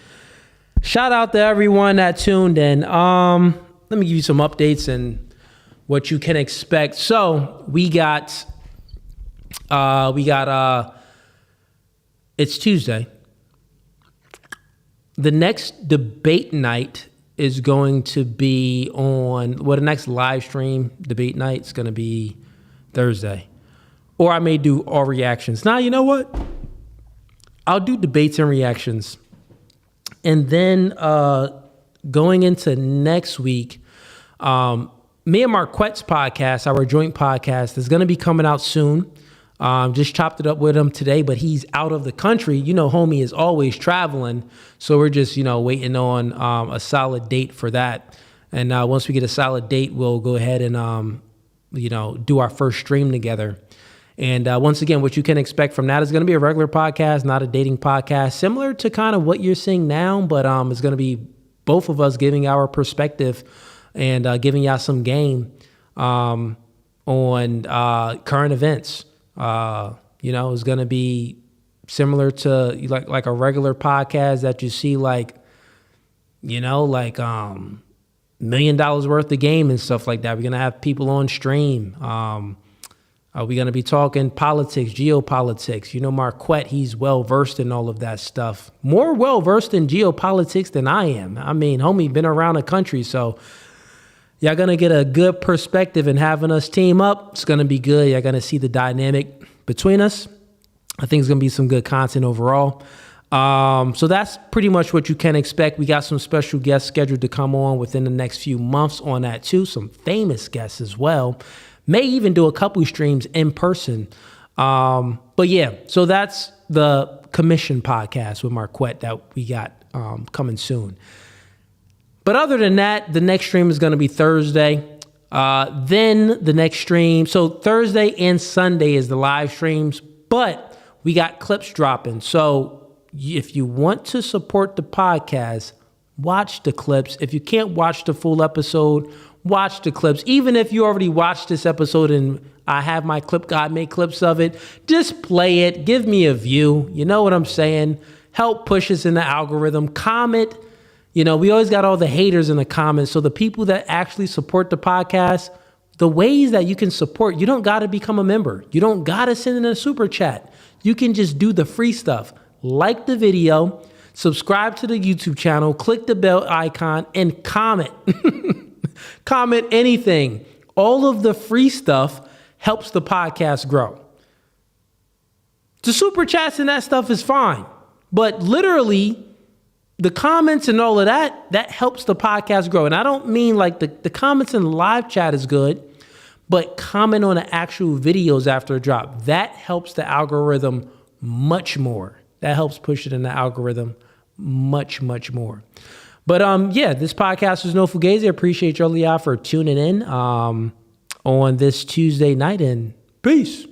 Shout out to everyone that tuned in. Let me give you some updates and what you can expect. So we got it's Tuesday. The next debate night is going to be the next live stream debate night is going to be Thursday. Or I may do all reactions. Now, you know what? I'll do debates and reactions. And then going into next week, me and Marquette's podcast, our joint podcast, is going to be coming out soon. Just chopped it up with him today, but he's out of the country. Homie is always traveling. So we're just, waiting on a solid date for that. And once we get a solid date, we'll go ahead and, do our first stream together. And once again, what you can expect from that is going to be a regular podcast, not a dating podcast, similar to kind of what you're seeing now, but it's going to be both of us giving our perspective and giving y'all some game on current events. It's going to be similar to like a regular podcast that you see $1 million worth of game and stuff like that. We're going to have people on stream. We're going to be talking politics, geopolitics. Marquette, he's well-versed in all of that stuff. More well-versed in geopolitics than I am. I mean, homie, been around the country, so Y'all going to get a good perspective, and having us team up, it's going to be good. Y'all going to see the dynamic between us. I think it's going to be some good content overall. So that's pretty much what you can expect. We got some special guests scheduled to come on within the next few months on that too. Some famous guests as well. May even do a couple streams in person. But yeah, so that's the commission podcast with Marquette that we got coming soon. But other than that, the next stream is going to be Thursday. Then the next stream. So Thursday and Sunday is the live streams, but we got clips dropping. So if you want to support the podcast, watch the clips. If you can't watch the full episode, watch the clips. Even if you already watched this episode and I have my clip guide, make clips of it, just play it. Give me a view. You know what I'm saying? Help push us in the algorithm. Comment. You know, we always got all the haters in the comments. So the people that actually support the podcast, the ways that you can support, you don't got to become a member. You don't got to send in a super chat. You can just do the free stuff. Like the video, subscribe to the YouTube channel, click the bell icon, and comment. Comment anything. All of the free stuff helps the podcast grow. The super chats and that stuff is fine. But literally, the comments and all of that helps the podcast grow. And I don't mean like the comments in the live chat is good, but comment on the actual videos after a drop. That helps the algorithm much more. That helps push it in the algorithm much, much more. But yeah, this podcast was No Fugazee. I appreciate y'all for tuning in on this Tuesday night, and peace.